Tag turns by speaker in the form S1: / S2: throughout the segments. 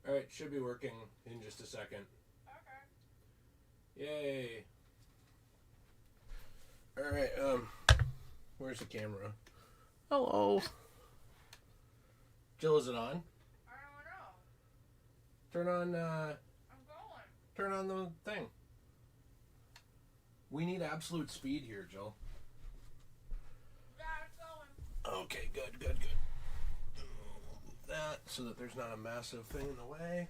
S1: Alright, should be working in just a second.
S2: Okay.
S1: Yay. Alright, where's the camera? Hello. Jill, is it on?
S2: I don't know.
S1: Turn on,
S2: I'm going.
S1: turn on the thing. We need absolute speed here, Jill.
S2: Yeah, it's going.
S1: Okay, good. Move that so that there's not a massive thing in the way.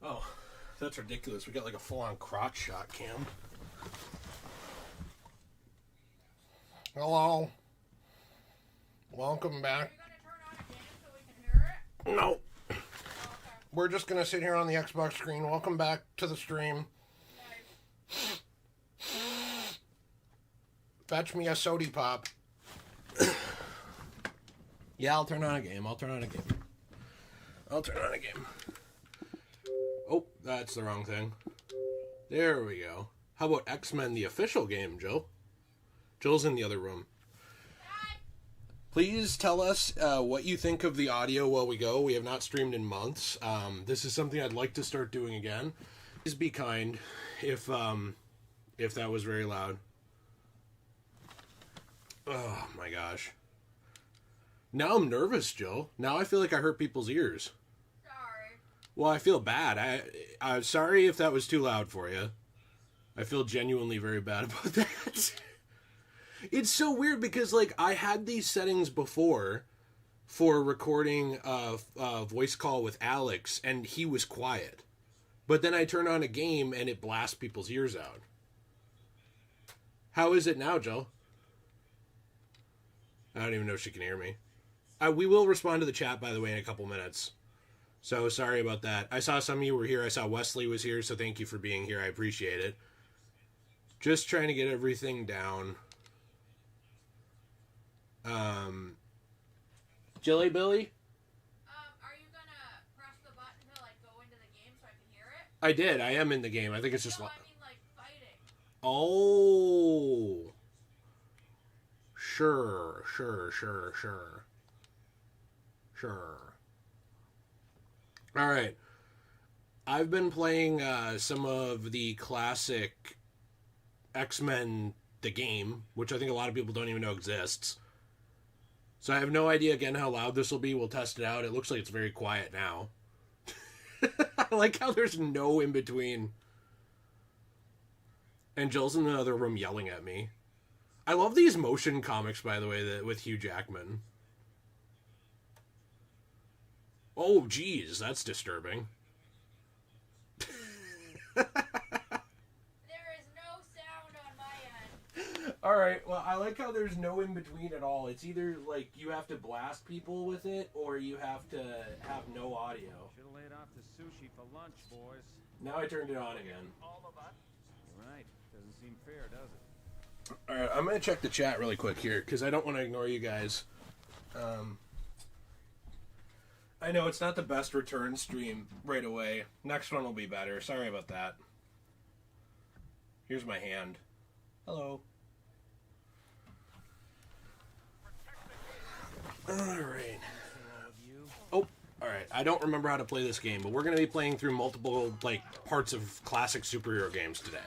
S1: Oh, that's ridiculous. We got like a full-on crotch shot cam. Hello. Welcome back.
S2: Are you going to turn on a game so we can hear it?
S1: No.
S2: Oh, okay.
S1: We're just going to sit here on the Xbox screen. Welcome back to the stream.
S2: Nice.
S1: Fetch me a sody pop. Yeah, I'll turn on a game. Oh, that's the wrong thing. There we go. How about X-Men, the official game, Joe? Jill's in the other room. Please tell us what you think of the audio while we go. We have not streamed in months. This is something I'd like to start doing again. Please be kind if that was very loud. Oh my gosh. Now I'm nervous, Jill. Now I feel like I hurt people's ears.
S2: Sorry.
S1: Well, I feel bad. I'm sorry if that was too loud for you. I feel genuinely very bad about that. It's so weird because, like, I had these settings before for recording a voice call with Alex, and he was quiet. But then I turn on a game, and it blasts people's ears out. How is it now, Jill? I don't even know if she can hear me. We will respond to the chat, by the way, in a couple minutes. So, sorry about that. I saw some of you were here. I saw Wesley was here, so thank you for being here. I appreciate it. Just trying to get everything down. Jilly Billy?
S2: Are you going to press the button to, like, go into the game so I can hear it?
S1: I did. I am in the game. I think it's just...
S2: No, I mean, like, fighting.
S1: Oh. Sure. All right. I've been playing some of the classic X-Men, the game, which I think a lot of people don't even know exists. So I have no idea, again, how loud this will be. We'll test it out. It looks like it's very quiet now. I like how there's no in-between. And Jill's in the other room yelling at me. I love these motion comics, by the way, with Hugh Jackman. Oh, geez, that's disturbing. Alright, well, I like how there's no in-between at all. It's either, like, you have to blast people with it, or you have to have no audio.
S3: Should've laid off the sushi for lunch, boys.
S1: Now I turned it on again.
S3: Right. Doesn't seem fair, does it?
S1: Alright, I'm gonna check the chat really quick here, because I don't want to ignore you guys. I know it's not the best return stream right away. Next one will be better. Sorry about that. Here's my hand. Hello. Alright. Oh, alright. I don't remember how to play this game, but we're going to be playing through multiple, like, parts of classic superhero games today.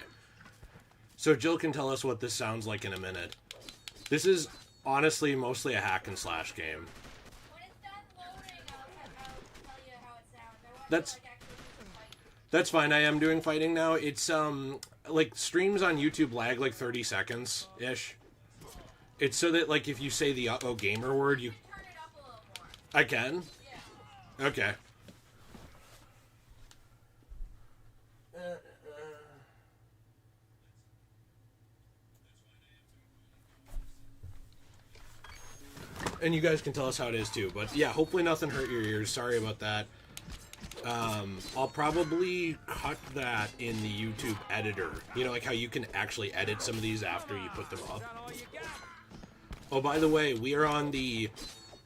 S1: So Jill can tell us what this sounds like in a minute. This is, honestly, mostly a hack and slash game.
S2: When it's done loading, I'll tell you how it sounds. I want to, like, actually do some fighting.
S1: That's fine. I am doing fighting now. It's, like, streams on YouTube lag like 30 seconds-ish. It's so that, like, if you say the uh-oh gamer word, you...
S2: Turn it up a little more.
S1: I can?
S2: Yeah.
S1: Okay. And you guys can tell us how it is, too. But, yeah, hopefully nothing hurt your ears. Sorry about that. I'll probably cut that in the YouTube editor. You know, like how you can actually edit some of these after you put them up. Oh, by the way, we are on the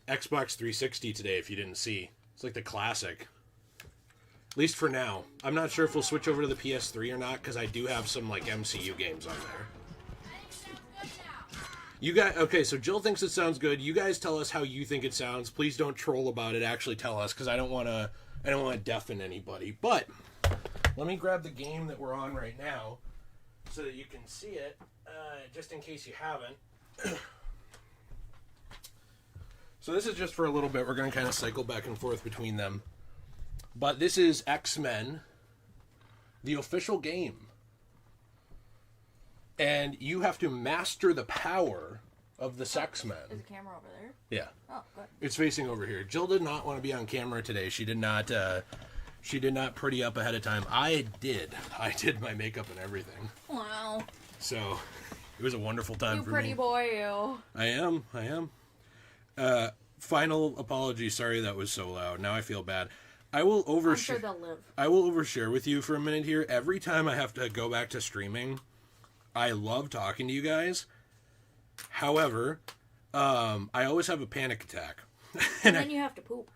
S1: Xbox 360 today, if you didn't see. It's like the classic. At least for now. I'm not sure if we'll switch over to the PS3 or not, because I do have some, like, MCU games on there. You guys, okay, so Jill thinks it sounds good. You guys tell us how you think it sounds. Please don't troll about it. Actually tell us, because I don't want to deafen anybody. But let me grab the game that we're on right now so that you can see it, just in case you haven't. So this is just for a little bit. We're going to kind of cycle back and forth between them. But this is X-Men, the official game. And you have to master the power of the X-Men.
S2: Is the camera over there?
S1: Yeah.
S2: Oh, good.
S1: It's facing over here. Jill did not want to be on camera today. She did not pretty up ahead of time. I did. I did my makeup and everything.
S2: Wow.
S1: So it was a wonderful time
S2: You
S1: for
S2: pretty
S1: me.
S2: boy, you.
S1: I am. Final apology. Sorry that was so loud. Now I feel bad. I will
S2: I'm sure they'll live.
S1: I will overshare with you for a minute here. Every time I have to go back to streaming, I love talking to you guys. However, I always have a panic attack.
S2: And then you have to poop.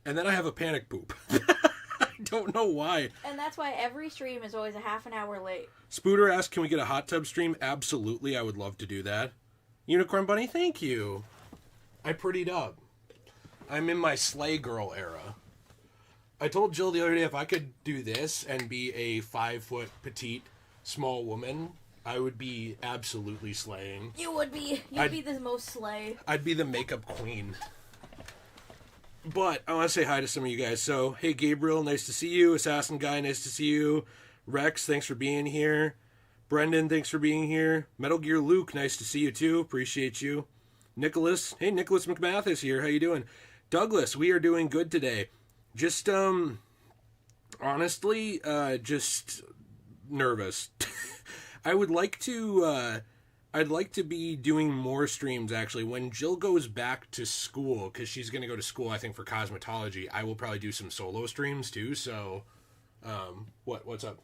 S1: And then I have a panic poop. I don't know why.
S2: And that's why every stream is always a half an hour late.
S1: Spooter asked, can we get a hot tub stream? Absolutely, I would love to do that. Unicorn Bunny, thank you. I prettied up. I'm in my Slay Girl era. I told Jill the other day if I could do this and be a 5-foot petite small woman, I would be absolutely slaying.
S2: You would be. You'd be the most slay.
S1: I'd be the makeup queen. But I want to say hi to some of you guys. So, hey Gabriel, nice to see you. Assassin Guy, nice to see you. Rex, thanks for being here. Brendan, thanks for being here. Metal Gear Luke, nice to see you too. Appreciate you. Nicholas, hey, Nicholas McMathis here. How you doing? Douglas, we are doing good today. Just, honestly, just nervous. I would like to, I'd like to be doing more streams, actually. When Jill goes back to school, because she's going to go to school, I think, for cosmetology, I will probably do some solo streams, too, so, what's up?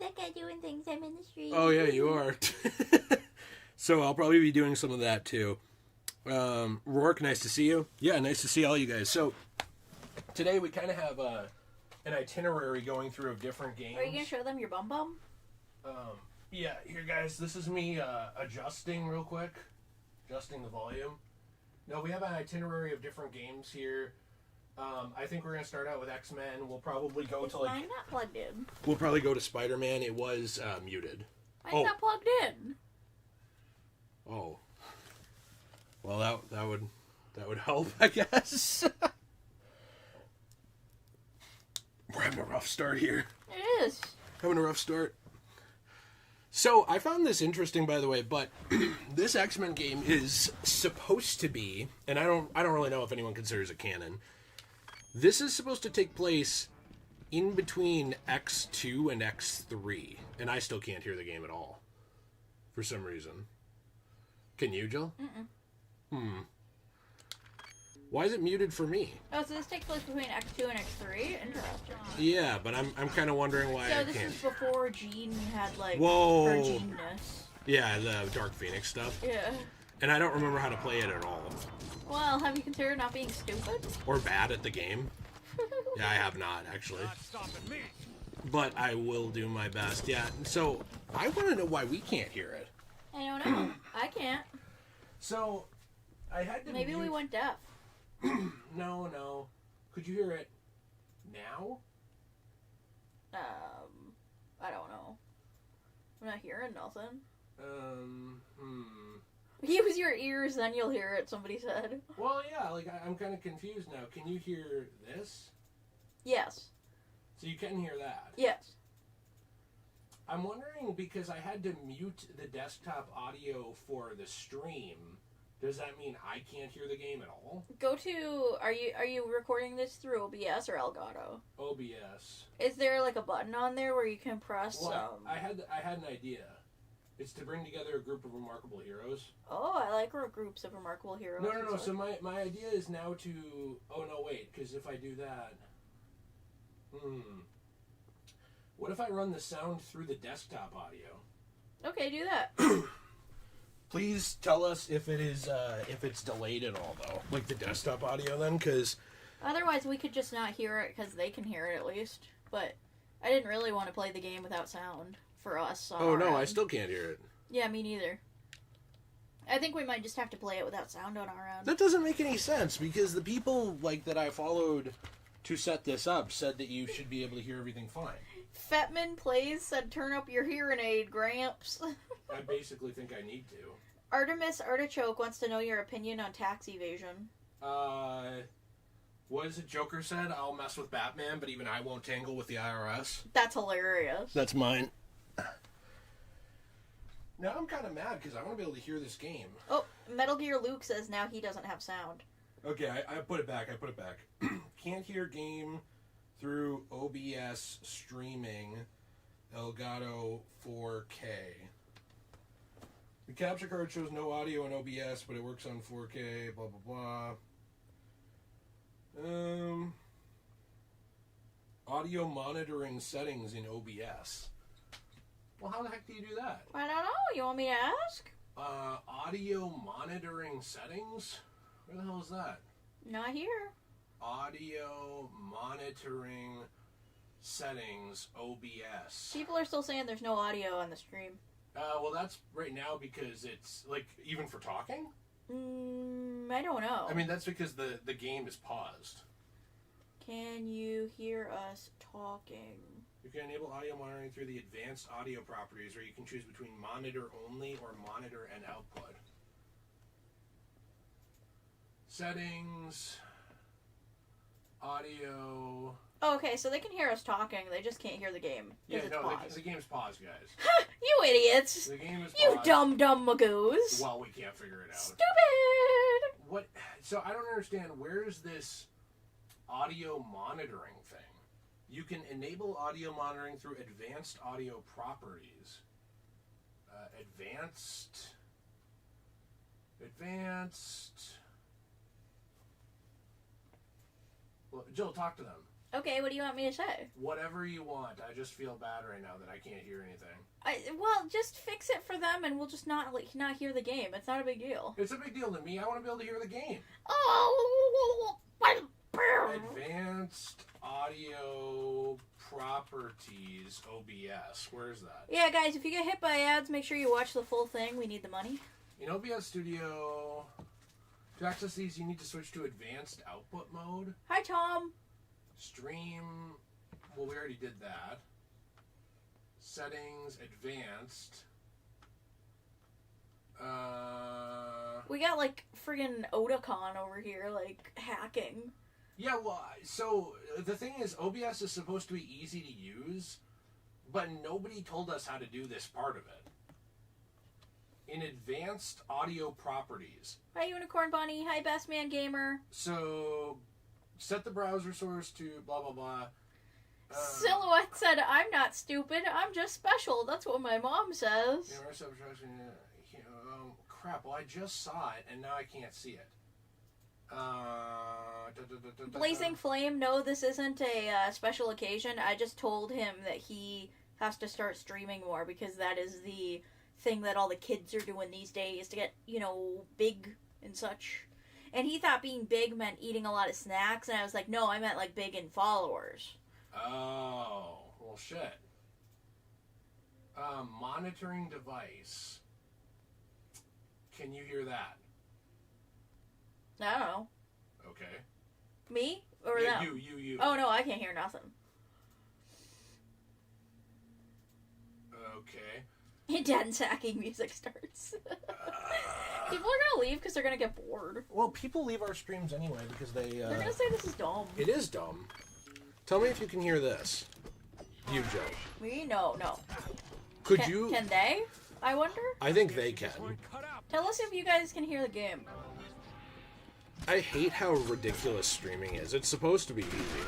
S2: That guy doing things, I'm in the street.
S1: Oh, yeah, you are. So I'll probably be doing some of that, too. Rourke, nice to see you. Yeah, nice to see all you guys. So, today we kind of have an itinerary going through of different games.
S2: Are you going to show them your bum bum?
S1: Yeah, here guys, this is me adjusting real quick. Adjusting the volume. No, we have an itinerary of different games here. I think we're going to start out with X-Men. We'll probably go to
S2: Mine not plugged in.
S1: We'll probably go to Spider-Man. It was muted.
S2: Mine's not plugged in.
S1: Oh. Well, that would help, I guess. We're having a rough start here.
S2: It is.
S1: Having a rough start. So, I found this interesting, by the way, but this X-Men game is supposed to be, and I don't really know if anyone considers it canon. This is supposed to take place in between X2 and X3, and I still can't hear the game at all, for some reason. Can you, Jill? Mm-mm. Why is it muted for me?
S2: Oh, so this takes place between X2 and X3? Interesting.
S1: Yeah, but I'm kind of wondering why I
S2: So this
S1: can't.
S2: is before Jean had, like,
S1: Whoa.
S2: her Jean-ness.
S1: Yeah, the Dark Phoenix stuff.
S2: Yeah.
S1: And I don't remember how to play it at all.
S2: Well, have you considered not being stupid?
S1: Or bad at the game. Yeah, I have not, actually.
S3: Not stopping me.
S1: But I will do my best. Yeah, so I want to know why we can't hear it.
S2: I don't know. I can't.
S1: So, I had to
S2: Maybe we went deaf.
S1: No. Could you hear it now?
S2: I don't know. I'm not hearing nothing.
S1: Hmm.
S2: Use your ears, then you'll hear it, somebody said.
S1: Well, yeah, like, I'm kind of confused now. Can you hear this?
S2: Yes.
S1: So you can hear that?
S2: Yes.
S1: I'm wondering, because I had to mute the desktop audio for the stream, does that mean I can't hear the game at all?
S2: Go to, are you recording this through OBS or Elgato?
S1: OBS.
S2: Is there like a button on there where you can press,
S1: Well, I had an idea. It's to bring together a group of remarkable heroes.
S2: Oh, I like groups of remarkable heroes.
S1: No. So my idea is now to... Oh, no, wait. Because if I do that... What if I run the sound through the desktop audio?
S2: Okay, do that.
S1: Please tell us if it is if it's delayed at all, though. Like the desktop audio, then, because...
S2: Otherwise, we could just not hear it because they can hear it at least. But I didn't really want to play the game without sound for us.
S1: Oh, no, I still can't hear it.
S2: Yeah, me neither.
S4: I think we might just have to play it without sound on our end.
S1: That doesn't make any sense, because the people that I followed to set this up said that you should be able to hear everything fine.
S4: Fetman Plays said, turn up your hearing aid, Gramps.
S1: I basically think I need to.
S4: Artemis Artichoke wants to know your opinion on tax evasion.
S1: What is it Joker said? I'll mess with Batman, but even I won't tangle with the IRS.
S4: That's hilarious.
S1: That's mine. Now I'm kind of mad because I want to be able to hear this game.
S4: Oh, Metal Gear Luke says now he doesn't have sound.
S1: Okay, I put it back. Can't hear game through OBS streaming Elgato 4K. The capture card shows no audio on OBS, but it works on 4K, blah, blah, blah. Audio monitoring settings in OBS. Well, how the heck do you do that?
S4: I don't know. You want me to ask?
S1: Audio monitoring settings? Where the hell is that?
S4: Not here.
S1: Audio monitoring settings, OBS.
S4: People are still saying there's no audio on the stream.
S1: Well, that's right now because it's, even for talking?
S4: I don't know.
S1: I mean, that's because the game is paused.
S4: Can you hear us talking?
S1: You can enable audio monitoring through the advanced audio properties, or you can choose between monitor only or monitor and output. Settings, audio.
S4: Oh, okay, so they can hear us talking, they just can't hear the game.
S1: Yeah,
S4: It's
S1: no,
S4: paused.
S1: the game's paused, guys.
S4: You idiots!
S1: The game is
S4: You
S1: paused.
S4: dumb magoos!
S1: Well, we can't figure it out.
S4: Stupid!
S1: What? So I don't understand. Where's this audio monitoring thing? You can enable audio monitoring through advanced audio properties. Advanced. Well, Jill, talk to them.
S4: Okay, what do you want me to say?
S1: Whatever you want. I just feel bad right now that I can't hear anything.
S4: Well, just fix it for them and we'll just not hear the game. It's not a big deal.
S1: It's a big deal to me. I want to be able to hear the game.
S4: Oh!
S1: Advanced audio properties, OBS. Where's that?
S4: Yeah, guys, if you get hit by ads, make sure you watch the full thing. We need the money.
S1: In OBS Studio, to access these, you need to switch to advanced output mode.
S4: Hi, Tom.
S1: Stream, well, we already did that. Settings, advanced.
S4: We got, friggin' Otakon over here, hacking.
S1: Yeah, well, so the thing is, OBS is supposed to be easy to use, but nobody told us how to do this part of it. In advanced audio properties.
S4: Hi, Unicorn Bunny. Hi, Best Man Gamer.
S1: So, set the browser source to blah, blah, blah.
S4: Silhouette said, I'm not stupid. I'm just special. That's what my mom says.
S1: Crap, well, I just saw it, and now I can't see it.
S4: Blazing Flame, no, this isn't a special occasion. I just told him that he has to start streaming more because that is the thing that all the kids are doing these days to get, big and such. And he thought being big meant eating a lot of snacks, and I was like, no, I meant big in followers.
S1: Oh, well, shit. Monitoring device. Can you hear that?
S4: I don't know.
S1: Okay.
S4: Me? Or
S1: yeah,
S4: them?
S1: You.
S4: Oh, no, I can't hear nothing.
S1: Okay.
S4: Dance hacking music starts. People are gonna leave because they're gonna get bored.
S1: Well, people leave our streams anyway because they're
S4: gonna say this is dumb.
S1: It is dumb. Tell me if you can hear this. You, Joe.
S4: Me? No.
S1: You...
S4: Can they? I wonder?
S1: I think they can.
S4: Tell us if you guys can hear the game.
S1: I hate how ridiculous streaming is. It's supposed to be easy.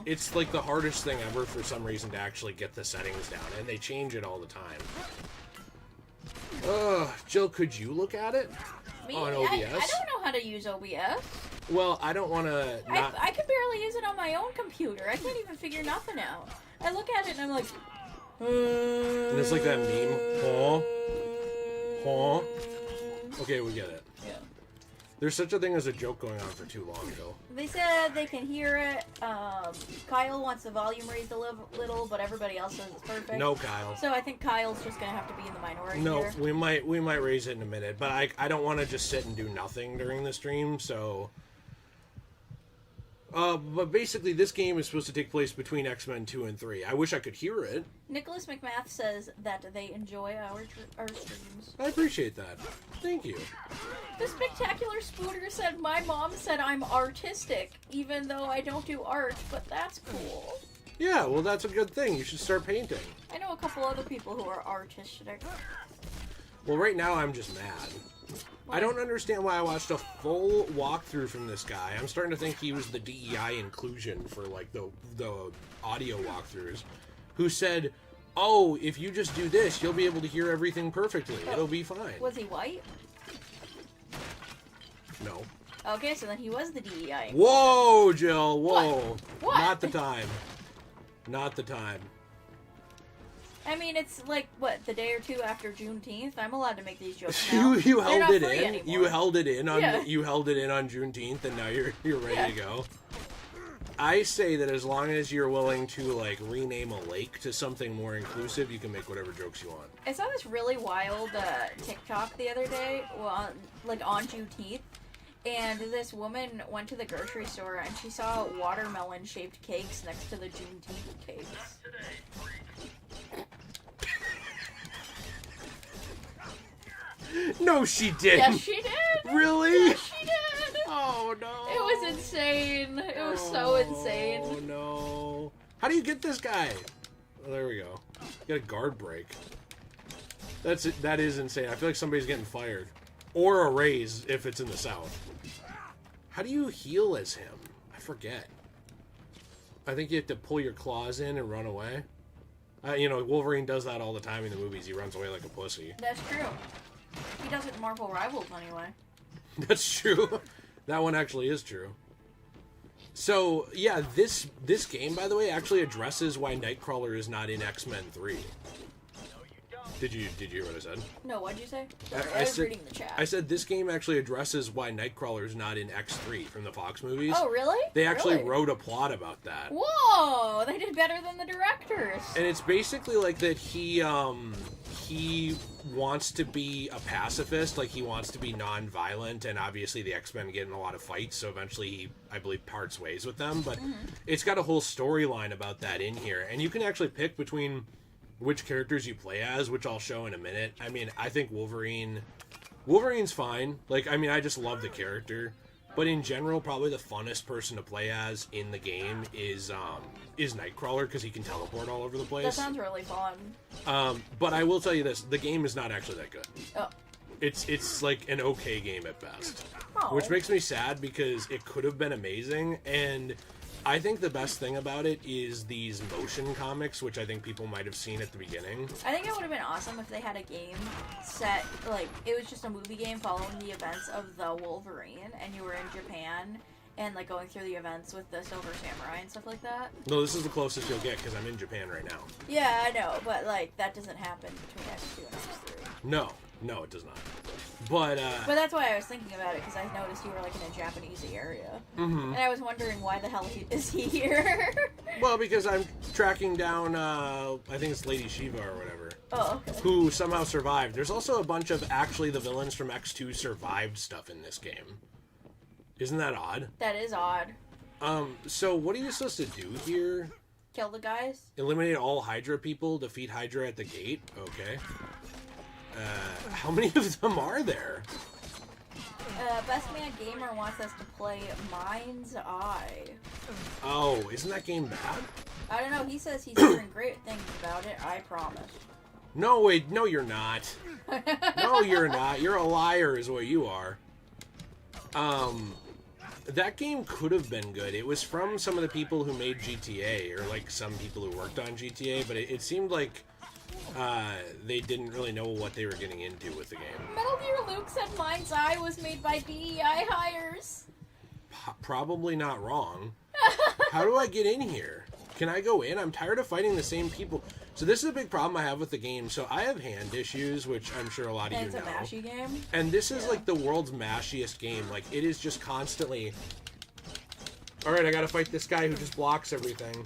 S1: It's like the hardest thing ever for some reason to actually get the settings down, and they change it all the time. Jill, could you look at it?
S4: Me?
S1: On OBS?
S4: I don't know how to use OBS.
S1: Well, I don't want to not...
S4: I can barely use it on my own computer. I can't even figure nothing out. I look at it and I'm like...
S1: And it's like that meme. Huh? Okay, we get it.
S4: Yeah.
S1: There's such a thing as a joke going on for too long, Bill.
S4: They said they can hear it. Kyle wants the volume raised a little, but everybody else says it's perfect.
S1: No, Kyle.
S4: So I think Kyle's just gonna have to be in the minority
S1: No,
S4: here.
S1: we might raise it in a minute, but I don't want to just sit and do nothing during the stream, so... but basically, this game is supposed to take place between X-Men 2 and 3. I wish I could hear it.
S4: Nicholas McMath says that they enjoy our streams.
S1: I appreciate that. Thank you.
S4: The Spectacular Spooter said, my mom said I'm artistic, even though I don't do art, but that's cool.
S1: Yeah, well, that's a good thing. You should start painting.
S4: I know a couple other people who are artistic.
S1: Well, right now, I'm just mad. I don't understand why I watched a full walkthrough from this guy. I'm starting to think he was the DEI inclusion for, like, the audio walkthroughs. Who said, oh, if you just do this, you'll be able to hear everything perfectly. It'll be fine.
S4: Was he white?
S1: No.
S4: Okay, so then he was the DEI.
S1: Whoa, Jill, whoa.
S4: What?
S1: Not the time. Not the time.
S4: I mean, it's like, what, the day or two after Juneteenth? I'm allowed to make these jokes now.
S1: You
S4: They're
S1: held
S4: not
S1: it
S4: free
S1: in.
S4: anymore.
S1: You held it in on
S4: Yeah.
S1: you held it in on Juneteenth, and now you're ready
S4: Yeah.
S1: to go. I say that as long as you're willing to like rename a lake to something more inclusive, you can make whatever jokes you want.
S4: I saw this really wild TikTok the other day, well, like on Juneteenth, and this woman went to the grocery store and she saw watermelon-shaped cakes next to the Juneteenth cakes.
S1: No, she didn't.
S4: Yes, she did.
S1: Really?
S4: Yes, she did.
S1: Oh no.
S4: It was insane. It was so insane.
S1: Oh no. How do you get this guy? Oh, there we go. You got a guard break. That is insane. I feel like somebody's getting fired. Or a raise if it's in the South. How do you heal as him? I forget. I think you have to pull your claws in and run away. Wolverine does that all the time in the movies. He runs away like a pussy.
S4: That's true. He does it in Marvel Rivals anyway.
S1: That's true. That one actually is true. So, yeah, this game, by the way, actually addresses why Nightcrawler is not in X-Men 3. Did you hear what I said?
S4: No, what'd you say?
S1: I
S4: Sorry, I was
S1: said-
S4: reading the chat.
S1: I said this game actually addresses why Nightcrawler is not in X3 from the Fox movies.
S4: Oh, really?
S1: They actually
S4: Really?
S1: wrote a plot about that.
S4: Whoa! They did better than the directors.
S1: And it's basically like that he wants to be a pacifist, like he wants to be non-violent, and obviously the X-Men get in a lot of fights, so eventually he, I believe, parts ways with them, but it's got a whole storyline about that in here, and you can actually pick between which characters you play as, which I'll show in a minute. I mean, I think Wolverine's fine. Like, I mean, I just love the character. But in general, probably the funnest person to play as in the game is Nightcrawler, because he can teleport all over the place.
S4: That sounds really fun.
S1: But I will tell you this, the game is not actually that good.
S4: Oh.
S1: It's like an okay game at best.
S4: Oh.
S1: Which makes me sad because it could have been amazing, and I think the best thing about it is these motion comics, which I think people might have seen at the beginning.
S4: I think it would have been awesome if they had a game set, like, it was just a movie game following the events of the Wolverine, and you were in Japan, and, like, going through the events with the Silver Samurai and stuff like that.
S1: No, this is the closest you'll get, because I'm in Japan right now.
S4: Yeah, I know, but, like, that doesn't happen between X2 and X3.
S1: No, it does not. But
S4: that's why I was thinking about it, because I noticed you were, like, in a Japanese area.
S1: Mhm.
S4: And I was wondering why the hell is he here?
S1: Well, because I'm tracking down, I think it's Lady Shiva or whatever.
S4: Oh, okay.
S1: Who somehow survived. There's also a bunch of actually the villains from X2 survived stuff in this game. Isn't that odd?
S4: That is odd.
S1: So what are you supposed to do here?
S4: Kill the guys?
S1: Eliminate all Hydra people, defeat Hydra at the gate? Okay. How many of them are there?
S4: Best Man Gamer wants us to play Mind's Eye.
S1: Oh, isn't that game bad?
S4: I don't know, he says he's hearing great things about it, I promise.
S1: No, wait, no you're not. No, you're not. You're a liar is what you are. That game could have been good. It was from some of the people who made GTA, or like some people who worked on GTA, but it seemed like they didn't really know what they were getting into with the game.
S4: Metal Gear Luke said Mind's Eye was made by DEI hires.
S1: Probably not wrong. How do I get in here? Can I go in? I'm tired of fighting the same people. So this is a big problem I have with the game. So I have hand issues, which I'm sure a lot of you know.
S4: It's a mashy game.
S1: And this is like the world's mashiest game. Like, it is just constantly... Alright, I gotta fight this guy who just blocks everything.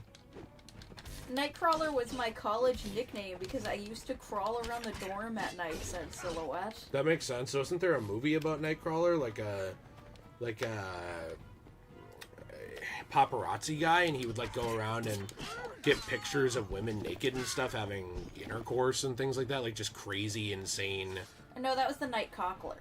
S4: Nightcrawler was my college nickname because I used to crawl around the dorm at night, said Silhouette.
S1: That makes sense. So isn't there a movie about Nightcrawler? Like a paparazzi guy, and he would like go around and get pictures of women naked and stuff, having intercourse and things like that. Like, just crazy, insane...
S4: No, that was the Nightcockler.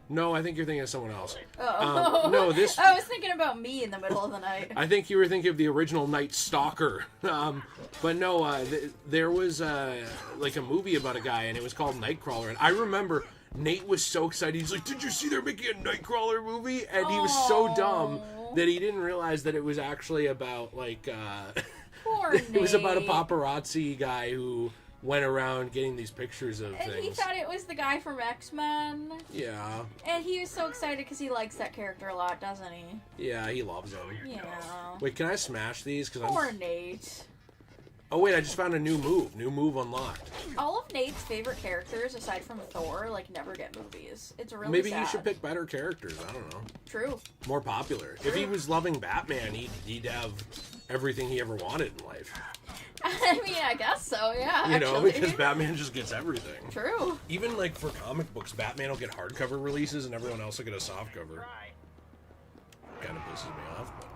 S1: No, I think you're thinking of someone else.
S4: Oh.
S1: No, this...
S4: I was thinking about me in the middle of the night.
S1: I think you were thinking of the original Night Stalker. But no, there was like a movie about a guy, and it was called Nightcrawler. And I remember Nate was so excited. He's like, "Did you see they're making a Nightcrawler movie?" And he was so dumb that he didn't realize that it was actually about, like...
S4: Poor
S1: it was about a
S4: Nate.
S1: paparazzi guy who went around getting these pictures of
S4: And
S1: things.
S4: he thought it was the guy from X-Men.
S1: Yeah.
S4: And he was so excited because he likes that character a lot, doesn't he?
S1: Yeah, he loves him.
S4: Yeah.
S1: Wait, can I smash these?
S4: Poor Nate.
S1: Oh wait, I just found a new move. New move unlocked.
S4: All of Nate's favorite characters, aside from Thor, like, never get movies. It's really
S1: Maybe
S4: sad.
S1: you should pick better characters. I don't know.
S4: True.
S1: More popular. If he was loving Batman, he'd have everything he ever wanted in life.
S4: I mean, I guess so, yeah.
S1: You know,
S4: actually.
S1: because Batman just gets everything.
S4: True.
S1: Even like for comic books, Batman will get hardcover releases and everyone else will get a softcover. Kind of pisses me off. But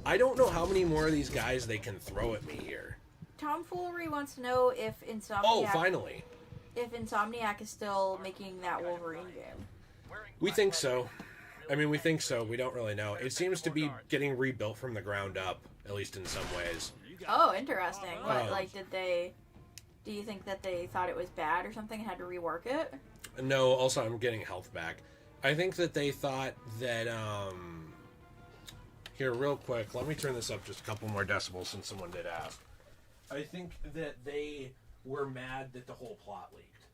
S1: I don't know how many more of these guys they can throw at me here.
S4: Tomfoolery wants to know if Insomniac...
S1: Oh, finally.
S4: If Insomniac is still making that Wolverine game.
S1: We think so. I mean, we think so. We don't really know. It seems to be getting rebuilt from the ground up, at least in some ways.
S4: Oh, interesting. What,
S1: Oh.
S4: like, do you think that they thought it was bad or something and had to rework it?
S1: No, also I'm getting health back. I think that they thought that, here, real quick, let me turn this up just a couple more decibels since someone did ask. I think that they were mad that the whole plot leaked.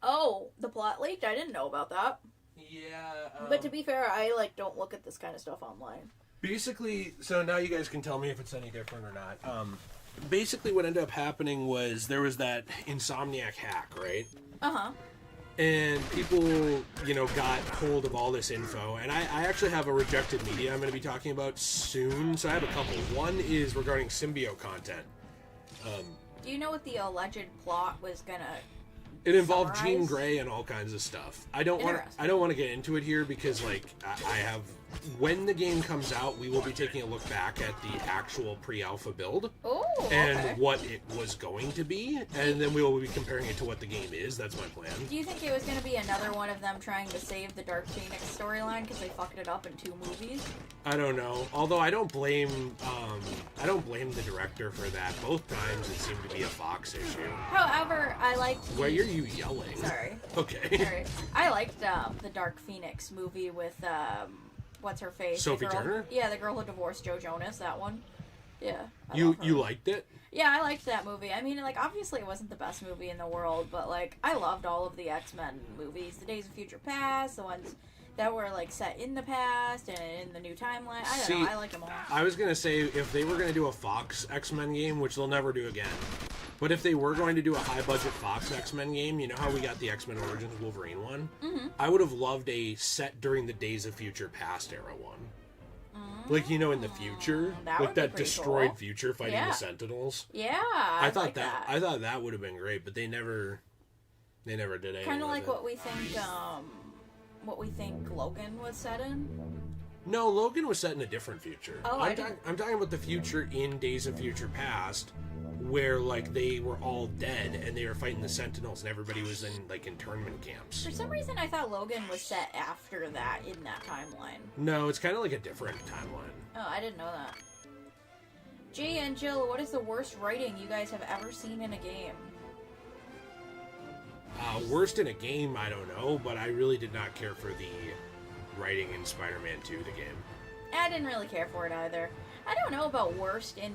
S4: Oh, the plot leaked? I didn't know about that.
S1: Yeah.
S4: But to be fair, I, like, don't look at this kind of stuff online.
S1: Basically, so now you guys can tell me if it's any different or not. Basically what ended up happening was there was that Insomniac hack, right?
S4: Uh-huh.
S1: And people, you know, got hold of all this info. And I actually have a rejected media I'm going to be talking about soon. So I have a couple. One is regarding symbiote content.
S4: Do you know what the alleged plot was gonna...
S1: It involved
S4: summarize?
S1: Jean Grey and all kinds of stuff. I don't want to get into it here because, like, I have... When the game comes out, we will be taking a look back at the actual pre-alpha build.
S4: Oh,
S1: and
S4: okay.
S1: what it was going to be, and then we will be comparing it to what the game is. That's my plan.
S4: Do you think it was going to be another one of them trying to save the Dark Phoenix storyline because they fucked it up in 2 movies?
S1: I don't know. Although I don't blame the director for that. Both times it seemed to be a Fox issue.
S4: However, I liked...
S1: Why are you yelling?
S4: Sorry.
S1: Okay.
S4: Sorry. I liked the Dark Phoenix movie with, what's her face?
S1: Sophie
S4: The girl-
S1: Turner?
S4: Yeah, the girl who divorced Joe Jonas, that one. Yeah. I
S1: You
S4: love her.
S1: liked it?
S4: Yeah, I liked that movie. I mean, like, obviously it wasn't the best movie in the world, but, like, I loved all of the X-Men movies. The Days of Future Past, the ones that were, like, set in the past and in the new timeline. I don't know, I like them all.
S1: I was going to say, if they were going to do a Fox X-Men game, which they'll never do again, but if they were going to do a high-budget Fox X-Men game, you know how we got the X-Men Origins Wolverine one? Mm-hmm. I would have loved a set during the Days of Future Past era one. Like, you know, in the future,
S4: That
S1: like
S4: would be
S1: that
S4: pretty
S1: destroyed
S4: cool.
S1: future fighting
S4: Yeah.
S1: the Sentinels.
S4: Yeah,
S1: I thought
S4: like
S1: that. I thought that would have been great, but they never did anything.
S4: Kind of
S1: with
S4: like
S1: it.
S4: what we think Logan was set in.
S1: No, Logan was set in a different future.
S4: Oh,
S1: I'm talking about the future in Days of Future Past, where like they were all dead and they were fighting the Sentinels, and everybody was in like internment camps.
S4: For some reason, I thought Logan was set after that in that timeline.
S1: No, it's kind of like a different timeline.
S4: Oh, I didn't know that. Jay and Jill, what is the worst writing you guys have ever seen in a game?
S1: Worst in a game, I don't know, but I really did not care for the writing in Spider-Man 2, the game.
S4: I didn't really care for it either. I don't know about worst in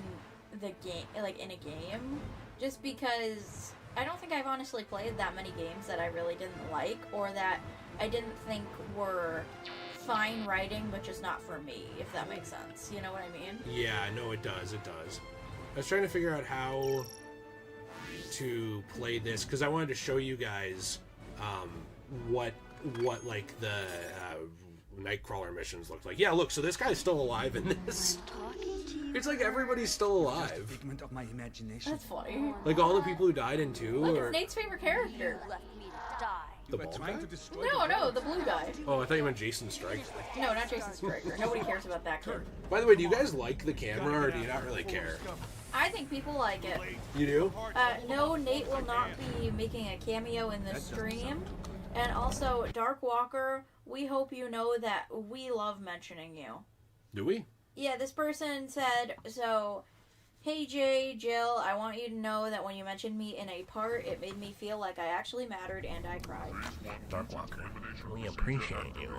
S4: the game, like in a game, just because I don't think I've honestly played that many games that I really didn't like or that I didn't think were fine writing, but just not for me, if that makes sense. You know what I mean?
S1: Yeah, no, it does. It does. I was trying to figure out how to play this because I wanted to show you guys what like the Nightcrawler missions look like. Yeah, look, so this guy's still alive in this. It's like everybody's still alive.
S5: Figment of my imagination.
S4: That's funny.
S1: Like all the people who died in 2
S4: Look,
S1: or
S4: it's Nate's favorite character.
S6: Left me to die.
S1: the bald guy?
S4: No, the blue guy.
S1: Oh, I thought you meant Jason Striker.
S4: No, not Jason Striker. Nobody cares about that character.
S1: By the way, do you guys like the camera or do you not really care?
S4: I think people like it.
S1: You do?
S4: No, Nate will not be making a cameo in the stream. And also, Dark Walker, we hope you know that we love mentioning you.
S1: Do we?
S4: Yeah, this person said, so, hey Jay, Jill, I want you to know that when you mentioned me in a part, it made me feel like I actually mattered and I cried.
S1: Dark Walker, we appreciate you.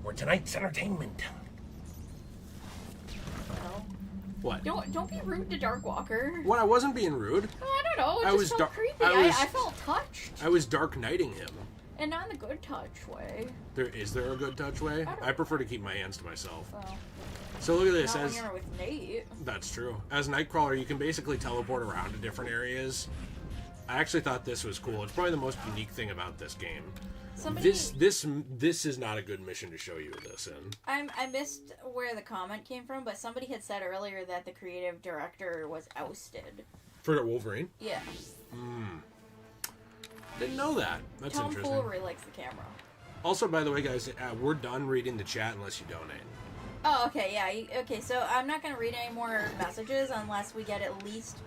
S1: We're tonight's entertainment.
S4: Well,
S1: What?
S4: don't be rude to Dark Walker.
S1: What? I wasn't being rude.
S4: I don't know, it
S1: I
S4: just
S1: was
S4: felt
S1: dark-
S4: creepy.
S1: I
S4: I felt touched.
S1: I was Dark Knighting him.
S4: And not in the good touch way.
S1: Is there a good touch way?
S4: don't
S1: I prefer to keep my hands to myself.
S4: Well,
S1: So look at this.
S4: not when
S1: As
S4: you're with Nate.
S1: that's true. As Nightcrawler, you can basically teleport around to different areas. I actually thought this was cool. It's probably the most unique thing about this game.
S4: Somebody,
S1: This is not a good mission to show you this in.
S4: I missed where the comment came from, but somebody had said earlier that the creative director was ousted.
S1: For Wolverine?
S4: Yeah.
S1: Didn't know that. That's
S4: Tom
S1: interesting.
S4: Foolery likes the camera.
S1: Also, by the way, guys, we're done reading the chat unless you donate.
S4: Oh, okay, yeah. Okay, so I'm not going to read any more messages unless we get at least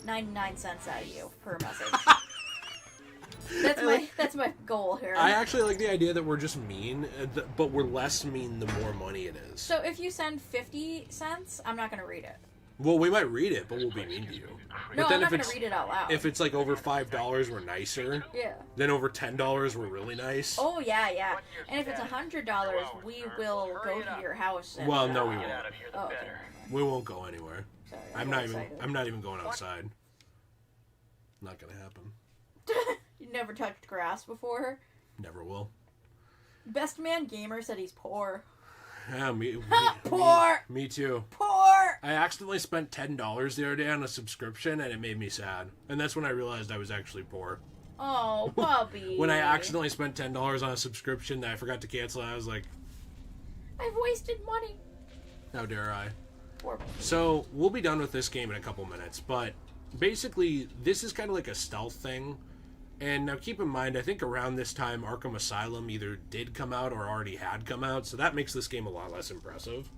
S4: 99 cents out of you per message. That's my goal here.
S1: I actually like the idea that we're just mean, but we're less mean the more money it is.
S4: So if you send 50 cents, I'm not going to read it.
S1: Well, we might read it, but we'll be mean to you.
S4: No,
S1: But then
S4: I'm not
S1: if
S4: going to
S1: it's
S4: read it out loud.
S1: if it's like over $5, we're nicer.
S4: Yeah.
S1: Then over $10, we're really nice.
S4: Oh, yeah. And if it's $100, we will go to your house. And,
S1: Well, no, we won't.
S4: Oh, okay.
S1: We won't go anywhere.
S4: Sorry, I
S1: I'm
S4: got
S1: not
S4: excited.
S1: I'm not even going outside. Not gonna happen.
S4: You never touched grass before?
S1: Never will.
S4: Best Man Gamer said he's poor.
S1: Yeah,
S4: Poor!
S1: Me too.
S4: Poor!
S1: I accidentally spent $10 the other day on a subscription, and it made me sad. And that's when I realized I was actually poor.
S4: Oh, puppy.
S1: When I accidentally spent $10 on a subscription that I forgot to cancel, I was like,
S4: I've wasted money.
S1: how dare I?
S4: Poor puppy.
S1: So, we'll be done with this game in a couple minutes, but basically, this is kind of like a stealth thing. And now keep in mind, I think around this time, Arkham Asylum either did come out or already had come out, so that makes this game a lot less impressive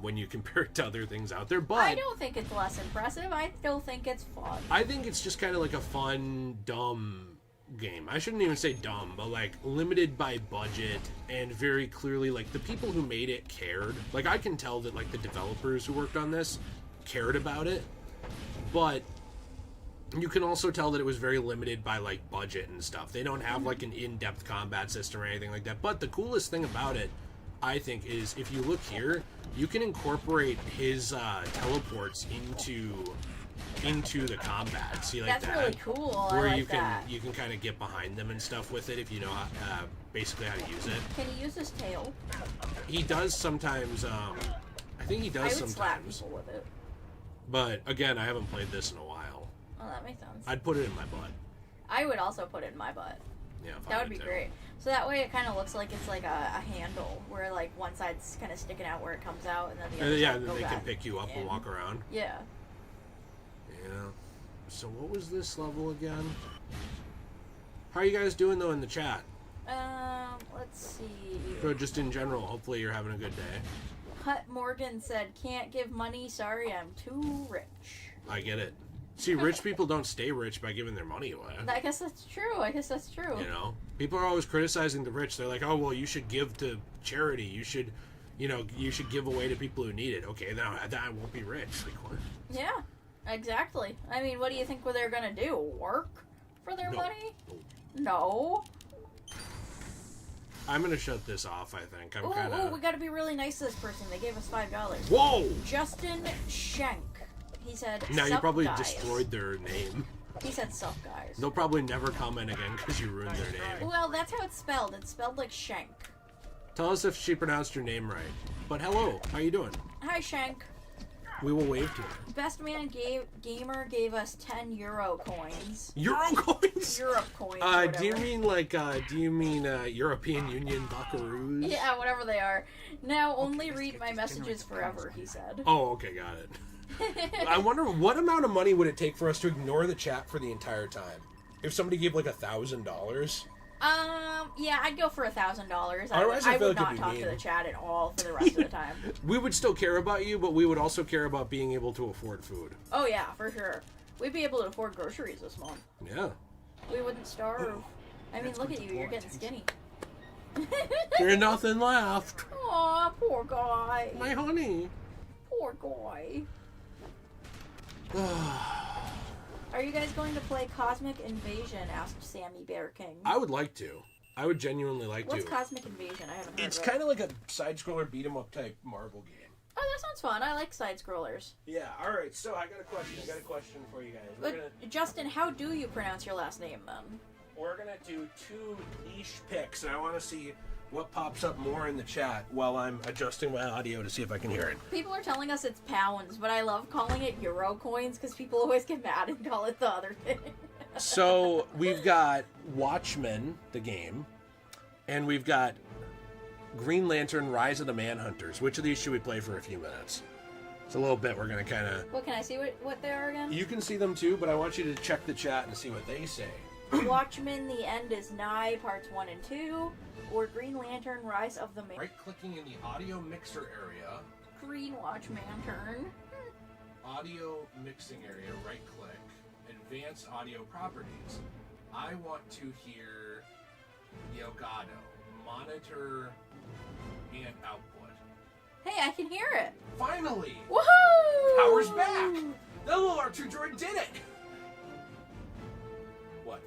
S1: when you compare it to other things out there. But
S4: I don't think it's less impressive. I still think it's fun.
S1: I think it's just kind of like a fun, dumb game. I shouldn't even say dumb, but like limited by budget and very clearly like the people who made it cared. Like I can tell that like the developers who worked on this cared about it, but you can also tell that it was very limited by like budget and stuff. They don't have like an in-depth combat system or anything like that. But the coolest thing about it, I think, is if you look here, you can incorporate his teleports into the combat. See, like
S4: That's
S1: that,
S4: really cool.
S1: where
S4: I like
S1: you can
S4: that.
S1: kind of get behind them and stuff with it if you know basically how to use it.
S4: Can he use his tail?
S1: He does sometimes. I think he does
S4: I would slap
S1: sometimes.
S4: people with it.
S1: But again, I haven't played this in a while.
S4: Oh, that makes sense.
S1: I'd put it in my butt.
S4: I would also put it in my butt.
S1: Yeah, if I
S4: That
S1: had
S4: would be
S1: to.
S4: great. So that way it kind of looks like it's like a handle where like one side's kind of sticking out where it comes out and then the other
S1: Yeah,
S4: side
S1: then
S4: go
S1: they can
S4: back
S1: pick you up and
S4: in.
S1: walk around.
S4: Yeah.
S1: Yeah. So what was this level again? How are you guys doing though in the chat?
S4: Let's see.
S1: Or just in general, hopefully you're having a good day.
S4: Hut Morgan said, "Can't give money. Sorry, I'm too rich."
S1: I get it. See, rich people don't stay rich by giving their money away.
S4: I guess that's true.
S1: You know, people are always criticizing the rich. They're like, "Oh, well, you should give to charity. You should, you should give away to people who need it." Okay, then I won't be rich. Like, what?
S4: Yeah, exactly. I mean, what do you think they're gonna do? Work for their
S1: No.
S4: money? No.
S1: I'm gonna shut this off. I think I'm
S4: Oh,
S1: kind of.
S4: we gotta be really nice to this person. They gave us $5.
S1: Whoa!
S4: Justin Schenk. He said,
S1: Now you
S4: "Sup,
S1: probably
S4: guys."
S1: destroyed their name.
S4: He said, "Sup, guys."
S1: They'll probably never comment again because you ruined their name.
S4: Well, that's how it's spelled. It's spelled like Shank.
S1: Tell us if she pronounced your name right. But hello, how you doing?
S4: Hi, Shank.
S1: We will wave to you.
S4: Best Man Gamer gave us 10 Euro coins.
S1: Euro coins?
S4: Europe coins.
S1: Do you mean European Union buckaroos?
S4: Yeah, whatever they are. Now only read my messages forever, he said.
S1: Oh, okay, got it. I wonder what amount of money would it take for us to ignore the chat for the entire time? If somebody gave like $1,000?
S4: Yeah, I'd go for $1,000.
S1: Otherwise, I feel
S4: would
S1: like it'd
S4: not
S1: be
S4: talk
S1: mean.
S4: to the chat at all for the rest of the time.
S1: We would still care about you, but we would also care about being able to afford food.
S4: Oh yeah, for sure. We'd be able to afford groceries this month.
S1: Yeah.
S4: We wouldn't starve. I mean, look at you, you're getting skinny.
S1: There's nothing left.
S4: Aw, poor guy.
S1: My honey.
S4: Poor guy. Are you guys going to play Cosmic Invasion? Asked Sammy Bear King.
S1: I would like to. I would genuinely like
S4: What's
S1: to.
S4: Cosmic Invasion? I haven't heard
S1: It's
S4: of it.
S1: kind of like a side-scroller beat-em-up type Marvel game.
S4: Oh, that sounds fun. I like side scrollers.
S1: Yeah, alright, so I got a question for you guys.
S4: Justin, how do you pronounce your last name then?
S1: We're gonna do 2 niche picks, and I want to see what pops up more in the chat while I'm adjusting my audio to see if I can hear it.
S4: People are telling us it's pounds, but I love calling it Euro coins because people always get mad and call it the other thing.
S1: So, we've got Watchmen, the game, and we've got Green Lantern, Rise of the Manhunters. Which of these should we play for a few minutes? It's a little bit, we're going to kind of...
S4: What, can I see what they are again?
S1: You can see them too, but I want you to check the chat and see what they say.
S4: Watchmen, The End is Nigh, Parts 1 and 2, or Green Lantern, Rise of the Man...
S1: Right-clicking in the audio mixer area.
S4: Green Watchman turn.
S1: Audio mixing area, right-click. Advanced audio properties. I want to hear Elgato. Monitor and output.
S4: Hey, I can hear it.
S1: Finally!
S4: Woohoo!
S1: Power's back! The little R2 droid did it! What?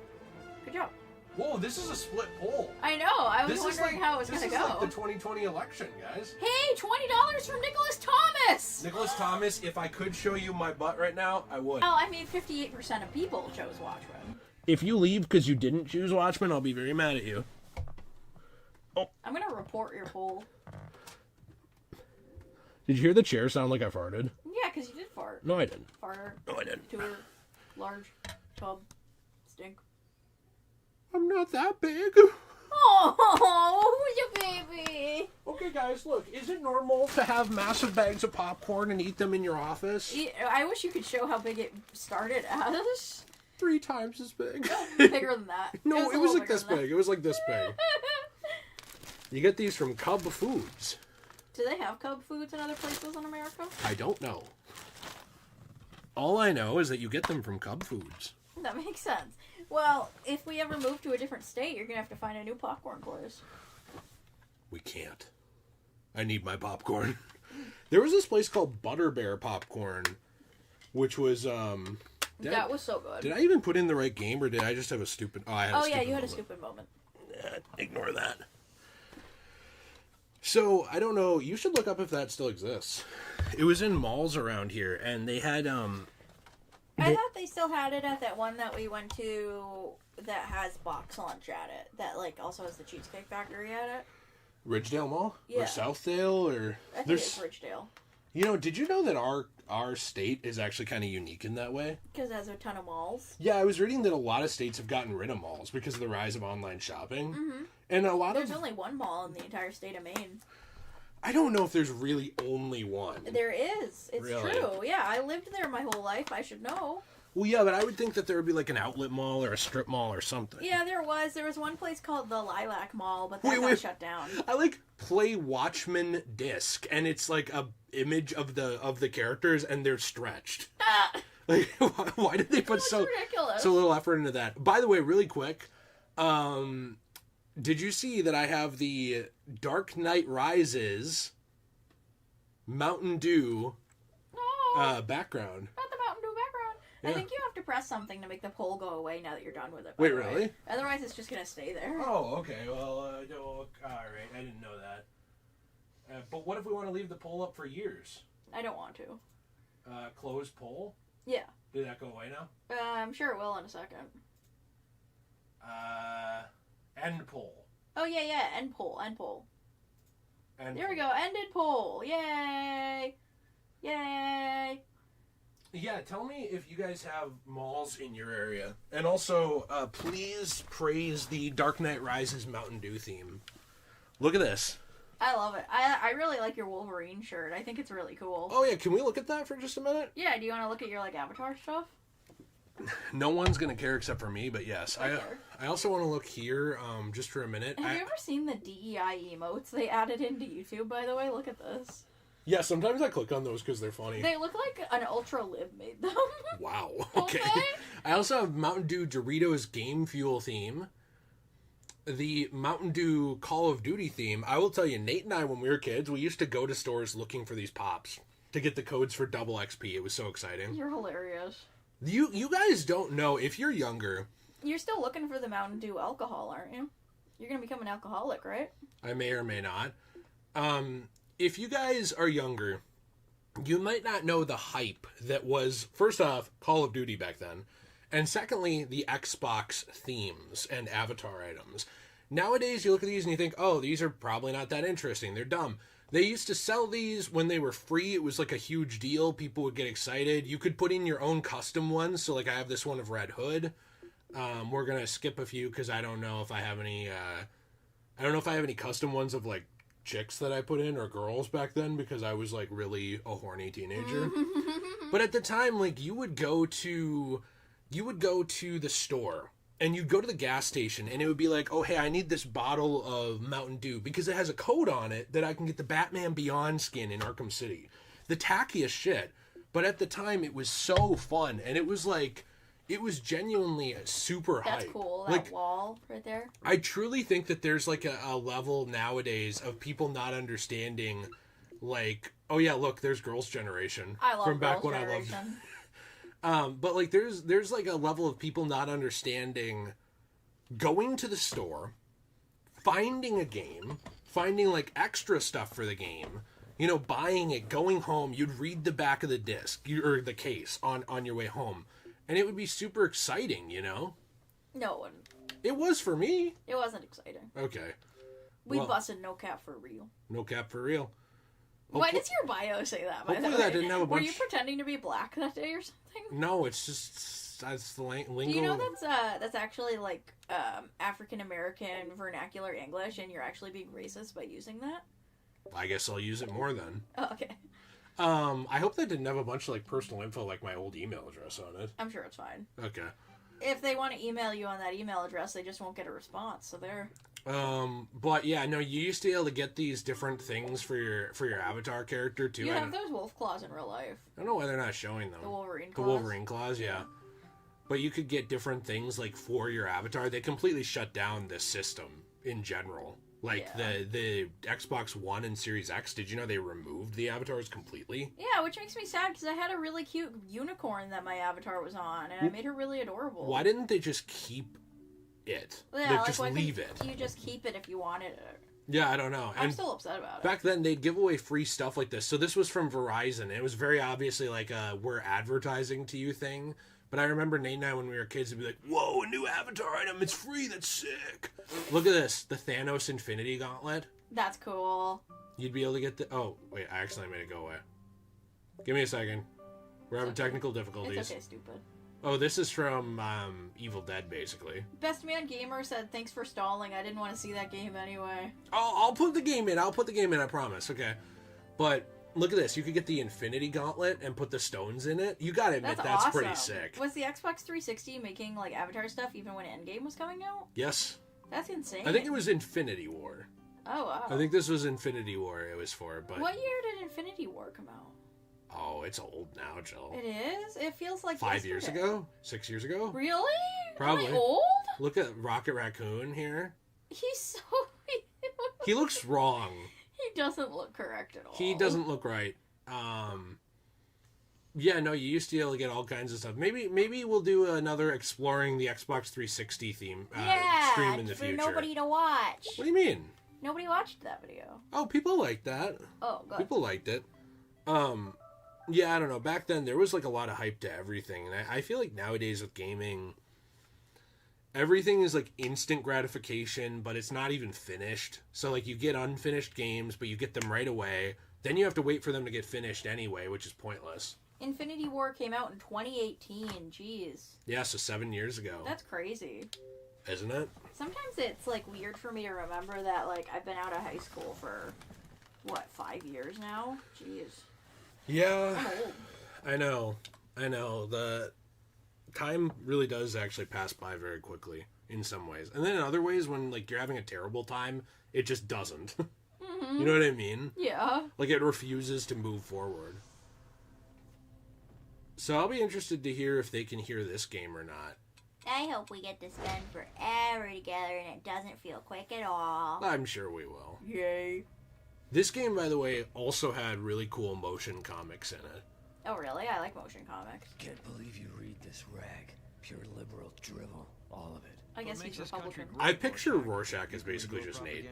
S4: Good job.
S1: Whoa, this is a split poll.
S4: I know. I was wondering how it was going to go.
S1: This is like the 2020 election, guys.
S4: Hey, $20 from Nicholas Thomas!
S1: Nicholas Thomas, if I could show you my butt right now, I would.
S4: Well, I mean, 58% of people chose Watchmen.
S1: If you leave because you didn't choose Watchmen, I'll be very mad at you.
S4: I'm going to report your poll.
S1: Did you hear the chair sound like I farted?
S4: Yeah, because you did fart.
S1: No, I didn't.
S4: Farter.
S1: No, I didn't.
S4: Tour. Large. Tub. Stink.
S1: I'm not that big.
S4: Oh, who's your baby?
S1: Okay, guys, look. Is it normal to have massive bags of popcorn and eat them in your office?
S4: I wish you could show how big it started as.
S1: 3 times as big.
S4: Bigger than that.
S1: No, it was like this
S4: bigger than
S1: big. It was like this big. You get these from Cub Foods.
S4: Do they have Cub Foods in other places in America?
S1: I don't know. All I know is that you get them from Cub Foods.
S4: That makes sense. Well, if we ever move to a different state, you're going to have to find a new popcorn place.
S1: We can't. I need my popcorn. There was this place called Butter Bear Popcorn, which was,
S4: that was so good.
S1: Did I even put in the right game, or did I just have a stupid... Oh, I had a stupid
S4: yeah, you had a
S1: moment.
S4: stupid moment.
S1: Ignore that. So, I don't know. You should look up if that still exists. It was in malls around here, and they had,
S4: I thought they still had it at that one that we went to that has box lunch at it. That, like, also has the Cheesecake Factory at it.
S1: Ridgedale Mall?
S4: Yeah.
S1: Or Southdale? Or
S4: I think it's Ridgedale.
S1: You know, did you know that our state is actually kind of unique in that way?
S4: Because it has a ton of malls.
S1: Yeah, I was reading that a lot of states have gotten rid of malls because of the rise of online shopping.
S4: Mm-hmm.
S1: And a lot
S4: There's only one mall in the entire state of Maine.
S1: I don't know if there's really only one.
S4: There is. It's
S1: Really?
S4: true. Yeah, I lived there my whole life. I should know.
S1: Well, yeah, but I would think that there would be like an outlet mall or a strip mall or something.
S4: Yeah, there was. There was one place called the Lilac Mall, but that got
S1: Wait.
S4: shut down.
S1: I like play Watchmen disc, and it's like a image of the characters, and they're stretched. Like, why did they put
S4: That's
S1: so
S4: ridiculous.
S1: little effort into that? By the way, really quick, did you see that I have the Dark Knight Rises Mountain Dew
S4: No,
S1: background?
S4: not the Mountain Dew background.
S1: Yeah.
S4: I think you have to press something to make the poll go away now that you're done with it. by
S1: Wait,
S4: the way.
S1: really?
S4: Otherwise, it's just going to stay there.
S1: Oh, okay. Well, all right. I didn't know that. But what if we want to leave the poll up for years?
S4: I don't want to.
S1: Close poll?
S4: Yeah.
S1: Did that go away now?
S4: I'm sure it will in a second.
S1: End poll.
S4: Oh, yeah, end poll.
S1: And
S4: There we go. Ended poll. Yay! Yay!
S1: Yeah, tell me if you guys have malls in your area. And also, please praise the Dark Knight Rises Mountain Dew theme. Look at this.
S4: I love it. I really like your Wolverine shirt. I think it's really cool.
S1: Oh yeah, can we look at that for just a minute?
S4: Yeah, do you want to look at your, like, Avatar stuff?
S1: No one's going to care except for me, but yes. I also want to look here, just for a minute.
S4: Have you ever seen the DEI emotes they added into YouTube, by the way? Look at this.
S1: Yeah, sometimes I click on those because they're funny.
S4: They look like an Ultra Lib made them.
S1: Wow. Okay. I also have Mountain Dew Doritos Game Fuel theme. The Mountain Dew Call of Duty theme. I will tell you, Nate and I, when we were kids, we used to go to stores looking for these pops to get the codes for double XP. It was so exciting.
S4: You're hilarious.
S1: You guys don't know, if you're younger...
S4: You're still looking for the Mountain Dew alcohol, aren't you? You're going to become an alcoholic, right?
S1: I may or may not. If you guys are younger, you might not know the hype that was, first off, Call of Duty back then, and secondly, the Xbox themes and avatar items. Nowadays, you look at these and you think, oh, these are probably not that interesting. They're dumb. They used to sell these when they were free. It was like a huge deal. People would get excited. You could put in your own custom ones. So, like, I have this one of Red Hood. We're going to skip a few because I don't know if I have any... I don't know if I have any custom ones of, like, chicks that I put in or girls back then because I was, like, really a horny teenager. But at the time, like, you would go to the store and you'd go to the gas station and it would be like, oh, hey, I need this bottle of Mountain Dew because it has a code on it that I can get the Batman Beyond skin in Arkham City. The tackiest shit. But at the time, it was so fun. And it was like, it was genuinely super hype.
S4: That's cool, that
S1: like,
S4: wall right there.
S1: I truly think that there's like a level nowadays of people not understanding, like, oh yeah, look, there's Girls' Generation.
S4: I love
S1: from back
S4: Girls'
S1: when
S4: Generation.
S1: I loved. But like there's like a level of people not understanding going to the store, finding a game, finding like extra stuff for the game, you know, buying it, going home, you'd read the back of the disc or the case on your way home, and it would be super exciting, you know?
S4: No, it wasn't.
S1: It was for me.
S4: It wasn't exciting.
S1: Okay.
S4: We
S1: Well,
S4: busted no cap for real.
S1: No cap for real.
S4: Why does your bio say that, by the
S1: Hopefully
S4: way?
S1: that didn't have a
S4: Were
S1: bunch...
S4: you pretending to be black that day or something?
S1: No, it's just that's the lingo.
S4: Do you know that's actually like African American vernacular English, and you're actually being racist by using that?
S1: I guess I'll use it more then.
S4: Oh, okay.
S1: I hope that didn't have a bunch of like personal info like my old email address on it.
S4: I'm sure it's fine.
S1: Okay.
S4: If they want to email you on that email address, they just won't get a response. So there.
S1: But yeah, no, you used to be able to get these different things for your avatar character too.
S4: You have those wolf claws in real life.
S1: I don't know why they're not showing them.
S4: The Wolverine
S1: The
S4: claws.
S1: Wolverine claws, yeah. But you could get different things like for your avatar. They completely shut down this system in general. Like the Xbox One and Series X, did you know they removed the avatars completely?
S4: Yeah, which makes me sad because I had a really cute unicorn that my avatar was on, and I made her really adorable.
S1: Why didn't they just keep it?
S4: Yeah,
S1: like just leave it.
S4: You just keep it if you wanted it.
S1: Yeah, I don't know.
S4: I'm still upset about it.
S1: Back then, they'd give away free stuff like this. So this was from Verizon. And it was very obviously like a we're advertising to you thing. But I remember Nate and I, when we were kids, would be like, whoa, a new avatar item. It's free. That's sick. Look at this. The Thanos Infinity Gauntlet.
S4: That's cool.
S1: You'd be able to get the... Oh, wait. I accidentally made it go away. Give me a second. We're having technical difficulties.
S4: It's okay, stupid.
S1: Oh, this is from Evil Dead, basically.
S4: Best Man Gamer said, thanks for stalling. I didn't want to see that game anyway.
S1: Oh, I'll put the game in. I promise. Okay. But... Look at this. You could get the Infinity Gauntlet and put the stones in it. You gotta admit, that's
S4: awesome.
S1: pretty sick.
S4: Was the Xbox 360 making, like, Avatar stuff even when Endgame was coming out?
S1: Yes.
S4: That's insane.
S1: I think it was Infinity War.
S4: Oh, wow.
S1: I think this was Infinity War it was for, but...
S4: What year did Infinity War come out?
S1: Oh, it's old now, Jill.
S4: It is? It feels like
S1: 5 years ago? 6 years ago?
S4: Really?
S1: Probably.
S4: Am I old?
S1: Look at Rocket Raccoon here.
S4: He's so...
S1: He looks wrong.
S4: He doesn't look correct at all.
S1: He doesn't look right. Yeah, no, you used to be able to get all kinds of stuff. Maybe we'll do another exploring the Xbox 360 theme stream in the future.
S4: For nobody to watch.
S1: What do you mean?
S4: Nobody watched that video.
S1: Oh, people liked that.
S4: Oh, good.
S1: People liked it. Yeah, I don't know. Back then, there was like a lot of hype to everything, and I feel like nowadays with gaming, everything is like instant gratification, but it's not even finished. So like you get unfinished games, but you get them right away. Then you have to wait for them to get finished anyway, which is pointless.
S4: Infinity War came out in 2018. Jeez.
S1: Yeah, so 7 years ago.
S4: That's crazy.
S1: Isn't it?
S4: Sometimes it's like weird for me to remember that like I've been out of high school for what, 5 years now? Jeez.
S1: Yeah.
S4: I'm old.
S1: I know. The time really does actually pass by very quickly in some ways. And then in other ways, when like you're having a terrible time, it just doesn't.
S4: Mm-hmm.
S1: You know what I mean?
S4: Yeah.
S1: Like it refuses to move forward. So I'll be interested to hear if they can hear this game or not.
S4: I hope we get to spend forever together and it doesn't feel quick at all.
S1: I'm sure we will.
S4: Yay.
S1: This game, by the way, also had really cool motion comics in it.
S4: Oh, really? I like motion comics.
S5: Can't believe you read this rag. Pure liberal drivel. All of it.
S4: I guess he's Republican.
S1: I picture Rorschach as basically just Nate.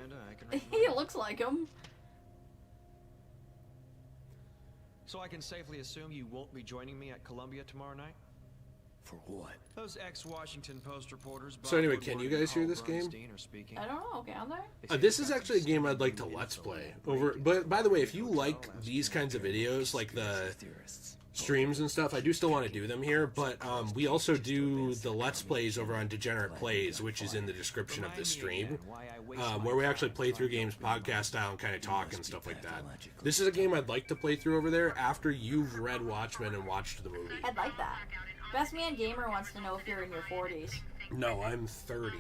S4: He looks like him.
S6: So I can safely assume you won't be joining me at Columbia tomorrow night?
S5: For what?
S6: Those ex-Washington Post reporters...
S1: So anyway, can you guys hear this game?
S4: I don't know. Can they?
S1: This is actually a game I'd like to Let's Play. But by the way, if you like these kinds of videos, like the streams and stuff, I do still want to do them here, but we also do the Let's Plays over on Degenerate Plays, which is in the description of this stream, where we actually play through games podcast style and kind of talk and stuff like that. This is a game I'd like to play through over there after you've read Watchmen and watched the movie.
S4: I'd like that. Best Man Gamer wants to know if you're in your 40s.
S1: No, I'm 30.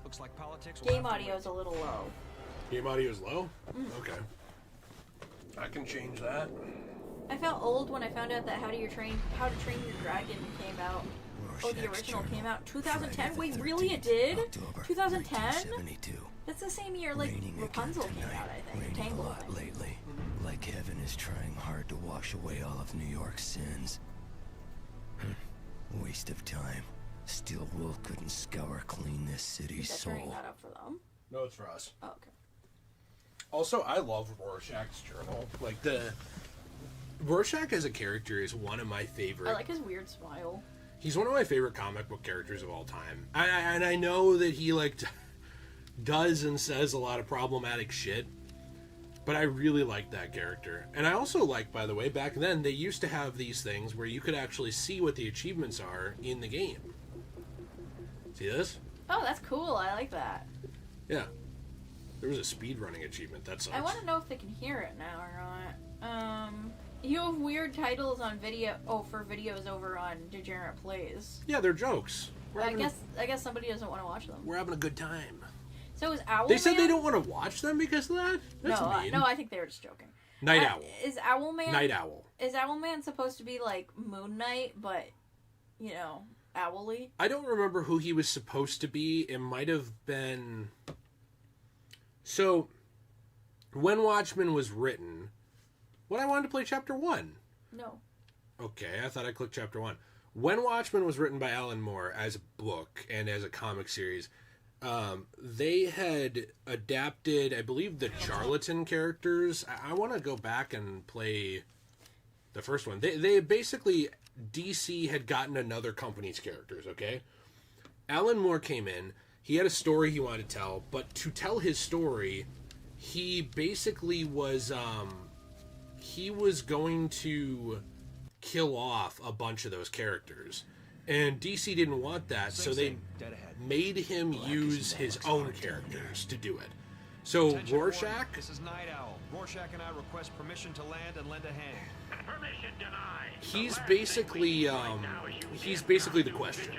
S6: Looks like politics.
S4: Game audio's a little low.
S1: Game audio's low? Okay. I can change that.
S4: I felt old when I found out that How to Train Your Dragon came out. Oh, the original came out 2010. Wait, really? It did? 2010? That's the same year like Rapunzel came out, I think. Tangled.
S5: Lately, like heaven is trying hard to wash away all of New York's sins. Waste of time. Steel wool couldn't scour clean this city's
S4: Is that turning
S5: soul.
S4: that up for them?
S1: No, it's for us.
S4: Oh, okay.
S1: Also, I love Rorschach's journal. Like, Rorschach as a character is one of my favorite...
S4: I like his weird smile.
S1: He's one of my favorite comic book characters of all time. And I know that he, like, does and says a lot of problematic shit, but I really like that character. And I also like, by the way, back then, they used to have these things where you could actually see what the achievements are in the game. See this?
S4: Oh, that's cool. I like that.
S1: Yeah. There was a speedrunning achievement. That sucks.
S4: I want to know if they can hear it now or not. You have weird titles on video. Oh, for videos over on Degenerate Plays.
S1: Yeah, they're jokes.
S4: I guess somebody doesn't want to watch them.
S1: We're having a good time.
S4: So is Owlman?
S1: They said they don't want to watch them because of that? That's mean.
S4: No, I think they were just joking.
S1: Night Owl.
S4: Is Owlman...
S1: Night Owl.
S4: Is Owlman supposed to be like Moon Knight, but, you know, owly?
S1: I don't remember who he was supposed to be. It might have been... So, when Watchmen was written... What, I wanted to play Chapter 1?
S4: No.
S1: Okay, I thought I clicked Chapter 1. When Watchmen was written by Alan Moore as a book and as a comic series... they had adapted, I believe, the Charlatan characters. I want to go back and play the first one. They basically, DC had gotten another company's characters, okay? Alan Moore came in. He had a story he wanted to tell, but to tell his story, he basically was, he was going to kill off a bunch of those characters. And DC didn't want that, so they made him use his own characters to do it. So Rorschach...
S6: This is Night Owl. Rorschach and I request permission to land and lend a hand.
S7: Permission denied.
S1: He's basically the question.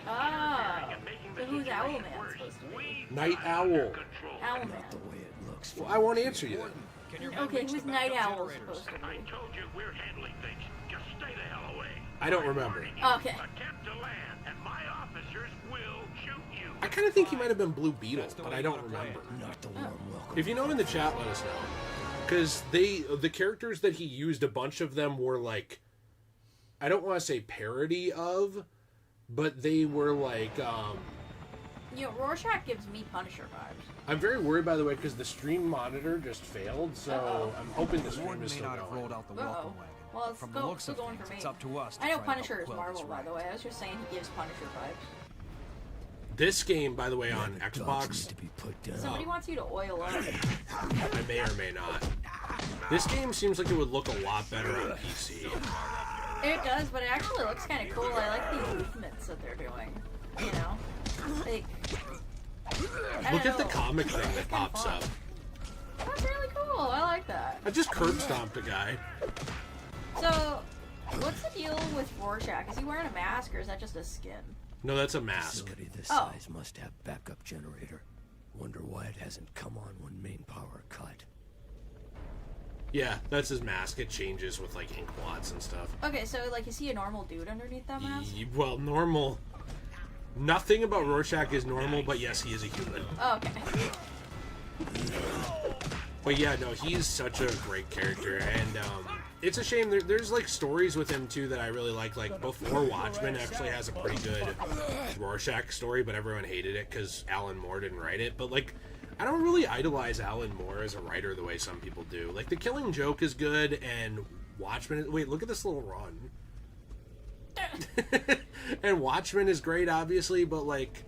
S4: Ah. So who's Owlman supposed to be?
S1: Night Owl.
S4: Owlman.
S5: The way it looks.
S1: Well, I won't answer you then.
S6: Can your
S4: Okay, who's Night Owl supposed to
S7: I
S4: be?
S7: told you we're handling things. Just stay the hell away.
S1: I don't remember.
S4: Okay.
S7: Attempt to land, and my officers will shoot you.
S1: I kind of think he might have been Blue Beetle, but I don't remember.
S5: Not the warm welcome.
S1: If you know in the chat, let us know. Because the characters that he used, a bunch of them were like, I don't want to say parody of, but they were like,
S4: You know, Rorschach gives me Punisher vibes.
S1: I'm very worried, by the way, because the stream monitor just failed, so
S4: Uh-oh.
S1: I'm hoping the stream
S6: Warden
S1: is
S6: may
S1: still
S6: not have
S1: going.
S6: rolled out the
S4: Uh-oh.
S6: welcome wagon.
S4: Well, it's
S6: From the looks
S4: still
S6: of
S4: going
S6: things,
S4: for me.
S6: it's up to us to
S4: I know
S6: try and help
S4: Punisher is
S6: quell
S4: Marvel,
S6: this
S4: by the
S6: riot.
S4: way. I was just saying he gives Punisher vibes.
S1: This game, by the way, on
S5: Dogs
S1: Xbox,
S5: need to be put down.
S4: Somebody wants you to oil up.
S1: I may or may not. This game seems like it would look a lot better on PC.
S4: It does, but it actually looks kind of cool. I like the movements that they're doing. You know? Like... I
S1: Look
S4: don't
S1: at the
S4: know.
S1: comic thing that
S4: It's kinda
S1: pops
S4: fun.
S1: up.
S4: That's really cool. I like that.
S1: I just curb stomped a guy.
S4: So, what's the deal with Rorschach? Is he wearing a mask or is that just a skin?
S1: No, that's a mask.
S5: Facility this
S4: Oh.
S5: size must have backup generator. Wonder why it hasn't come on when main power cut.
S1: Yeah, that's his mask. It changes with like ink blots and stuff.
S4: Okay, so like, is he a normal dude underneath that mask?
S1: Well, normal. Nothing about Rorschach is normal, but yes, he is a human.
S4: Oh, okay.
S1: But yeah, no, he's such a great character, and it's a shame. There's like stories with him too that I really like. Like before Watchmen actually has a pretty good Rorschach story, but everyone hated it because Alan Moore didn't write it. But like, I don't really idolize Alan Moore as a writer the way some people do. Like The Killing Joke is good, and Watchmen. Wait, look at this little run. And Watchmen is great, obviously, but like,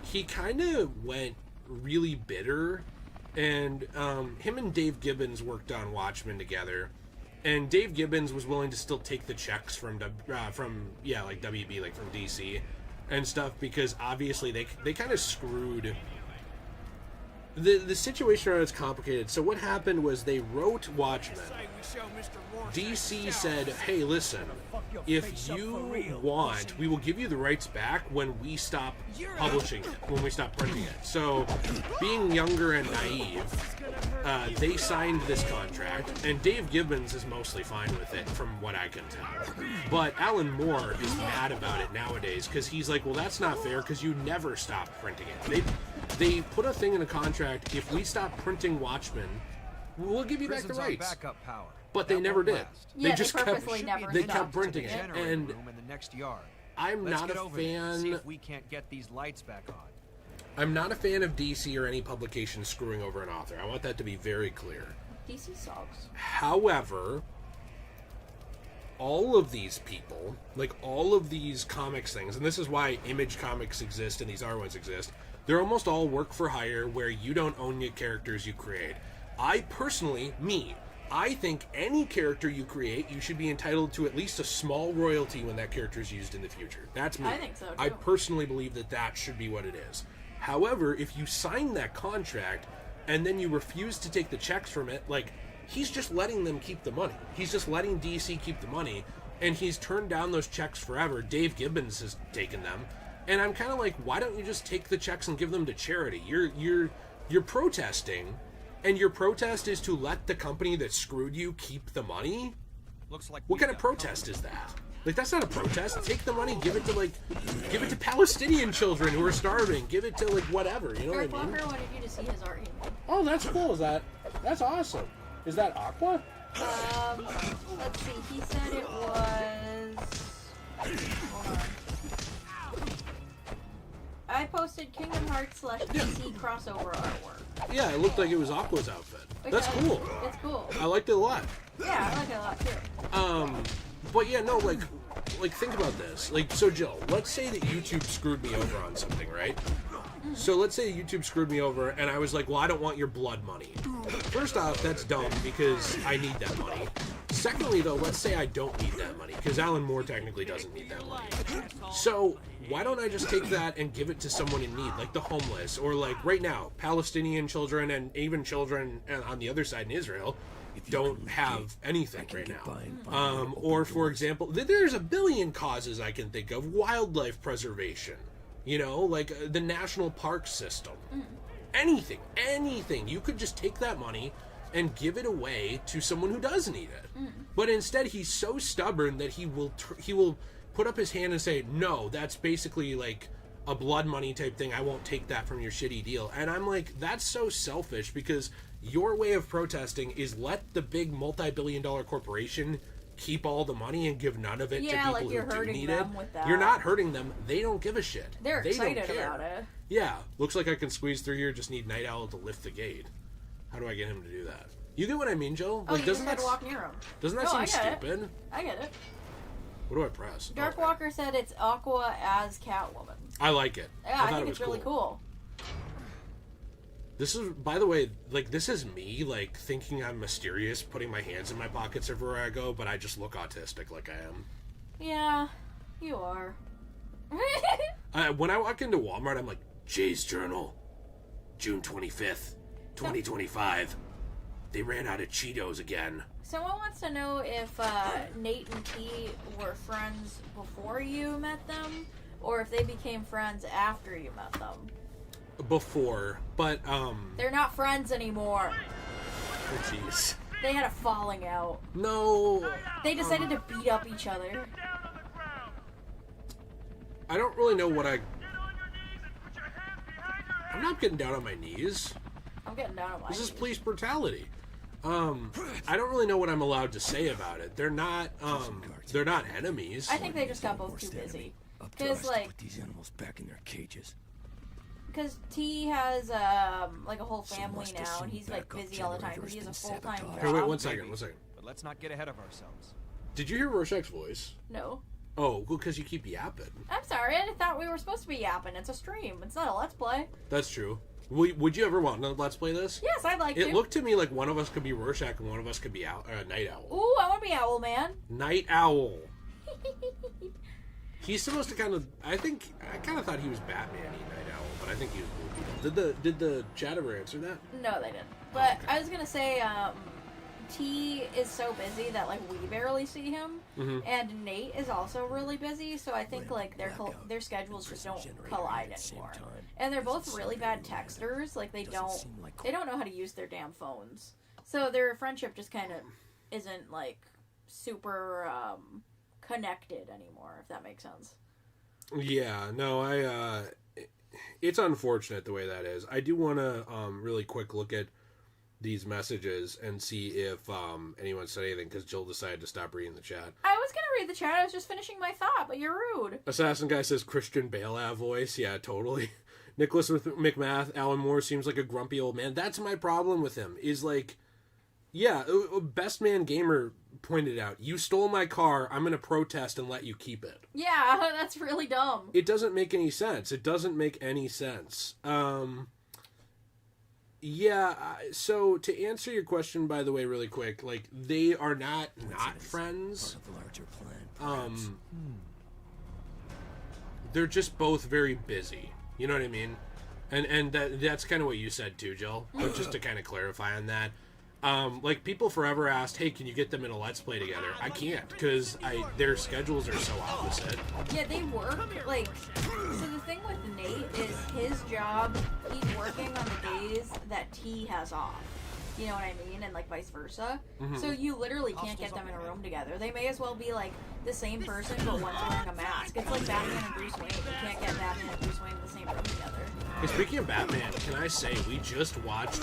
S1: he kind of went really bitter. And him and Dave Gibbons worked on Watchmen together, and Dave Gibbons was willing to still take the checks from like WB, like from DC and stuff, because obviously they kind of screwed the situation around. It's complicated. So what happened was they wrote Watchmen. DC said, hey, listen, if you want, we will give you the rights back when we stop publishing it, when we stop printing it. So, being younger and naive, they signed this contract, and Dave Gibbons is mostly fine with it, from what I can tell. But Alan Moore is mad about it nowadays, because he's like, well, that's not fair, because you never stopped printing it. They put a thing in a contract, if we stop printing Watchmen, we'll give you back the
S6: Prison's on
S1: rights.
S6: backup power.
S1: But they
S6: That
S1: never
S6: won't
S1: did.
S6: last.
S4: Yeah, they
S1: just
S4: purposely
S1: kept,
S4: never
S1: they
S4: stopped.
S1: kept printing it,
S6: Generator
S1: and
S6: room in the next yard.
S1: I'm
S6: Let's
S1: not
S6: get
S1: a
S6: over there, see
S1: fan.
S6: if we can't get these lights back on.
S1: I'm not a fan of DC or any publication screwing over an author. I want that to be very clear.
S4: DC sucks.
S1: However, all of these people, like all of these comics things, and this is why Image Comics exist and these other ones exist, they're almost all work for hire where you don't own your characters you create. I personally, I think any character you create, you should be entitled to at least a small royalty when that character is used in the future. That's me.
S4: I think so, too.
S1: I personally believe that that should be what it is. However, if you sign that contract and then you refuse to take the checks from it, like, he's just letting them keep the money. He's just letting DC keep the money, and he's turned down those checks forever. Dave Gibbons has taken them, and I'm kind of like, why don't you just take the checks and give them to charity? You're protesting. And your protest is to let the company that screwed you keep the money?
S6: Looks like
S1: What kind of protest is that? Like, that's not a protest. Take the money, give it to Palestinian children who are starving. Give it to, like, whatever. You know
S4: Eric
S1: what I mean?
S4: Walker wanted you to see his art.
S1: Oh, that's cool. That's awesome. Is that Aqua?
S4: Let's see. He said it was. Hold on. I posted Kingdom Hearts / DC crossover artwork.
S1: Yeah, it looked like it was Aqua's outfit. That's cool.
S4: It's cool.
S1: I liked it a lot.
S4: Yeah, I like it a lot too.
S1: But yeah, no, like think about this. Like, so Jill, let's say that YouTube screwed me over on something, right? So let's say YouTube screwed me over, and I was like, well, I don't want your blood money. First off, that's dumb, because I need that money. Secondly, though, let's say I don't need that money, because Alan Moore technically doesn't need that money. So why don't I just take that and give it to someone in need, like the homeless, or like right now, Palestinian children and even children on the other side in Israel don't have anything right now. Or for example, there's a billion causes I can think of. Wildlife preservation, you know, like the national park system. Anything. You could just take that money and give it away to someone who does need it. But instead, he's so stubborn that he will put up his hand and say, no, that's basically like a blood money type thing. I won't take that from your shitty deal. And I'm like, that's so selfish, because your way of protesting is let the big multi-billion-dollar corporation keep all the money and give none of it to
S4: Yeah,
S1: people
S4: like you're
S1: who do
S4: hurting
S1: need
S4: them
S1: it.
S4: with that.
S1: You're not hurting them. They don't give a shit.
S4: They're
S1: They don't
S4: excited
S1: care.
S4: about it.
S1: Yeah, looks like I can squeeze through here. Just need Night Owl to lift the gate. How do I get him to do that? You get what I mean, Joe?
S4: Oh, you just had to walk near him.
S1: Doesn't that
S4: No, I
S1: seem
S4: get it.
S1: stupid?
S4: I get it.
S1: What do I press?
S4: Dark Walker said it's Aqua as Catwoman.
S1: I like it.
S4: Yeah, I
S1: thought
S4: think
S1: it
S4: it's
S1: was
S4: really cool.
S1: This is, by the way, like, this is me, like, thinking I'm mysterious, putting my hands in my pockets everywhere I go, but I just look autistic like I am.
S4: Yeah, you are.
S1: When I walk into Walmart, I'm like, Jay's Journal, June 25th, 2025. They ran out of Cheetos again.
S4: Someone wants to know if Nate and T were friends before you met them, or if they became friends after you met them.
S1: Before, but,
S4: They're not friends anymore.
S1: oh, jeez.
S4: They had a falling out.
S1: No.
S4: They decided to beat up each other.
S7: Down on the ground.
S1: I don't really know what I...
S7: Get on your knees and put your hands behind your head.
S1: I'm not getting down on my knees.
S4: I'm getting down on my
S1: This is
S4: knees.
S1: police brutality. I don't really know what I'm allowed to say about it. They're not enemies.
S4: I think they just got both too busy.
S5: Up to us
S4: Because,
S5: to
S4: like,
S5: put these animals back in their cages.
S4: because T has, like, a whole family
S5: must have
S4: now, and
S5: seen
S4: he's, like,
S5: backup
S4: busy all the time because he has a
S5: generators
S4: full-time
S5: been
S4: job.
S1: Here, wait, one second.
S6: But let's not get ahead of ourselves.
S1: Did you hear Rorschach's voice?
S4: No.
S1: Oh, well, because you keep yapping.
S4: I'm sorry, I thought we were supposed to be yapping. It's a stream. It's not a Let's Play.
S1: That's true. Would you ever want to Let's Play this?
S4: Yes, I'd like
S1: It
S4: to.
S1: looked to me like one of us could be Rorschach and one of us could be Night Owl.
S4: Ooh, I want to be Owl Man.
S1: Night Owl. He's supposed to kind of... I kind of thought he was Batman-y Night Owl, but I think he was... Did the chat ever answer that?
S4: No, they didn't. But
S1: okay.
S4: I was gonna say, T is so busy that like we barely see him, and Nate is also really busy. So I think like their schedules just don't collide anymore. And they're both really bad texters. Like they don't know how to use their damn phones. So their friendship just kind of isn't like super connected anymore. If that makes sense.
S1: Yeah, no, it's unfortunate the way that is. I do want to really quick look at these messages and see if anyone said anything, because Jill decided to stop reading the chat.
S4: I was gonna read the chat. I was just finishing my thought, but you're rude.
S1: Assassin Guy says Christian Bale voice. Yeah, totally. Nicholas McMath, Alan Moore seems like a grumpy old man. That's my problem with him. Is like, yeah, Best Man Gamer pointed out, you stole my car, I'm going to protest and let you keep it.
S4: Yeah, that's really dumb.
S1: It doesn't make any sense. It doesn't make any sense. Yeah, so to answer your question, by the way, really quick, like, they are not friends.
S5: Part of the larger plan.
S1: They're just both very busy. You know what I mean? And that's kind of what you said too, Jill. But just to kind of clarify on that. Like, people forever asked, hey, can you get them in a Let's Play together? I can't, because their schedules are so opposite.
S4: Yeah, they work, like, so the thing with Nate is his job, he's working on the days that T has off. You know what I mean? And, like, vice versa. So you literally can't get them in a room together. They may as well be, like, the same person, but one's wearing a mask. It's like Batman and Bruce Wayne. You can't get Batman and Bruce Wayne in the same room together.
S1: Hey, speaking of Batman, can I say, we just watched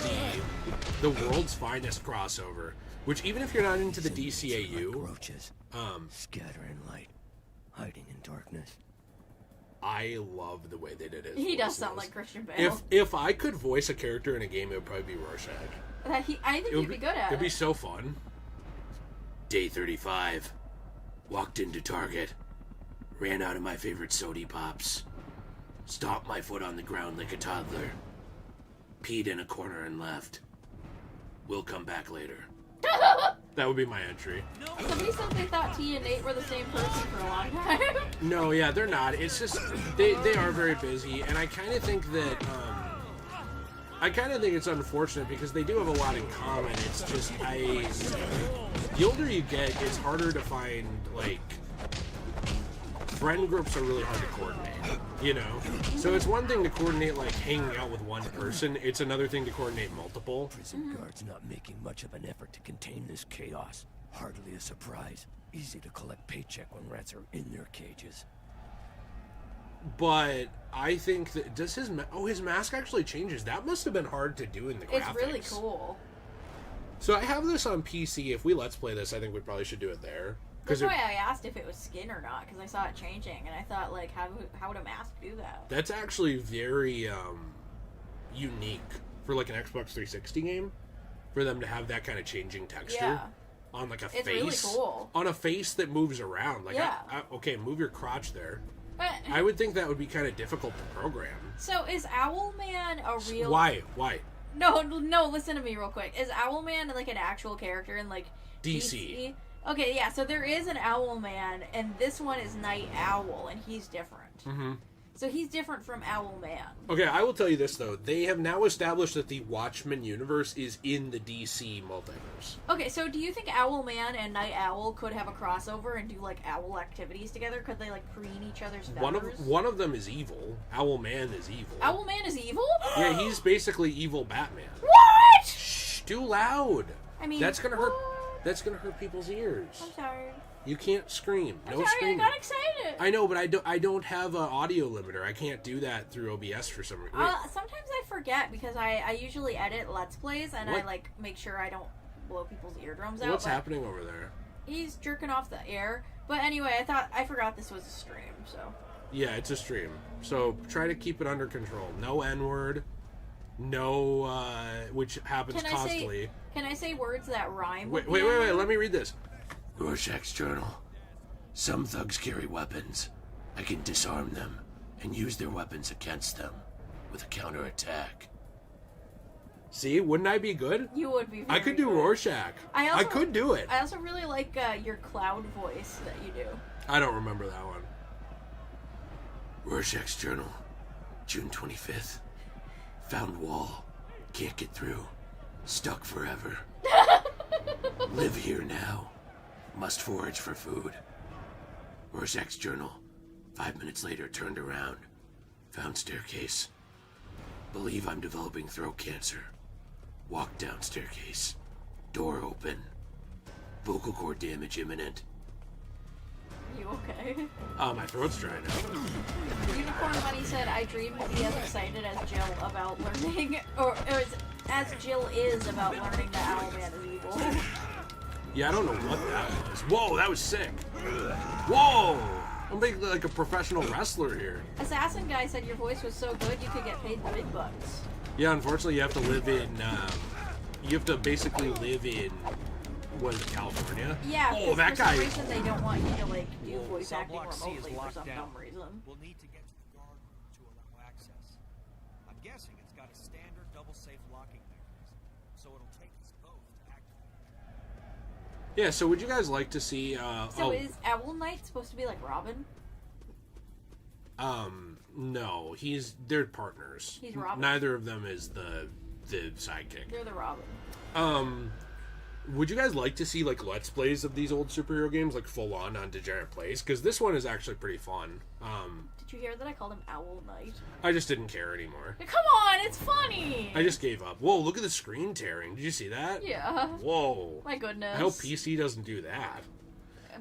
S1: the world's finest crossover, which even if you're not into the DCAU,
S5: Roaches, scattering light, hiding in darkness.
S1: I love the way they did it.
S4: He does sound like Christian Bale.
S1: If I could voice a character in a game, it would probably be Rorschach.
S4: I think he'd be good at it.
S1: It'd be so fun. Day 35. Walked into Target. Ran out of my favorite sody pops. Stomped my foot on the ground like a toddler. Peed in a corner and left. We'll come back later. That would be my entry.
S4: Somebody said they thought T and Nate were the same person for a long time.
S1: No, yeah, they're not. It's just they are very busy, and I kind of think that it's unfortunate because they do have a lot in common. It's just the older you get, it's harder to find, like, friend groups are really hard to coordinate, you know? So it's one thing to coordinate, like, hanging out with one person. It's another thing to coordinate multiple.
S5: Prison guards not making much of an effort to contain this chaos. Hardly a surprise. Easy to collect paycheck when rats are in their cages.
S1: But I think that his mask actually changes. That must have been hard to do in the graphics.
S4: It's really cool.
S1: So I have this on PC. If we Let's Play this, I think we probably should do it there.
S4: That's why I asked if it was skin or not, because I saw it changing, and I thought, like, how would a mask do that?
S1: That's actually very unique for, like, an Xbox 360 game, for them to have that kind of changing texture on, like, a face.
S4: It's really cool.
S1: On a face that moves around. Like,
S4: Yeah.
S1: okay, move your crotch there.
S4: But,
S1: I would think that would be kind of difficult to program.
S4: so is Owlman a real...
S1: Why?
S4: No, listen to me real quick. Is Owlman, like, an actual character in, like, DC? Okay, yeah, so there is an Owlman, and this one is Night Owl, and he's different.
S1: Mm-hmm.
S4: So he's different from Owlman.
S1: Okay, I will tell you this, though. They have now established that the Watchmen universe is in the DC multiverse.
S4: Okay, so do you think Owlman and Night Owl could have a crossover and do, like, owl activities together? Could they, like, preen each other's feathers?
S1: One of them is evil. Owlman is evil.
S4: Owlman is evil?
S1: Yeah, he's basically evil Batman.
S4: What?
S1: Shh, too loud.
S4: I mean,
S1: That's gonna hurt. That's gonna hurt people's ears.
S4: I'm sorry.
S1: You can't scream.
S4: I'm
S1: No
S4: sorry,
S1: screaming.
S4: I got excited.
S1: I know, but I don't have an audio limiter. I can't do that through OBS for some reason.
S4: Sometimes I forget because I usually edit Let's Plays and I
S1: What?
S4: like make sure I don't blow people's eardrums out.
S1: What's
S4: but
S1: happening over there?
S4: He's jerking off the air. But anyway, I forgot this was a stream, so.
S1: Yeah, it's a stream. So try to keep it under control. No N-word. No, which happens constantly.
S4: Can I say words that rhyme?
S1: Wait.
S4: with the N-word?
S1: Let me read this.
S5: Rorschach's journal. Some thugs carry weapons. I can disarm them and use their weapons against them with a counterattack.
S1: See, wouldn't I be good?
S4: You would be.
S1: I
S4: very
S1: could do
S4: good.
S1: Rorschach. I could do it.
S4: I also really like your cloud voice that you do.
S1: I don't remember that one.
S5: Rorschach's journal. June 25th. Found wall. Can't get through. Stuck forever. Live here now. Must forage for food. Rorschach's journal. 5 minutes later, turned around. Found staircase. Believe I'm developing throat cancer. Walk down staircase. Door open. Vocal cord damage imminent.
S4: You okay?
S1: My throat's dry now.
S4: Unicorn Money said, I dream to be as excited as Jill about learning, or as Jill is about learning that Owlman is evil.
S1: Yeah, I don't know what that was. Whoa, that was sick. Whoa! I'm making like a professional wrestler here.
S4: Assassin Guy said your voice was so good you could get paid the big bucks.
S1: Yeah, unfortunately, you have to live in. You have to basically live in. What is it, California?
S4: Yeah,
S1: Oh, that
S4: for
S1: guy.
S4: some reason they don't want you to like do voice
S3: Cell
S4: acting
S3: block C is
S4: remotely for
S3: locked
S4: some
S3: down.
S4: dumb reason.
S8: We'll need to get to the guard room to allow access. I'm guessing it's got a standard double safe locking mechanism, so it'll take us both to activate.
S1: Yeah. So, would you guys like to see?
S4: So is Owl Knight supposed to be like Robin?
S1: No, they're partners.
S4: He's Robin.
S1: Neither of them is the sidekick.
S4: They're the Robin.
S1: Would you guys like to see like Let's Plays of these old superhero games, like full on Degenerate Plays? Because this one is actually pretty fun.
S4: Did you hear that I called him Owl Knight?
S1: I just didn't care anymore.
S4: Come on, it's funny!
S1: I just gave up. Whoa, look at the screen tearing. Did you see that?
S4: Yeah.
S1: Whoa.
S4: My goodness.
S1: I hope PC doesn't do that.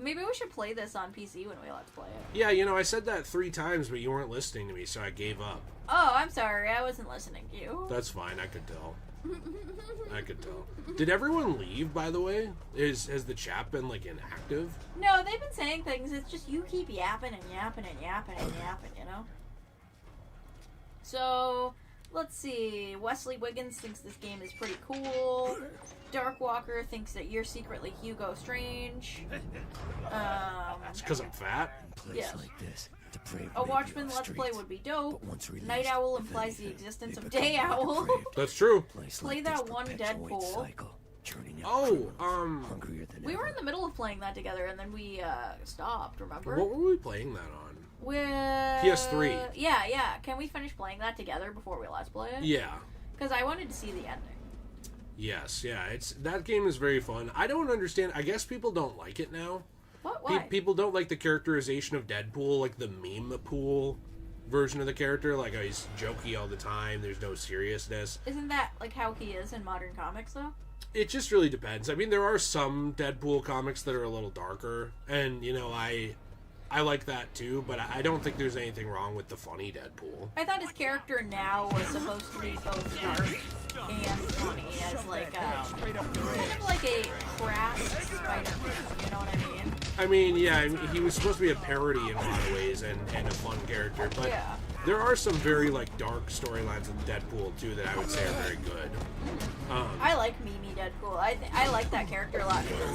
S4: Maybe we should play this on PC when we Let's Play it.
S1: Yeah, I said that 3 times, but you weren't listening to me, so I gave up.
S4: Oh, I'm sorry. I wasn't listening to you.
S1: That's fine. I could tell. I could tell. Did everyone leave, by the way? Has the chat been, like, inactive?
S4: No, they've been saying things. It's just you keep yapping and yapping and yapping and yapping, you know? So, let's see. Wesley Wiggins thinks this game is pretty cool. Darkwalker thinks that you're secretly Hugo Strange.
S1: It's because I'm fat?
S5: In place
S4: Yes.
S5: like this, the prey
S4: A
S5: may be
S4: Watchmen
S5: on the
S4: Let's Play
S5: streets,
S4: would be dope.
S5: but once released,
S4: Night Owl
S5: if
S4: implies the
S5: anything,
S4: existence
S5: they
S4: of
S5: become
S4: Day
S5: more
S4: Owl.
S5: depraved.
S1: That's true.
S5: Place
S4: Play
S5: like
S4: that
S5: this
S4: one
S5: perpetuates
S4: Deadpool.
S5: cycle, churning out
S1: Oh,
S5: criminals, hungrier than
S4: We were
S5: ever.
S4: in the middle of playing that together, and then we stopped, remember?
S1: What were we playing that on?
S4: With...
S1: PS3.
S4: Yeah. Can we finish playing that together before we Let's Play it?
S1: Yeah.
S4: Because I wanted to see the ending.
S1: Yes, yeah. That game is very fun. I don't understand. I guess people don't like it now.
S4: What? Why?
S1: People don't like the characterization of Deadpool, like the meme pool version of the character. Like, he's jokey all the time. There's no seriousness.
S4: Isn't that like how he is in modern comics, though?
S1: It just really depends. I mean, there are some Deadpool comics that are a little darker, and I like that too. But I don't think there's anything wrong with the funny Deadpool.
S4: I thought his character now was supposed to be both dark and funny as like kind of like a crass Spider-Man, you know what I mean?
S1: I mean, yeah, I mean, he was supposed to be a parody in a lot of ways and a fun character, but
S4: Yeah.
S1: there are some very like dark storylines in Deadpool too that I would say are very good.
S4: I like Mimi Deadpool. I like that character a lot because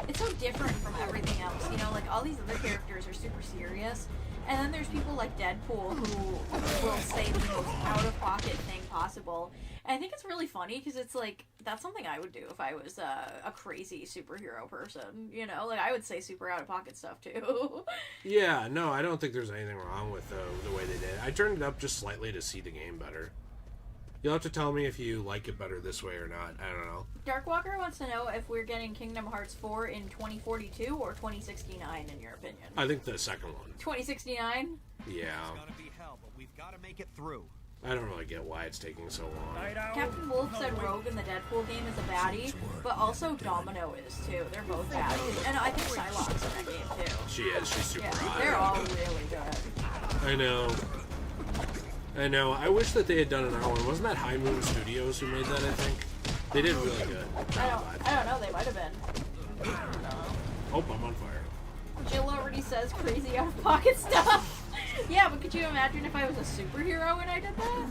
S4: it's so different from everything else. You know, like all these other characters are super serious, and then there's people like Deadpool who will say the most out-of-pocket thing possible. And I think it's really funny because it's like that's something I would do if I was a crazy superhero person. You know, like I would say super out-of-pocket stuff too.
S1: Yeah, no, I don't think there's anything wrong with the way they did it. I turned it up just slightly to see the game better. You'll have to tell me if you like it better this way or not. I don't know.
S4: Darkwalker wants to know if we're getting Kingdom Hearts 4 in 2042 or 2069 in your opinion.
S1: I think the second one.
S4: 2069?
S1: Yeah.
S8: It's gonna be hell, but we've got to make it through.
S1: I don't really get why it's taking so long.
S4: Captain Wolf said Rogue in the Deadpool game is a baddie, but also Domino is too. They're both baddies. And I think Psylocke's in that game too.
S1: She is. She's super
S4: Yeah,
S1: hot.
S4: they're all really good.
S1: I know. I know. I wish that they had done another one. Wasn't that High Moon Studios who made that, I think? They did really good.
S4: I don't know, they might have been.
S1: Oh, I'm on fire.
S4: Jill already says crazy out of pocket stuff. Yeah, but could you imagine if I was a superhero and I did that?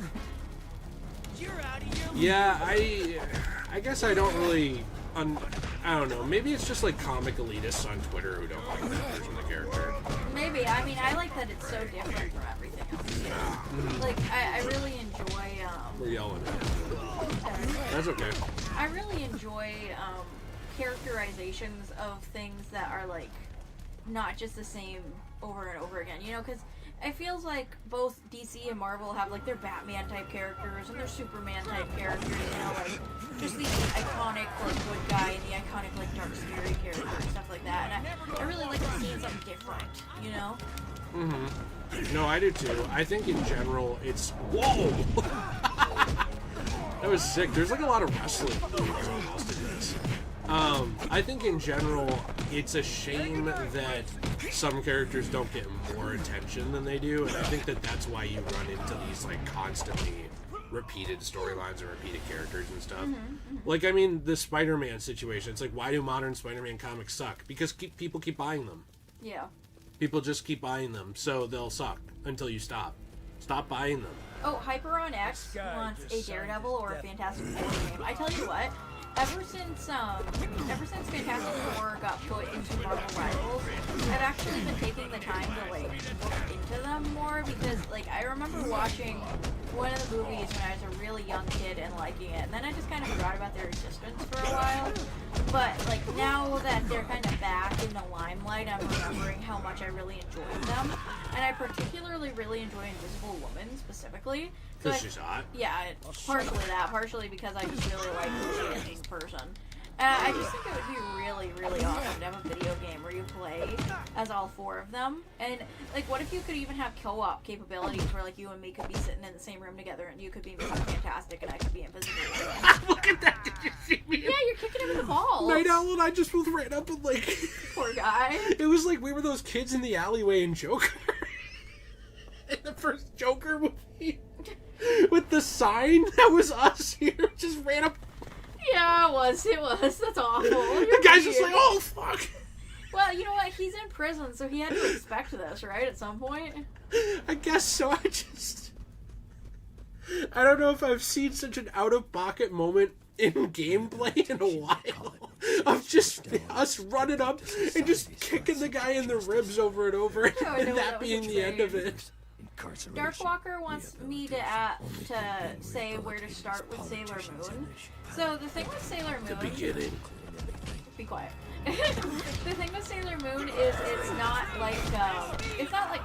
S1: Yeah, I guess I don't really... I don't know. Maybe it's just like comic elitists on Twitter who don't like that version of the character.
S4: Maybe. I mean, I like that it's so different from everything else. You know? Like, I really enjoy,
S1: We're yelling at him. That's okay.
S4: I really enjoy characterizations of things that are like not just the same over and over again, you know, because it feels like both DC and Marvel have like their Batman type characters and their Superman type characters, you know, like just the iconic like good guy and the iconic like dark scary character and stuff like that, and I really like seeing something different, you know.
S1: No, I do too. I think in general it's... Whoa! That was sick. There's like a lot of wrestling going on to this. I think in general, it's a shame that some characters don't get more attention than they do, and I think that that's why you run into these like constantly repeated storylines and repeated characters and stuff. Like, I mean, the Spider-Man situation, it's like, why do modern Spider-Man comics suck? Because people keep buying them.
S4: Yeah.
S1: People just keep buying them, so they'll suck until you stop. Stop buying them.
S4: Oh, Hyper on X wants a Daredevil or a Fantastic Four game. I tell you what, ever since Fantastic Four got put into Marvel Rivals, I've actually been taking the time to like look into them more because like I remember watching one of the movies when I was a really young kid and liking it, and then I just kind of forgot about their existence for a while. But like now that they're kind of back in the limelight, I'm remembering how much I really enjoyed them, and I particularly really enjoy Invisible Woman specifically.
S1: Because she's hot.
S4: Yeah, partially that, partially because I just really like who she is as a person. I just think it would be really, really awesome to have a video game where you play as all four of them. And, like, what if you could even have co-op capabilities where, like, you and me could be sitting in the same room together and you could be Mr. Fantastic and I could be Invisible.
S1: Look at that! Did you see me?
S4: Yeah, you're kicking him in the balls.
S1: Night Owl and I just both ran up and, like...
S4: Poor guy.
S1: It was like we were those kids in the alleyway in Joker. In the first Joker movie. With the sign, that was us here. Just ran up.
S4: Yeah, it was. That's awful.
S1: The guy's just like, oh, fuck.
S4: Well, you know what? He's in prison, so he had to expect this, right? At some point.
S1: I guess so. I don't know if I've seen such an out-of-pocket moment in gameplay in a while. Of just us running up and just kicking the guy in the ribs over and over, and that being the end of it.
S4: Darkwalker wants me to say where to start with Sailor Moon. So the thing with Sailor Moon...
S5: The beginning.
S4: Be quiet. The thing with Sailor Moon is it's not like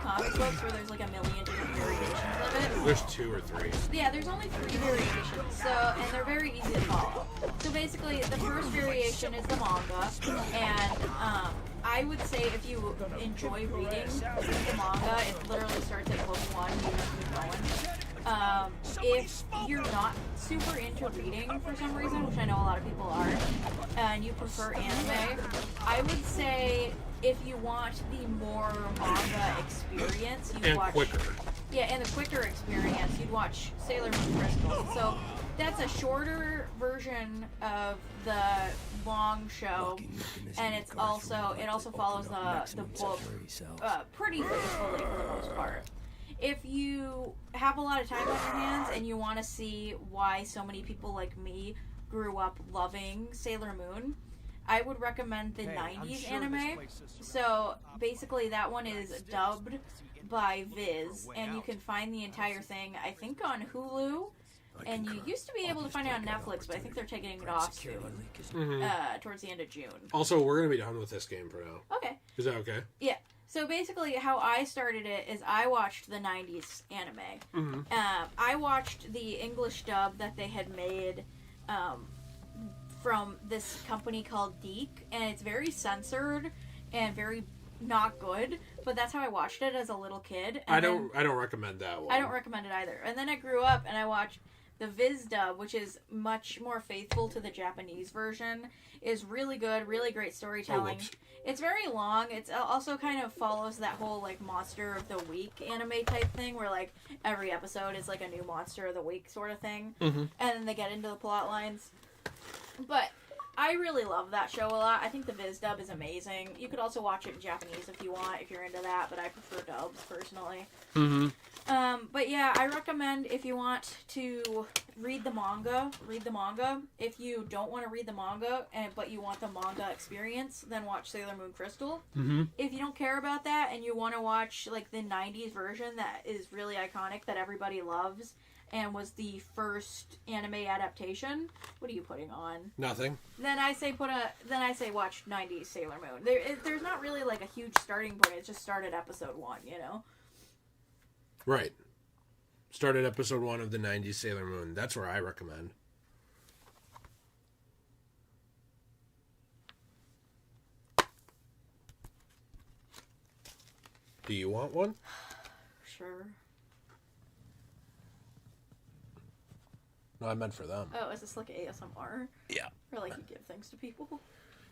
S4: comic books where there's like a million different variations of it.
S1: There's 2 or 3.
S4: Yeah, there's only 3 variations, and they're very easy to follow. So basically, the first variation is the manga, and I would say if you enjoy reading the manga, it literally starts at book 1, you just keep going. If you're not super into reading for some reason, which I know a lot of people are, and you prefer anime, I would say if you want the more manga experience, you watch...
S1: quicker.
S4: Yeah, and the quicker experience, you'd watch Sailor Moon Crystal. So That's a shorter version of the long show, and it also follows the book pretty faithfully for the most part. If you have a lot of time on your hands and you want to see why so many people like me grew up loving Sailor Moon, I would recommend the 90s anime. So basically that one is dubbed by Viz, and you can find the entire thing, I think, on Hulu. And you used to be able to find it on Netflix, but I think they're taking it off soon, towards the end of June.
S1: Also, we're going to be done with this game for now.
S4: Okay.
S1: Is that okay?
S4: Yeah. So basically, how I started it is I watched the 90s anime. I watched the English dub that they had made from this company called Deke, and it's very censored and very not good, but that's how I watched it as a little kid. And
S1: I don't recommend that one.
S4: I don't recommend it either. And then I grew up and I watched the Viz dub, which is much more faithful to the Japanese version, is really good, really great storytelling. It's very long. It's also kind of follows that whole like Monster of the Week anime type thing, where like every episode is like a new Monster of the Week sort of thing, and then they get into the plot lines. But I really love that show a lot. I think the Viz dub is amazing. You could also watch it in Japanese if you want, if you're into that, but I prefer dubs personally. But yeah, I recommend if you want to read the manga. If you don't want to read the manga, but you want the manga experience, then watch Sailor Moon Crystal. If you don't care about that and you want to watch like the 90s version that is really iconic, that everybody loves, and was the first anime adaptation, what are you putting on?
S1: Nothing.
S4: Then I say watch 90s Sailor Moon. There's not really like a huge starting point. It's just start at episode 1, you know?
S1: Right. Start at episode 1 of the 90s Sailor Moon. That's where I recommend. Do you want one?
S4: Sure.
S1: No, I meant for them.
S4: Oh, is this like ASMR?
S1: Yeah.
S4: Or like you give things to people?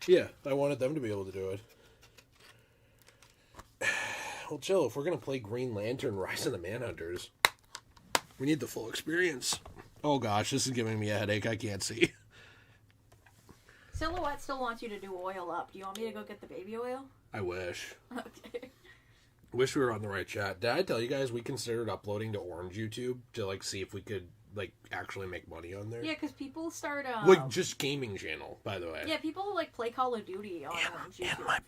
S1: Yeah, I wanted them to be able to do it. Well, chill, if we're going to play Green Lantern Rise of the Manhunters, we need the full experience. Oh gosh, this is giving me a headache. I can't see.
S4: Silhouette still wants you to do oil up. Do you want me to go get the baby oil?
S1: I wish.
S4: Okay.
S1: Wish we were on the right chat. Did I tell you guys we considered uploading to Orange YouTube to like see if we could like actually make money on there?
S4: Yeah, because people start
S1: like just gaming channel, by the way.
S4: Yeah, people like play Call of Duty on Orange YouTube.
S5: And my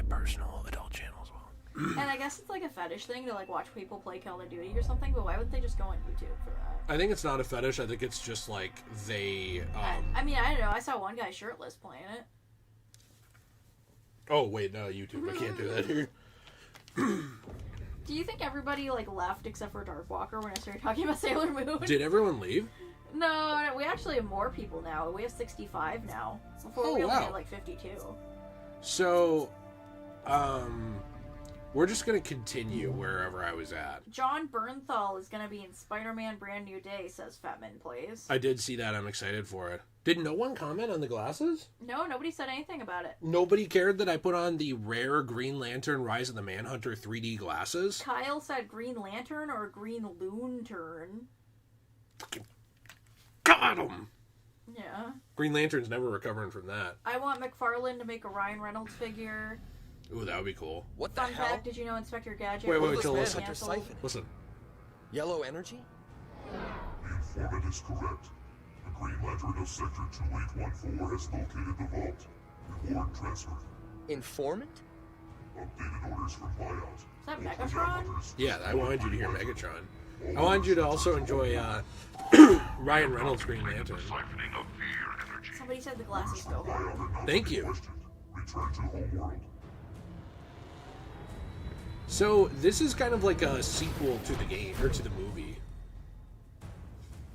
S5: personal adult channel as well.
S4: And I guess it's like a fetish thing to like watch people play Call of Duty or something, but why would they just go on YouTube for that?
S1: I think it's not a fetish. I think it's just like they
S4: I mean, I don't know. I saw one guy shirtless playing it.
S1: Oh wait, no, YouTube. I can't do that here.
S4: Do you think everybody like left except for Darkwalker when I started talking about Sailor Moon?
S1: Did everyone leave?
S4: No, we actually have more people now. We have 65 now. Before we only had like 52.
S1: So, we're just gonna continue wherever I was at.
S4: John Bernthal is gonna be in Spider-Man Brand New Day, says Fatman Plays.
S1: I did see that. I'm excited for it. Did no one comment on the glasses?
S4: No, nobody said anything about it.
S1: Nobody cared that I put on the rare Green Lantern Rise of the Manhunter 3D glasses?
S4: Kyle said Green Lantern or Green Lantern.
S1: Got him!
S4: Yeah.
S1: Green Lantern's never recovering from that.
S4: I want McFarlane to make a Ryan Reynolds figure.
S1: Ooh, that would be cool.
S3: What the
S4: Fun
S3: hell?
S4: fact, did you know Inspector Gadget
S1: Wait,
S4: was
S1: Joel, listen.
S4: canceled?
S1: Listen.
S3: Yellow energy?
S9: The informant is correct. The Green Lantern of Sector 2814 has located the vault. Reward transferred.
S3: Informant?
S9: Updated orders from buyout.
S4: Is that Megatron?
S1: Yeah, I wanted you to hear Megatron. I wanted you to also enjoy Ryan Reynolds' Green Lantern.
S9: Siphoning of fear energy.
S4: Somebody said the glasses go home.
S1: Thank you.
S9: Return to homeworld.
S1: So, this is kind of like a sequel to the game, or to the movie.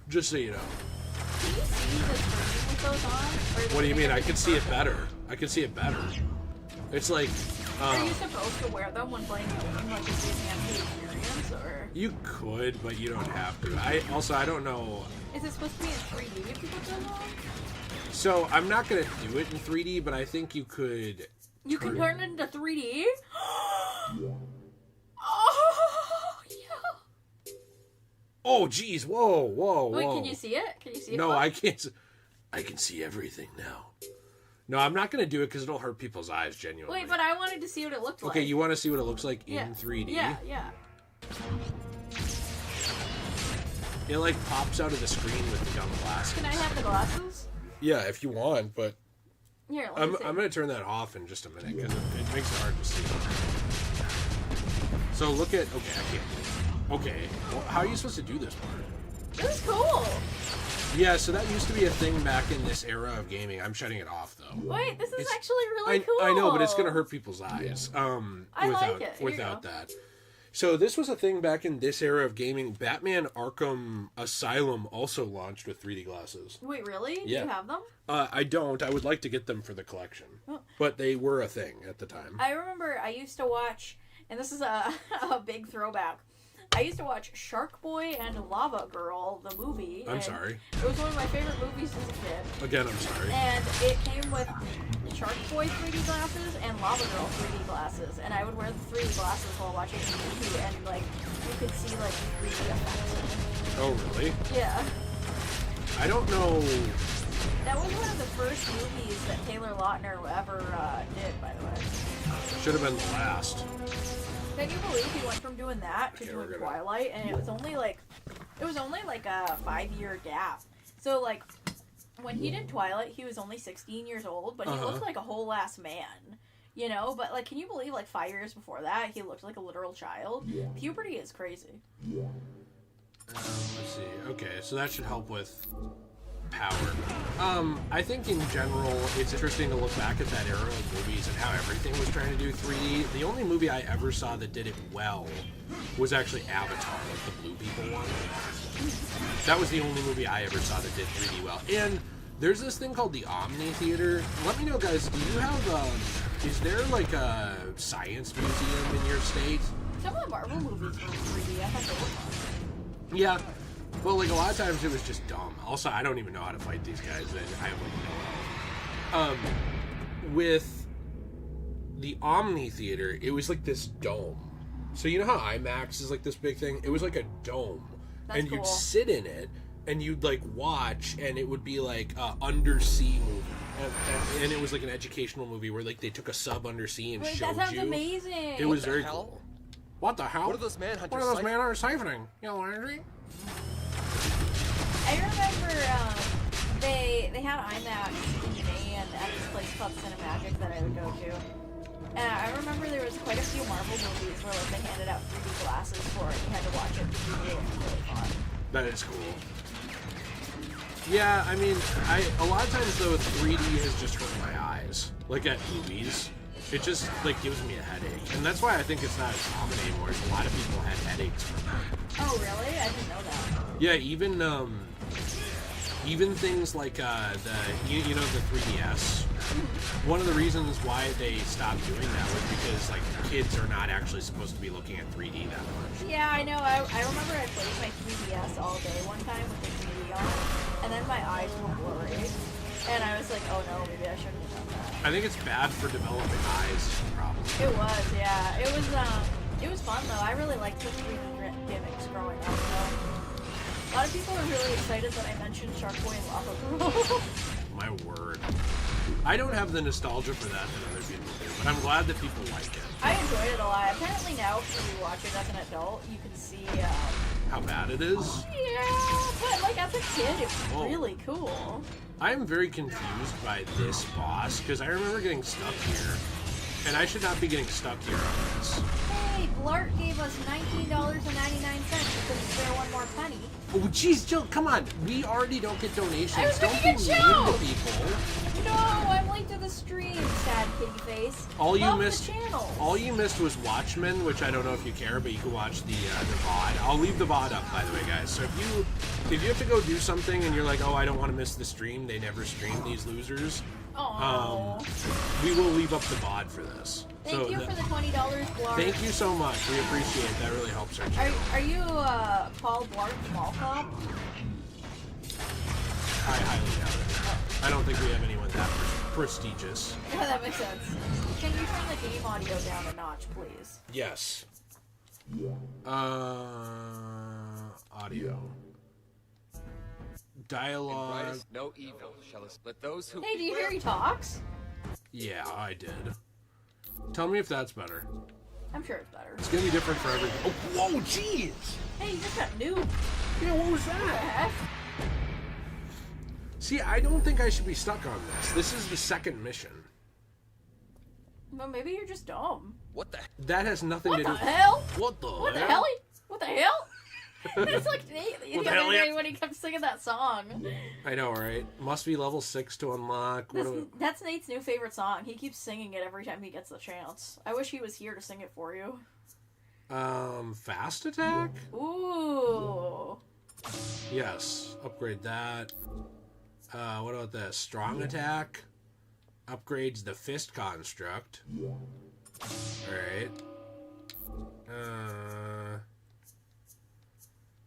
S1: Just so you know.
S4: Do you see the screen with those on? Or
S1: What do you mean? I could see it better. I could see it better. It's like...
S4: Are you supposed to wear them when playing the game, like it's the experience, or...?
S1: You could, but you don't have to. I don't know...
S4: Is it supposed to be in 3D if you put them on?
S1: So, I'm not going to do it in 3D, but I think you could...
S4: You can turn it into 3D? Oh, yeah.
S1: Oh, geez. Whoa.
S4: Wait, can you see it? Can you see it?
S1: No,
S4: Bob?
S1: I can't.
S5: I can see everything now.
S1: No, I'm not going to do it because it'll hurt people's eyes, genuinely.
S4: Wait, but I wanted to see what it looked like.
S1: Okay, you want to see what it looks like in 3D?
S4: Yeah.
S1: It, like, pops out of the screen with the dumb glasses.
S4: Can I have the glasses?
S1: Yeah, if you want, but...
S4: Here, let
S1: I'm
S4: me see.
S1: going to turn that off in just a minute because it makes it hard to see. So look at... Okay, I can't. Okay. Well, how are you supposed to do this part?
S4: This is cool.
S1: Yeah, so that used to be a thing back in this era of gaming. I'm shutting it off, though.
S4: Wait, this is actually really cool.
S1: I know, but it's going to hurt people's eyes.
S4: I like it. Here
S1: Without that. So this was a thing back in this era of gaming. Batman Arkham Asylum also launched with 3D glasses.
S4: Wait, really?
S1: Yeah.
S4: Do you have them?
S1: I don't. I would like to get them for the collection.
S4: Oh.
S1: But they were a thing at the time.
S4: I remember I used to watch, and this is a big throwback. I used to watch Shark Boy and Lava Girl, the movie.
S1: I'm sorry.
S4: It was one of my favorite movies as a kid.
S1: Again, I'm sorry.
S4: And it came with Shark Boy 3D glasses and Lava Girl 3D glasses. And I would wear the 3D glasses while watching the movie, and, like, you could see, like, 3D effects.
S1: Oh, really?
S4: Yeah.
S1: I don't know.
S4: That was one of the first movies that Taylor Lautner ever did, by the way.
S1: Should have been the last.
S4: Can you believe he went from doing that to
S1: Okay,
S4: doing
S1: we're gonna-
S4: Twilight, and it was only like a 5-year gap. So like when he did Twilight, he was only 16 years old, but he looked like a whole ass man, you know. But like, can you believe like 5 years before that, he looked like a literal child? Puberty is crazy.
S1: Let's see. Okay, so that should help with power. I think in general, it's interesting to look back at that era of movies and how everything was trying to do 3D. The only movie I ever saw that did it well was actually Avatar, like the blue people one. That was the only movie I ever saw that did 3D well. And there's this thing called the Omni Theater. Let me know, guys, do you have, is there like a science museum in your state?
S4: Some of the Marvel movies were 3D. I thought they were fun.
S1: Yeah. Well, like, a lot of times it was just dumb. Also, I don't even know how to fight these guys. I wouldn't know. With the Omni Theater, it was like this dome. So you know how IMAX is like this big thing? It was like a dome.
S4: That's
S1: and
S4: cool.
S1: you'd sit in it, and you'd, like, watch, and it would be like a undersea movie. And it was like an educational movie where, like, they took a sub undersea and
S4: Wait,
S1: showed
S4: that sounds
S1: you.
S4: amazing.
S1: It was
S6: the
S1: very
S6: hell?
S1: cool. What the hell?
S6: What are those manhunters?
S1: What are those manhunters siphoning? You know, Landry?
S4: I remember they had IMAX in Maine at this place called Cinematic that I would go to. And I remember there was quite a few Marvel movies where like they handed out 3D glasses for it. You had to watch it in 3D. It was really fun.
S1: That is cool. Yeah, I mean, a lot of times though 3D has just hurt my eyes. Like at movies, it just like gives me a headache, and that's why I think it's not as common anymore. A lot of people had headaches from that.
S4: Oh really? I didn't know that.
S1: Yeah, even things like the you know the 3DS. One of the reasons why they stopped doing that was because like kids are not actually supposed to be looking at 3D that much.
S4: Yeah, I know. I remember I played my 3DS all day one time with the 3D on, and then my eyes were blurry, and I was like, oh no, maybe I shouldn't have done that.
S1: I think it's bad for developing eyes. Is the problem.
S4: It was, yeah. It was fun though. I really liked the 3D gimmicks growing up. A lot of people are really excited that I mentioned Shark Boy and Lava Girl.
S1: My word. I don't have the nostalgia for that other people do, but I'm glad that people like it.
S4: I enjoyed it a lot. Apparently now, if you watch it as an adult, you can see,
S1: How bad it is?
S4: yeah, but like as a kid, it was
S1: Whoa.
S4: really cool.
S1: I'm very confused by this boss, because I remember getting stuck here, and I should not be getting stuck here on this.
S4: Hey, Blart gave us $19.99 because it's there one more penny.
S1: Oh, jeez, Jill, come on. We already don't get donations.
S4: I was
S1: Don't
S4: making
S1: be
S4: a
S1: mean
S4: joke.
S1: to people.
S4: No, I'm late to the stream, sad kitty face.
S1: All you
S4: Love
S1: missed,
S4: the channel.
S1: all you missed was Watchmen, which I don't know if you care, but you can watch the VOD. I'll leave the VOD up, by the way, guys. So if you have to go do something and you're like, oh, I don't want to miss the stream, they never stream, these losers. We will leave up the VOD for this.
S4: Thank you for the $20, Blart.
S1: Thank you so much. We appreciate it. That really helps our channel.
S4: Are you Paul Blart Mall Cop?
S1: I highly doubt it. I don't think we have anyone that prestigious.
S4: Yeah, that makes sense. Can you turn the game audio down a notch, please?
S1: Yes. audio. Dialogue.
S10: No evil shall let those who.
S4: Hey, do you hear he talks?
S1: Yeah, I did. Tell me if that's better.
S4: I'm sure it's better.
S1: It's gonna be different for every. Oh, whoa, jeez!
S4: Hey, you just got nuked.
S1: Yeah, what was
S4: What the
S1: that?
S4: heck?
S1: See, I don't think I should be stuck on this. This is the second mission.
S4: Well, maybe you're just dumb.
S10: What the?
S1: That has nothing
S4: What
S1: to
S4: the
S1: do.
S4: hell?
S1: What the
S4: What the
S1: hell?
S4: hell? What the hell? It's like Nate the
S1: What the
S4: other
S1: hell,
S4: day
S1: yeah?
S4: when he kept singing that song.
S1: I know, right? Must be level 6 to unlock. What do
S4: That's Nate's new favorite song. He keeps singing it every time he gets the chance. I wish he was here to sing it for you.
S1: Fast attack?
S4: Ooh.
S1: Yes. Upgrade that. What about this? Strong attack. Upgrades the fist construct. Alright.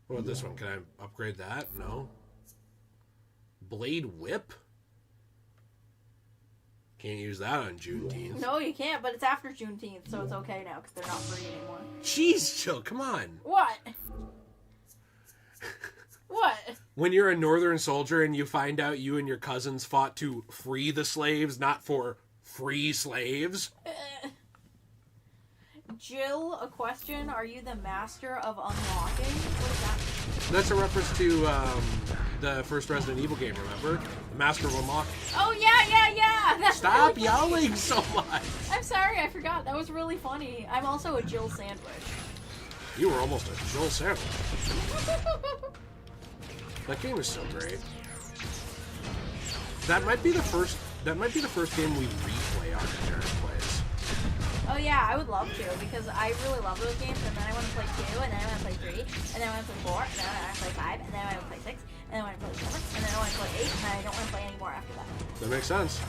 S1: What about this one? Can I upgrade that? No. Blade whip? Can't use that on Juneteenth.
S4: No, you can't, but it's after Juneteenth, so it's okay now because they're not free anymore.
S1: Jeez, Jill, come on.
S4: What? What?
S1: When you're a northern soldier and you find out you and your cousins fought to free the slaves, not for free slaves.
S4: Jill, a question. Are you the master of unlocking? What is that?
S1: That's a reference to the first Resident Evil game, remember? The Master of Unlocking.
S4: Oh, yeah! That's
S1: Stop
S4: really
S1: yelling so much!
S4: I'm sorry, I forgot. That was really funny. I'm also a Jill sandwich.
S1: You were almost a Joel sandwich. That game is so great. That might be the first game we replay on Degenerate Plays.
S4: Oh yeah, I would love to because I really love those games, and then I want to play 2, and then I want to play 3, and then I want to play 4, and then I want to play 5, and then I want to play 6, and then I want to play 7, and then I want to play 8, and then I don't want to play any more after that.
S1: That makes sense.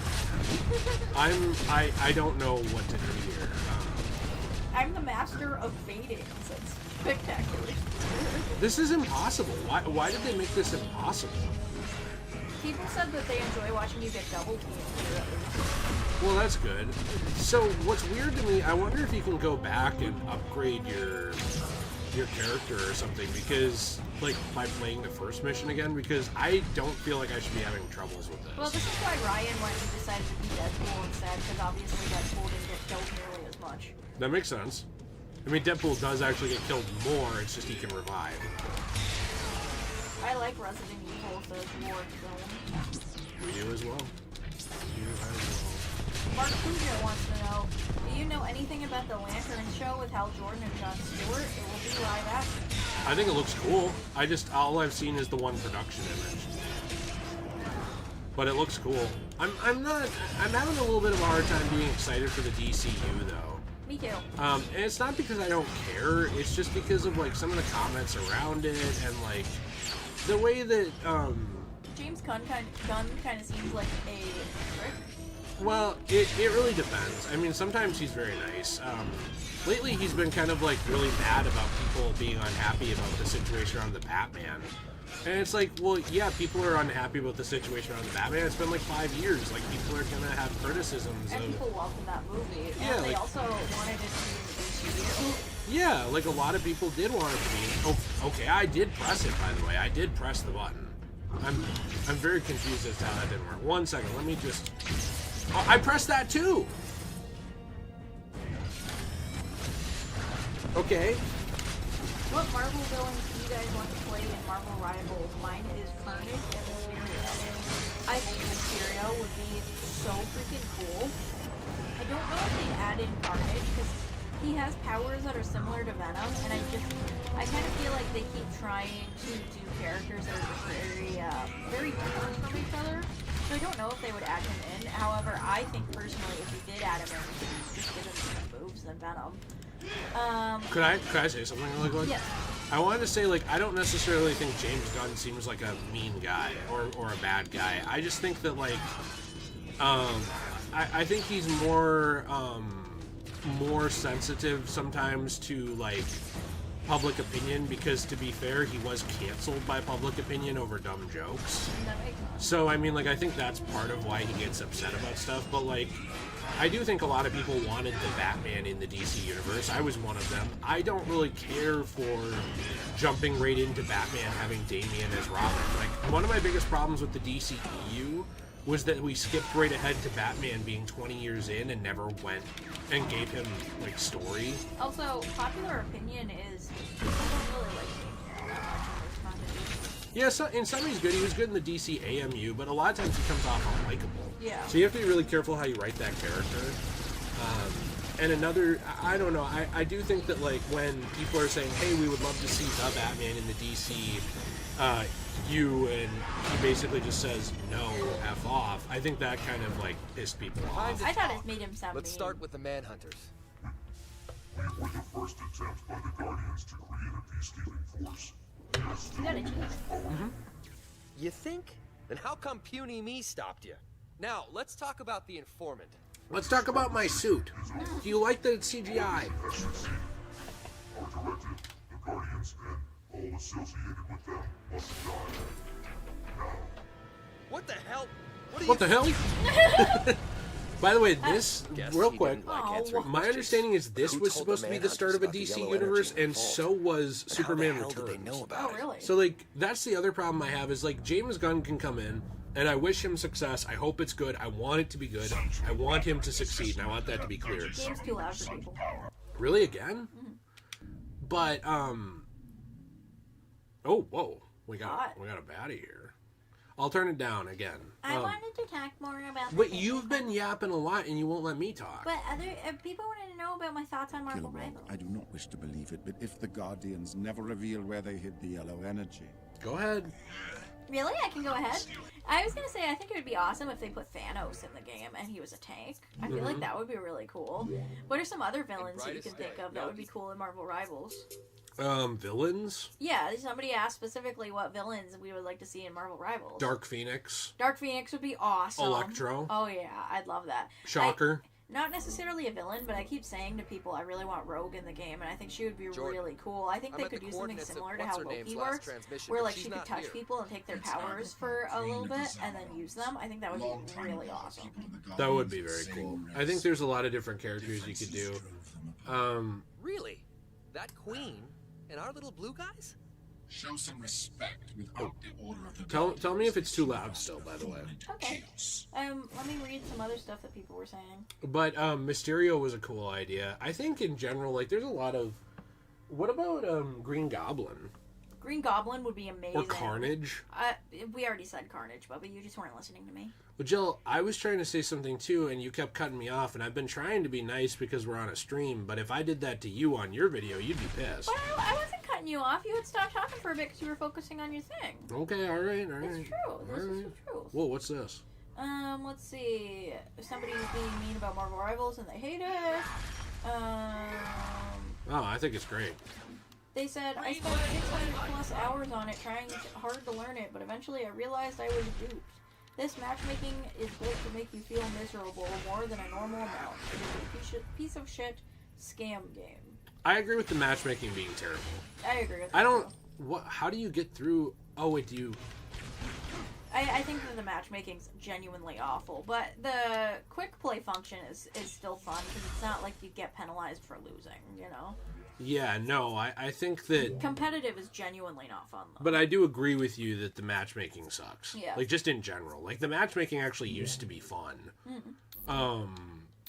S1: I don't know what to do here.
S4: I'm the master of baiting. So it's spectacular.
S1: This is impossible. Why did they make this impossible?
S4: People said that they enjoy watching you get double teamed.
S1: Well, that's good. So, what's weird to me, I wonder if you can go back and upgrade your character or something, because, like, by playing the first mission again, because I don't feel like I should be having troubles with this.
S4: Well, this is why Ryan went and decided to be Deadpool instead, because obviously Deadpool didn't get killed nearly as much.
S1: That makes sense. I mean, Deadpool does actually get killed more, it's just he can revive.
S4: I like Resident Evil, so it's war zone.
S1: We do as well.
S4: Mark Cujo wants to know, do you know anything about the Lantern show with Hal Jordan and Jon Stewart? It will be live action.
S1: I think it looks cool. All I've seen is the one production image. But it looks cool. I'm having a little bit of a hard time being excited for the DCU though.
S4: Me too.
S1: And it's not because I don't care, it's just because of like some of the comments around it and like the way that
S4: James Gunn kind of seems like a prick.
S1: well, it really depends. I mean, sometimes he's very nice. Lately he's been kind of like really mad about people being unhappy about the situation around the Batman. And it's like, well, yeah, people are unhappy about the situation around the Batman. It's been like 5 years. Like, people are gonna have criticisms
S4: And
S1: of...
S4: people loved that movie.
S1: Yeah,
S4: And they
S1: like-
S4: also wanted it to be in the DCU.
S1: Yeah, like a lot of people did want it to be. Oh, okay, I did press it, by the way. I did press the button. I'm very confused as to how that didn't work. 1 second, let me just... Oh, I pressed that too! Okay.
S4: What Marvel villains do you guys want to play in Marvel Rivals? Mine is Carnage and Mysterio. I think Mysterio would be so freaking cool. I don't know if they'd add in Carnage because he has powers that are similar to Venom, and I kind of feel like they keep trying to do characters that are very different from each other. So I don't know if they would add him in. However, I think personally, if we did add him in, we could just give him different moves than Venom.
S1: Could I say something really quick?
S4: Yes.
S1: I wanted to say, like, I don't necessarily think James Gunn seems like a mean guy or a bad guy. I just think that, like, I think he's more sensitive sometimes to, like, public opinion because, to be fair, he was canceled by public opinion over dumb jokes.
S4: That makes sense.
S1: So, I mean, like, I think that's part of why he gets upset about stuff, but, like, I do think a lot of people wanted the Batman in the DC universe. I was one of them. I don't really care for jumping right into Batman having Damian as Robin. Like, one of my biggest problems with the DCEU was that we skipped right ahead to Batman being 20 years in and never went and gave him, like, story.
S4: Also, popular opinion is people don't really like Damian that much in this continuity.
S1: Yeah, so, in some he's good. He was good in the DC AMU, but a lot of times he comes off unlikable.
S4: Yeah.
S1: So you have to be really careful how you write that character. And another, I don't know, I do think that, like, when people are saying, hey, we would love to see the Batman in the DC and he basically just says, no, F off, I think that kind of, like, pissed people off.
S4: I thought it made him sound
S10: Let's
S4: mean.
S10: start with the Manhunters.
S9: We were the first attempt by the Guardians to create a peacekeeping force.
S4: You got a cheese.
S10: You think? Then how come Puny Me stopped you? Now, let's talk about the informant.
S1: Let's talk about my suit. Do you like the CGI?
S9: Our directive, the Guardians and all associated with them must die. Now.
S10: What the hell?
S1: What the hell? By the way, this,
S10: Guess
S1: real
S10: he
S1: quick,
S10: didn't like answering
S1: my
S10: questions.
S1: understanding is this
S10: Who
S1: was
S10: told
S1: supposed
S10: the
S1: to be the start of a
S10: Manhunters about the
S1: DC
S10: yellow
S1: universe,
S10: energy
S1: and
S10: involved?
S1: so was
S10: How
S1: Superman
S10: the hell did they
S1: Returns.
S10: know about
S4: Oh,
S10: it?
S4: really?
S1: So, like, that's the other problem I have is, like, James Gunn can come in, and I wish him success. I hope it's good. I want it to be good. I want him to succeed, and I want that to be clear.
S4: Game's too loud for people.
S1: Really, again? But, oh, whoa. We got a baddie here. I'll turn it down again.
S4: I wanted to talk more about.
S1: But you've been yapping a lot, and you won't let me talk.
S4: But other people wanted to know about my thoughts on Marvel
S11: Kilroy,
S4: Rivals.
S11: I do not wish to believe it, but if the Guardians never reveal where they hid the yellow energy...
S1: Go ahead.
S4: Really? I can go ahead? I was gonna say, I think it would be awesome if they put Thanos in the game and he was a tank. I feel like that would be really cool. What are some other villains that you can think of that would be cool in Marvel Rivals?
S1: Villains?
S4: Yeah, somebody asked specifically what villains we would like to see in Marvel Rivals.
S1: Dark Phoenix.
S4: Dark Phoenix would be awesome.
S1: Electro.
S4: Oh yeah, I'd love that.
S1: Shocker.
S4: Not necessarily a villain, but I keep saying to people I really want Rogue in the game, and I think she would be really cool. I think they could do something similar to how Loki works, where like she could touch people and take their powers for a little bit and then use them. I think that would be really awesome.
S1: That would be very cool. I think there's a lot of different characters you could do.
S10: Really? That queen and our little blue guys?
S11: Show some respect without the order of the
S1: Tell me if it's too loud still, by the way.
S4: Okay. Let me read some other stuff that people were saying.
S1: But Mysterio was a cool idea. I think in general, like, there's a lot of... What about Green Goblin?
S4: Green Goblin would be amazing.
S1: Or Carnage?
S4: We already said Carnage, but you just weren't listening to me.
S1: Well, Jill, I was trying to say something too, and you kept cutting me off, and I've been trying to be nice because we're on a stream, but if I did that to you on your video, you'd be pissed.
S4: Well, I wasn't cutting you off. You had stopped talking for a bit because you were focusing on your thing.
S1: Okay, all right.
S4: It's true. This is the truth.
S1: Whoa, what's this?
S4: Let's see. Somebody was being mean about Marvel Rivals, and they hate it.
S1: Oh, I think it's great.
S4: They said, I spent 600 plus hours on it trying hard to learn it, but eventually I realized I was duped. This matchmaking is built to make you feel miserable more than a normal amount. It is a piece of shit scam game.
S1: I agree with the matchmaking being terrible.
S4: I agree with that.
S1: I don't... What? How do you get through... Oh, wait, do you...
S4: I think that the matchmaking's genuinely awful, but the quick play function is still fun because it's not like you get penalized for losing, you know?
S1: Yeah, no, I think that...
S4: Competitive is genuinely not fun, though.
S1: But I do agree with you that the matchmaking sucks.
S4: Yeah.
S1: Like, just in general. Like, the matchmaking actually used to be fun.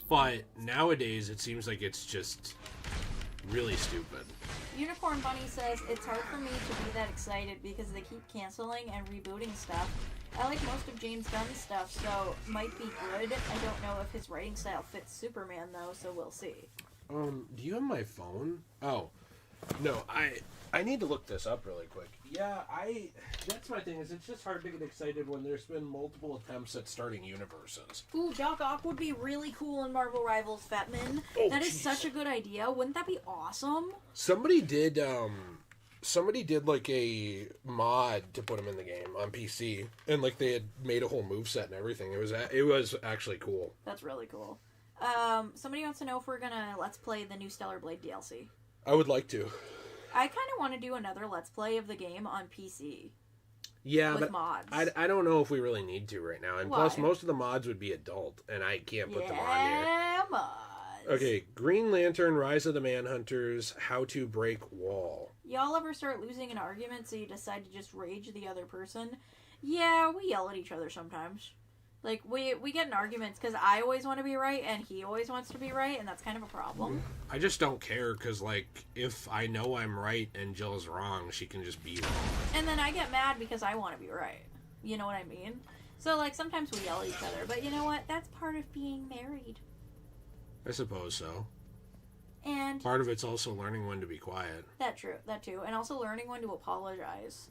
S1: But nowadays, it seems like it's just really stupid.
S4: Unicorn Bunny says, it's hard for me to be that excited because they keep canceling and rebooting stuff. I like most of James Gunn's stuff, so might be good. I don't know if his writing style fits Superman, though, so we'll see.
S1: Do you have my phone? Oh, no, I need to look this up really quick. Yeah, that's my thing, is it's just hard to get excited when there's been multiple attempts at starting universes.
S4: Ooh, Doc Ock would be really cool in Marvel Rivals Fetman. That is such a good idea. Wouldn't that be awesome?
S1: Somebody did like a mod to put him in the game on PC, and like they had made a whole moveset and everything. It was actually cool.
S4: That's really cool. Somebody wants to know if we're gonna Let's Play the new Stellar Blade DLC.
S1: I would like to.
S4: I kind of want to do another Let's Play of the game on PC.
S1: Yeah,
S4: with
S1: but
S4: mods.
S1: I don't know if we really need to right now. And
S4: Why?
S1: plus, most of the mods would be adult, and I can't put them on here.
S4: come on.
S1: Okay, Green Lantern, Rise of the Manhunters, How to Break Wall.
S4: Y'all ever start losing an argument so you decide to just rage the other person? Yeah, we yell at each other sometimes. Like, we get in arguments because I always want to be right and he always wants to be right, and that's kind of a problem.
S1: I just don't care because, like, if I know I'm right and Jill's wrong, she can just be wrong.
S4: And then I get mad because I want to be right. You know what I mean? So, like, sometimes we yell at each other, but you know what? That's part of being married.
S1: I suppose so.
S4: And
S1: part of it's also learning when to be quiet.
S4: That too. And also learning when to apologize.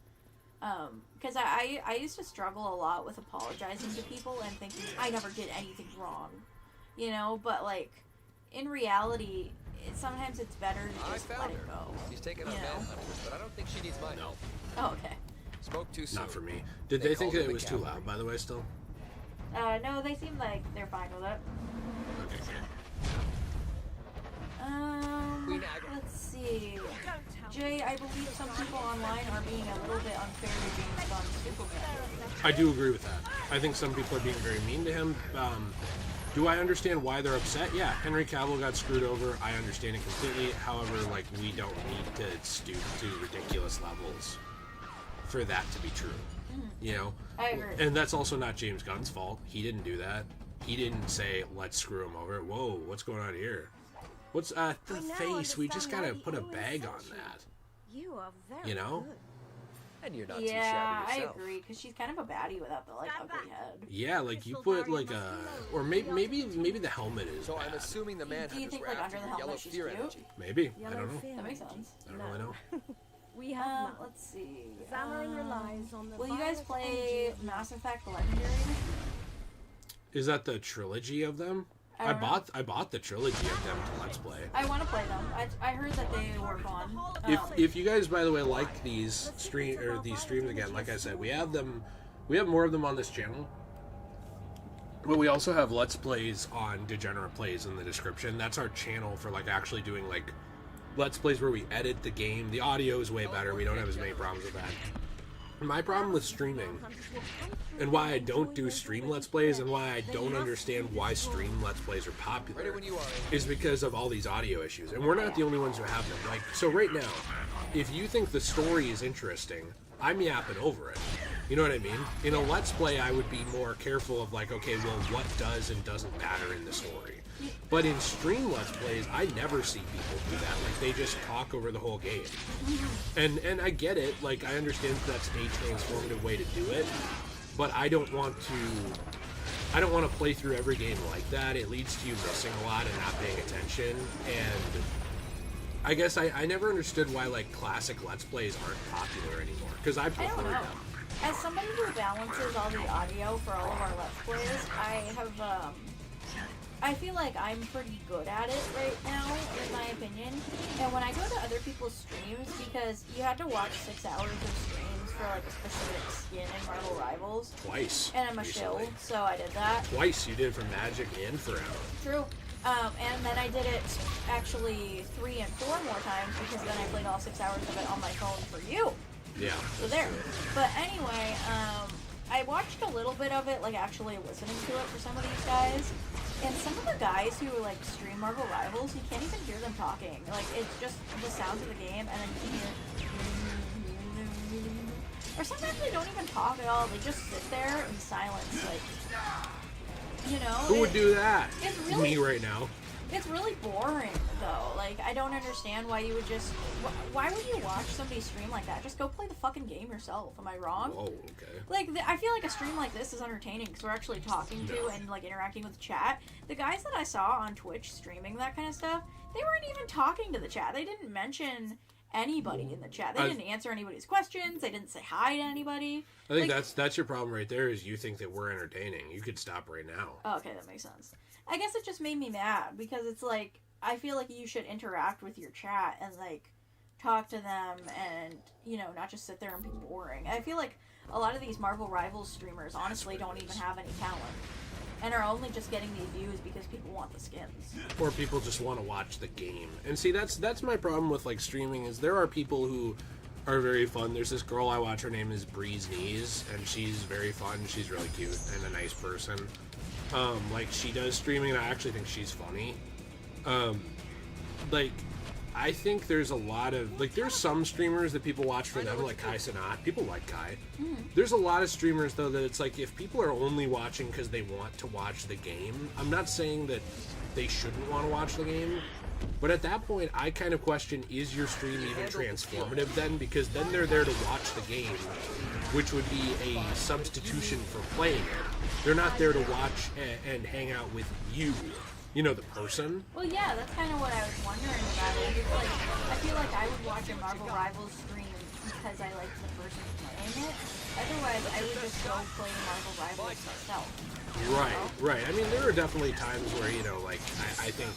S4: Because I used to struggle a lot with apologizing to people and thinking I never did anything wrong, you know. But like, in reality, sometimes it's better to just let it go.
S10: She's taking on manhunters, but I don't think she needs mine.
S1: No.
S4: Oh, okay.
S10: Spoke too soon.
S1: Not for me. Did they think that it was too loud? By the way, still.
S4: No, they seem like they're fine with it.
S1: Okay.
S4: Let's see. Jay, I believe some people online are being a little bit unfair to James Gunn's Superman.
S1: I do agree with that. I think some people are being very mean to him. Do I understand why they're upset? Yeah, Henry Cavill got screwed over. I understand it completely. However, like, we don't need to stoop to ridiculous levels for that to be true. You know?
S4: I agree.
S1: And that's also not James Gunn's fault. He didn't do that. He didn't say, let's screw him over. Whoa, what's going on here? What's the face? We just gotta put a bag on that.
S12: You are very
S1: you know?
S12: good.
S10: And you're not
S4: too
S10: shabby
S4: I
S10: yourself.
S4: agree, because she's kind of a baddie without the like ugly head.
S1: Yeah, like you put like a, or maybe the helmet is.
S10: So
S1: bad.
S10: I'm assuming the manhunters
S4: think,
S10: were
S4: like,
S10: after
S4: under the
S10: your yellow
S4: helmet she's
S10: fear
S4: cute?
S10: energy.
S1: Maybe. I don't know.
S4: That makes sense.
S1: I don't really know.
S12: We have
S4: let's see.
S12: Xamarin relies on the
S4: Will you guys
S12: virus
S4: play
S12: energy.
S4: Mass Effect Legendary?
S1: Is that the trilogy of them?
S4: I don't know.
S1: I bought the trilogy of them to Let's Play.
S4: I want to play them. I heard that they were fun.
S1: If you guys, by the way, like these streams again, like I said, we have more of them on this channel. But we also have Let's Plays on Degenerate Plays in the description. That's our channel for like actually doing like Let's Plays where we edit the game. The audio is way better. We don't have as many problems with that. My problem with streaming, and why I don't do stream Let's Plays, and why I don't understand why stream Let's Plays are popular, is because of all these audio issues. And we're not the only ones who have them. Like, so right now, if you think the story is interesting, I'm yapping over it. You know what I mean? In a Let's Play, I would be more careful of like, okay, well, what does and doesn't matter in the story. But in stream Let's Plays, I never see people do that. Like, they just talk over the whole game. And I get it. Like, I understand that's a transformative way to do it. But I don't want to play through every game like that. It leads to you missing a lot and not paying attention. And I guess I never understood why, like, classic Let's Plays aren't popular anymore. Because I prefer them.
S4: As somebody who balances all the audio for all of our Let's Plays, I feel like I'm pretty good at it right now, in my opinion. And when I go to other people's streams, because you have to watch 6 hours of streams for like a specific skin in Marvel Rivals.
S1: Twice.
S4: And I'm a shill, so I did that.
S1: Twice. You did it for Magic and for Out.
S4: True. And then I did it actually 3 and 4 more times, because then I played all 6 hours of it on my phone for you.
S1: Yeah.
S4: So there. But anyway, I watched a little bit of it, like actually listening to it for some of these guys. And some of the guys who like stream Marvel Rivals, you can't even hear them talking. Like, it's just the sounds of the game, and then you can hear. Or sometimes they don't even talk at all. They just sit there in silence, like, you know.
S1: Who would do that?
S4: It's really,
S1: me right now.
S4: It's really boring, though. Like, I don't understand why you would just... Why would you watch somebody stream like that? Just go play the fucking game yourself. Am I wrong?
S1: Oh, okay.
S4: Like, I feel like a stream like this is entertaining because we're actually talking to and, like, interacting with the chat. The guys that I saw on Twitch streaming that kind of stuff, they weren't even talking to the chat. They didn't mention anybody in the chat. They didn't answer anybody's questions. They didn't say hi to anybody.
S1: I think that's your problem right there, is you think that we're entertaining. You could stop right now.
S4: Oh, okay, that makes sense. I guess it just made me mad because it's like, I feel like you should interact with your chat and like talk to them and, you know, not just sit there and be boring. I feel like a lot of these Marvel Rivals streamers honestly don't even have any talent and are only just getting these views because people want the skins.
S1: Or people just want to watch the game. And see, that's my problem with like streaming, is there are people who are very fun. There's this girl I watch, her name is Breeze Knees, and she's very fun. She's really cute and a nice person. Like, she does streaming, and I actually think she's funny. Like, I think there's a lot of, like, there's some streamers that people watch for them, like Kai Sanat. People like Kai. There's a lot of streamers, though, that it's like, if people are only watching because they want to watch the game, I'm not saying that they shouldn't want to watch the game, but at that point, I kind of question, is your stream even transformative then? Because then they're there to watch the game, which would be a substitution for playing it. They're not there to watch and hang out with you. You know, the person.
S4: Well, yeah, that's kind of what I was wondering about it. It's like, I feel like I would watch a Marvel Rivals stream because I liked the person playing it. Otherwise, I would just go play Marvel Rivals myself.
S1: Right. I mean, there are definitely times where, you know, like, I think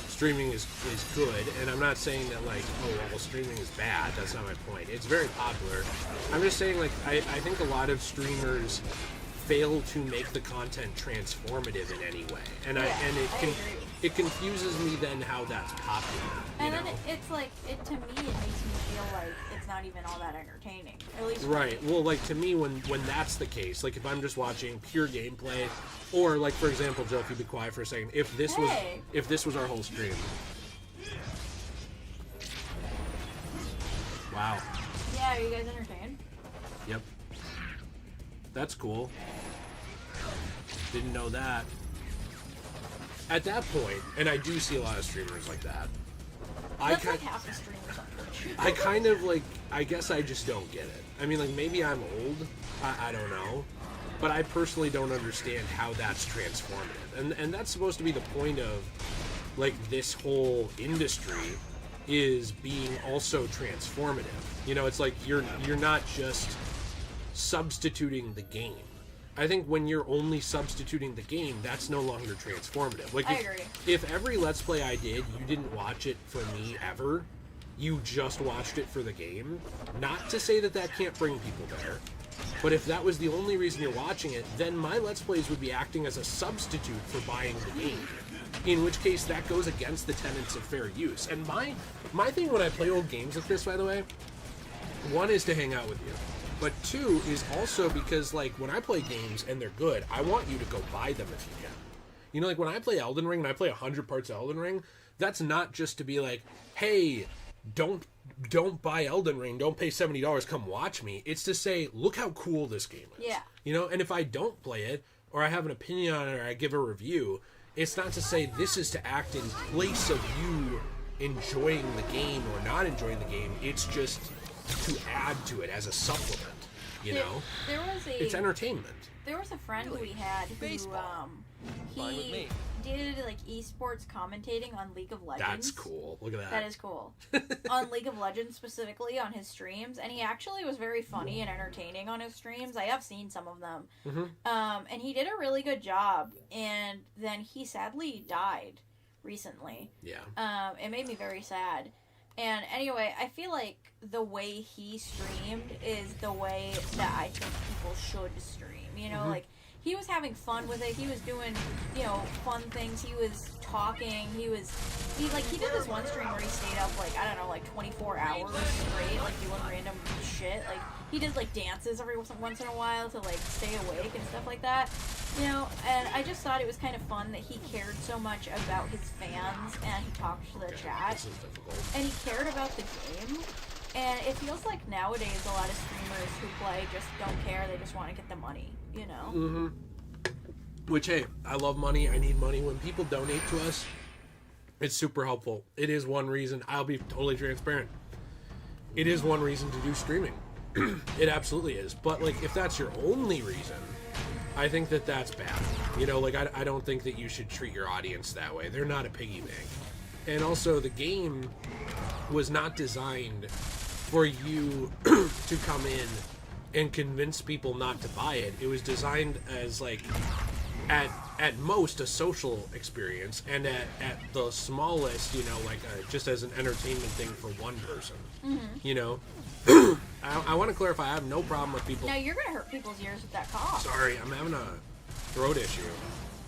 S1: streaming is good, and I'm not saying that, like, oh, well, streaming is bad. That's not my point. It's very popular. I'm just saying, like, I think a lot of streamers fail to make the content transformative in any way, and it confuses me then how that's popular.
S4: And then it's like, to me, it makes me feel like it's not even all that entertaining. At least
S1: right. Well, like, to me, when that's the case, like, if I'm just watching pure gameplay, or like, for example, Joe, if you be quiet for a second, if this was our whole stream. Wow.
S4: Yeah, are you guys entertained?
S1: Yep. That's cool. Didn't know that. At that point, and I do see a lot of streamers like that.
S4: That's like half the streamers, unfortunately.
S1: I kind of, like, I guess I just don't get it. I mean, like, maybe I'm old. I don't know. But I personally don't understand how that's transformative. And that's supposed to be the point of, like, this whole industry is being also transformative. You know, it's like you're not just substituting the game. I think when you're only substituting the game, that's no longer transformative. Like,
S4: I agree.
S1: If every Let's Play I did, you didn't watch it for me ever, you just watched it for the game, not to say that can't bring people there, but if that was the only reason you're watching it, then my Let's Plays would be acting as a substitute for buying the game. In which case, that goes against the tenets of fair use. And my thing when I play old games like this, by the way, one is to hang out with you. But two is also because, like, when I play games and they're good, I want you to go buy them if you can. You know, like, when I play Elden Ring, and I play 100 parts of Elden Ring, that's not just to be like, hey, don't buy Elden Ring, don't pay $70, come watch me. It's to say, look how cool this game is.
S4: Yeah.
S1: You know, and if I don't play it, or I have an opinion on it, or I give a review, it's not to say this is to act in place of you enjoying the game or not enjoying the game. It's just to add to it as a supplement, you know? It's entertainment.
S4: There was a friend we had who, he did, like, esports commentating on League of Legends.
S1: That's cool. Look at that.
S4: That is cool. On League of Legends, specifically, on his streams, and he actually was very funny and entertaining on his streams. I have seen some of them. And he did a really good job, and then he sadly died recently.
S1: Yeah.
S4: It made me very sad. And anyway, I feel like the way he streamed is the way that I think people should stream. You know, like, he was having fun with it. He was doing, you know, fun things. He was talking. He did this one stream where he stayed up, like, I don't know, like 24 hours straight, like, doing random shit. Like, he did, like, dances every once in a while to, like, stay awake and stuff like that. You know, and I just thought it was kind of fun that he cared so much about his fans, and he talked to the chat, and he cared about the game. And it feels like nowadays a lot of streamers who play just don't care, they just want to get the money, you know?
S1: Which, hey, I love money, I need money. When people donate to us, it's super helpful. It is one reason, I'll be totally transparent, it is one reason to do streaming. It absolutely is. But, like, if that's your only reason, I think that that's bad. You know, like, I don't think that you should treat your audience that way. They're not a piggy bank. And also, the game was not designed for you to come in and convince people not to buy it. It was designed as, like, at most a social experience, and at the smallest, you know, like, just as an entertainment thing for one person. You know? I want to clarify, I have no problem with people...
S4: Now, you're going to hurt people's ears with that cough.
S1: Sorry, I'm having a throat issue.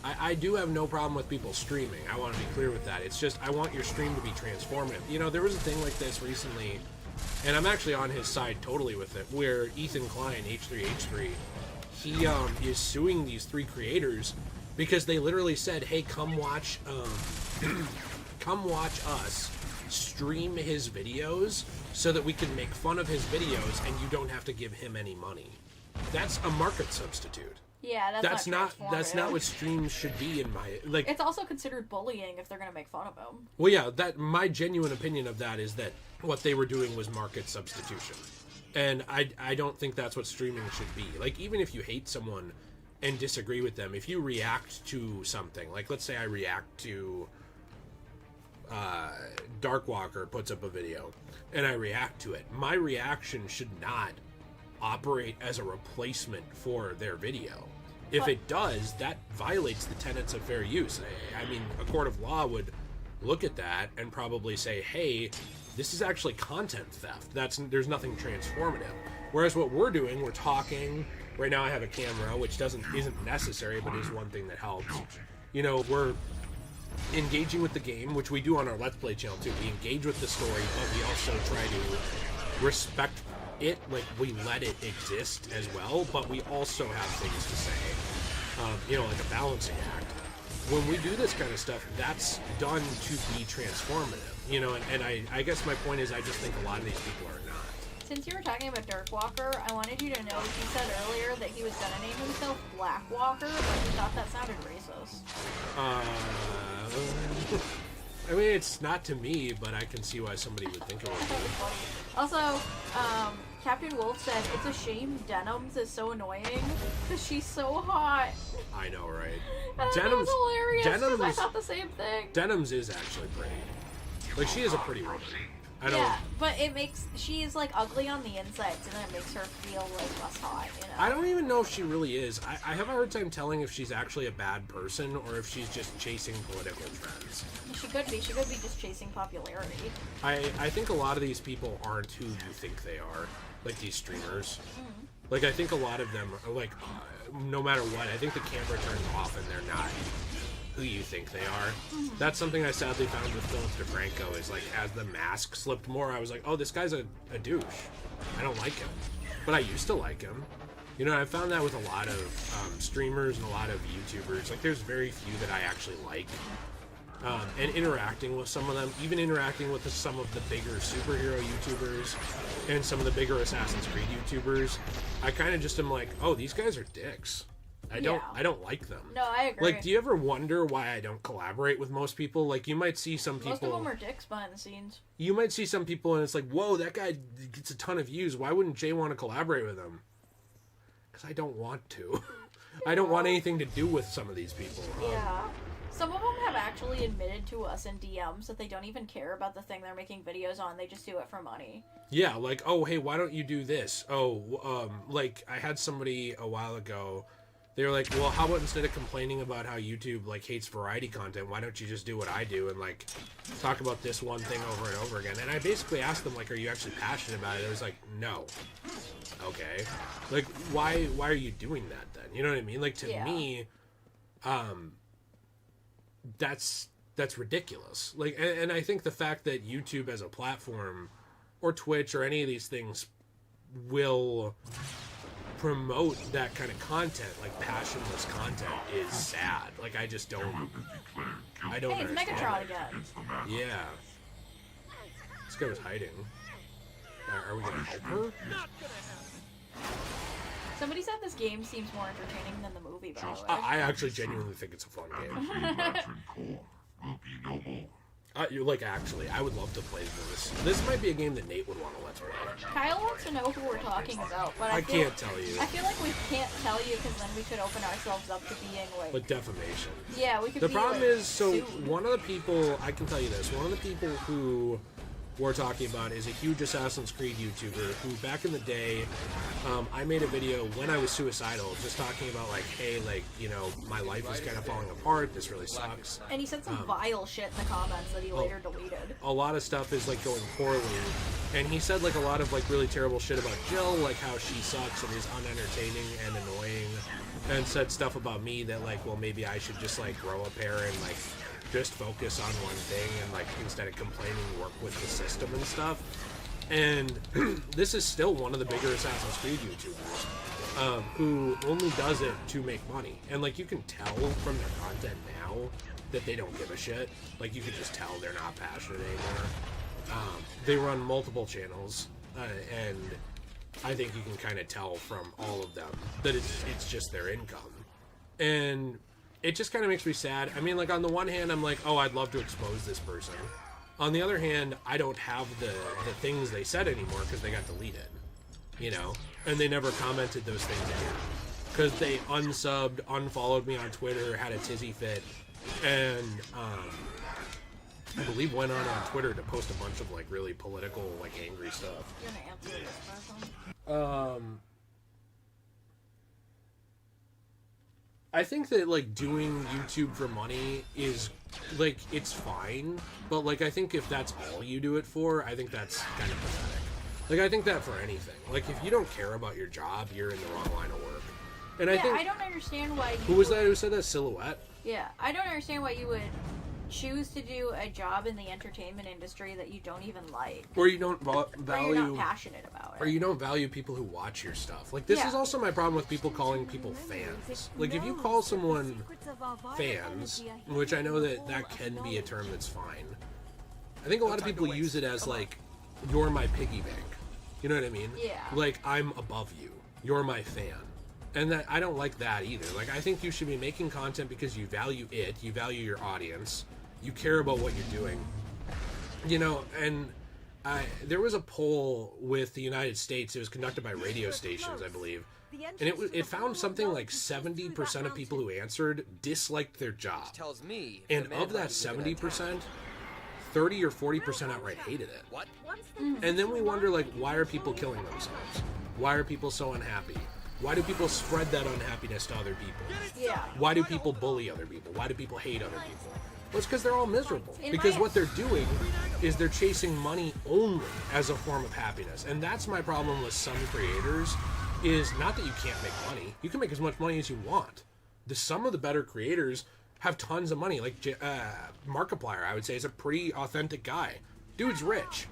S1: I do have no problem with people streaming. I want to be clear with that. It's just, I want your stream to be transformative. You know, there was a thing like this recently, and I'm actually on his side totally with it, where Ethan Klein, H3H3, he is suing these 3 creators because they literally said, hey, come watch us stream his videos so that we can make fun of his videos and you don't have to give him any money. That's a market substitute.
S4: Yeah,
S1: that's not what streams should be in my like.
S4: It's also considered bullying if they're gonna make fun of him.
S1: Well, yeah, that my genuine opinion of that is that what they were doing was market substitution, and I don't think that's what streaming should be. Like, even if you hate someone and disagree with them, if you react to something, like let's say I react to Darkwalker puts up a video and I react to it, my reaction should not operate as a replacement for their video. If it does, that violates the tenets of fair use. I mean, a court of law would look at that and probably say, hey, this is actually content theft. There's nothing transformative. Whereas what we're doing, we're talking. Right now I have a camera, which isn't necessary, but is one thing that helps. You know, we're engaging with the game, which we do on our Let's Play channel too. We engage with the story, but we also try to respect it, like we let it exist as well, but we also have things to say. You know, like a balancing act. When we do this kind of stuff, that's done to be transformative. You know, and I guess my point is I just think a lot of these people are not.
S4: Since you were talking about Darkwalker, I wanted you to know he said earlier that he was gonna name himself Blackwalker, but he thought that sounded racist.
S1: I mean, it's not to me, but I can see why somebody would think it would be.
S4: Also, Captain Wolf said, it's a shame Denims is so annoying, because she's so hot.
S1: I know, right?
S4: Denims hilarious, because I thought the same thing.
S1: Denims is actually pretty. Like, she is a pretty woman.
S4: Yeah, but she is like ugly on the insides, and then it makes her feel like less hot, you know?
S1: I don't even know if she really is. I have a hard time telling if she's actually a bad person or if she's just chasing political trends.
S4: She could be just chasing popularity.
S1: I think a lot of these people aren't who you think they are, like these streamers. Like, I think a lot of them are like, no matter what, I think the camera turns off and they're not who you think they are. That's something I sadly found with Philip DeFranco, is like, as the mask slipped more, I was like, oh, this guy's a douche. I don't like him. But I used to like him. You know, I found that with a lot of streamers and a lot of YouTubers. Like, there's very few that I actually like. And interacting with some of them, even interacting with some of the bigger superhero YouTubers and some of the bigger Assassin's Creed YouTubers, I kind of just am like, oh, these guys are dicks. I don't like them.
S4: No, I agree.
S1: Like, do you ever wonder why I don't collaborate with most people? Like, you might see some people...
S4: Most of them are dicks behind the scenes.
S1: You might see some people and it's like, whoa, that guy gets a ton of views. Why wouldn't Jay want to collaborate with him? Because I don't want to. I don't want anything to do with some of these people.
S4: Yeah. Some of them have actually admitted to us in DMs that they don't even care about the thing they're making videos on. They just do it for money.
S1: Yeah, like, oh, hey, why don't you do this? Oh, like, I had somebody a while ago... They were like, well, how about instead of complaining about how YouTube, like, hates variety content, why don't you just do what I do and, like, talk about this one thing over and over again? And I basically asked them, like, are you actually passionate about it? It was like, no. Okay. Like, why are you doing that then? You know what I mean? Like, to me, that's ridiculous. Like, and I think the fact that YouTube as a platform, or Twitch, or any of these things will... promote that kind of content, like passionless content, is sad. Like, I just don't. I don't.
S4: Hey, it's Megatron again.
S1: Yeah. This guy was hiding. Are we gonna help her?
S4: Somebody said this game seems more entertaining than the movie, by the way.
S1: I actually genuinely think it's a fun game. Like, actually, I would love to play this. This might be a game that Nate would want to let's play.
S4: Kyle wants to know who we're talking about, but I
S1: can't tell you.
S4: I feel like we can't tell you because then we could open ourselves up to being like...
S1: But defamation.
S4: Yeah, we could
S1: The
S4: be,
S1: problem
S4: like,
S1: is, so
S4: sued.
S1: one of the people, I can tell you this, one of the people who we're talking about is a huge Assassin's Creed YouTuber who, back in the day, I made a video when I was suicidal, just talking about, like, hey, like, you know, my life is kind of falling apart, this really sucks.
S4: And he said some vile shit in the comments that he later deleted.
S1: A lot of stuff is, like, going poorly, and he said, like, a lot of, like, really terrible shit about Jill, like, how she sucks and is unentertaining and annoying, and said stuff about me that, like, well, maybe I should just, like, grow a pair and, like, just focus on one thing and, like, instead of complaining, work with the system and stuff. And this is still one of the bigger Assassin's Creed YouTubers. who only does it to make money. And, like, you can tell from their content now that they don't give a shit. Like, you can just tell they're not passionate anymore. They run multiple channels, and I think you can kind of tell from all of them that it's just their income. And it just kind of makes me sad. I mean, like, on the one hand, I'm like, oh, I'd love to expose this person. On the other hand, I don't have the things they said anymore because they got deleted, you know? And they never commented those things again. Because they unsubbed, unfollowed me on Twitter, had a tizzy fit, and I believe went on Twitter to post a bunch of, like, really political, like, angry stuff.
S4: You're gonna answer this question?
S1: I think that, like, doing YouTube for money is, like, it's fine, but, like, I think if that's all you do it for, I think that's kind of pathetic. Like, I think that for anything. Like, if you don't care about your job, you're in the wrong line of work. And
S4: yeah,
S1: I think...
S4: I don't understand why you...
S1: Who was that who said that? Silhouette?
S4: Yeah, I don't understand why you would choose to do a job in the entertainment industry that you don't even like.
S1: Or you don't value...
S4: Or you're not passionate about it.
S1: Or you don't value people who watch your stuff. Like, this is also my problem with people calling people fans. Like, if you call someone fans, which I know that can be a term that's fine, I think a lot of people use it as, like, you're my piggy bank. You know what I mean?
S4: Yeah.
S1: Like, I'm above you. You're my fan. And that I don't like that either. Like, I think you should be making content because you value it, you value your audience, you care about what you're doing. You know, and there was a poll with the United States. It was conducted by radio stations, I believe. And it found something like 70% of people who answered disliked their job.
S10: Tells me.
S1: And of that 70%, 30 or 40% outright hated it.
S10: What?
S1: And then we wonder, like, why are people killing themselves? Why are people so unhappy? Why do people spread that unhappiness to other people?
S4: Yeah.
S1: Why do people bully other people? Why do people hate other people? Well, it's because they're all miserable. Because what they're doing is they're chasing money only as a form of happiness. And that's my problem with some creators, is not that you can't make money. You can make as much money as you want. Some of the better creators have tons of money. Like Markiplier, I would say, is a pretty authentic guy. Dude's rich.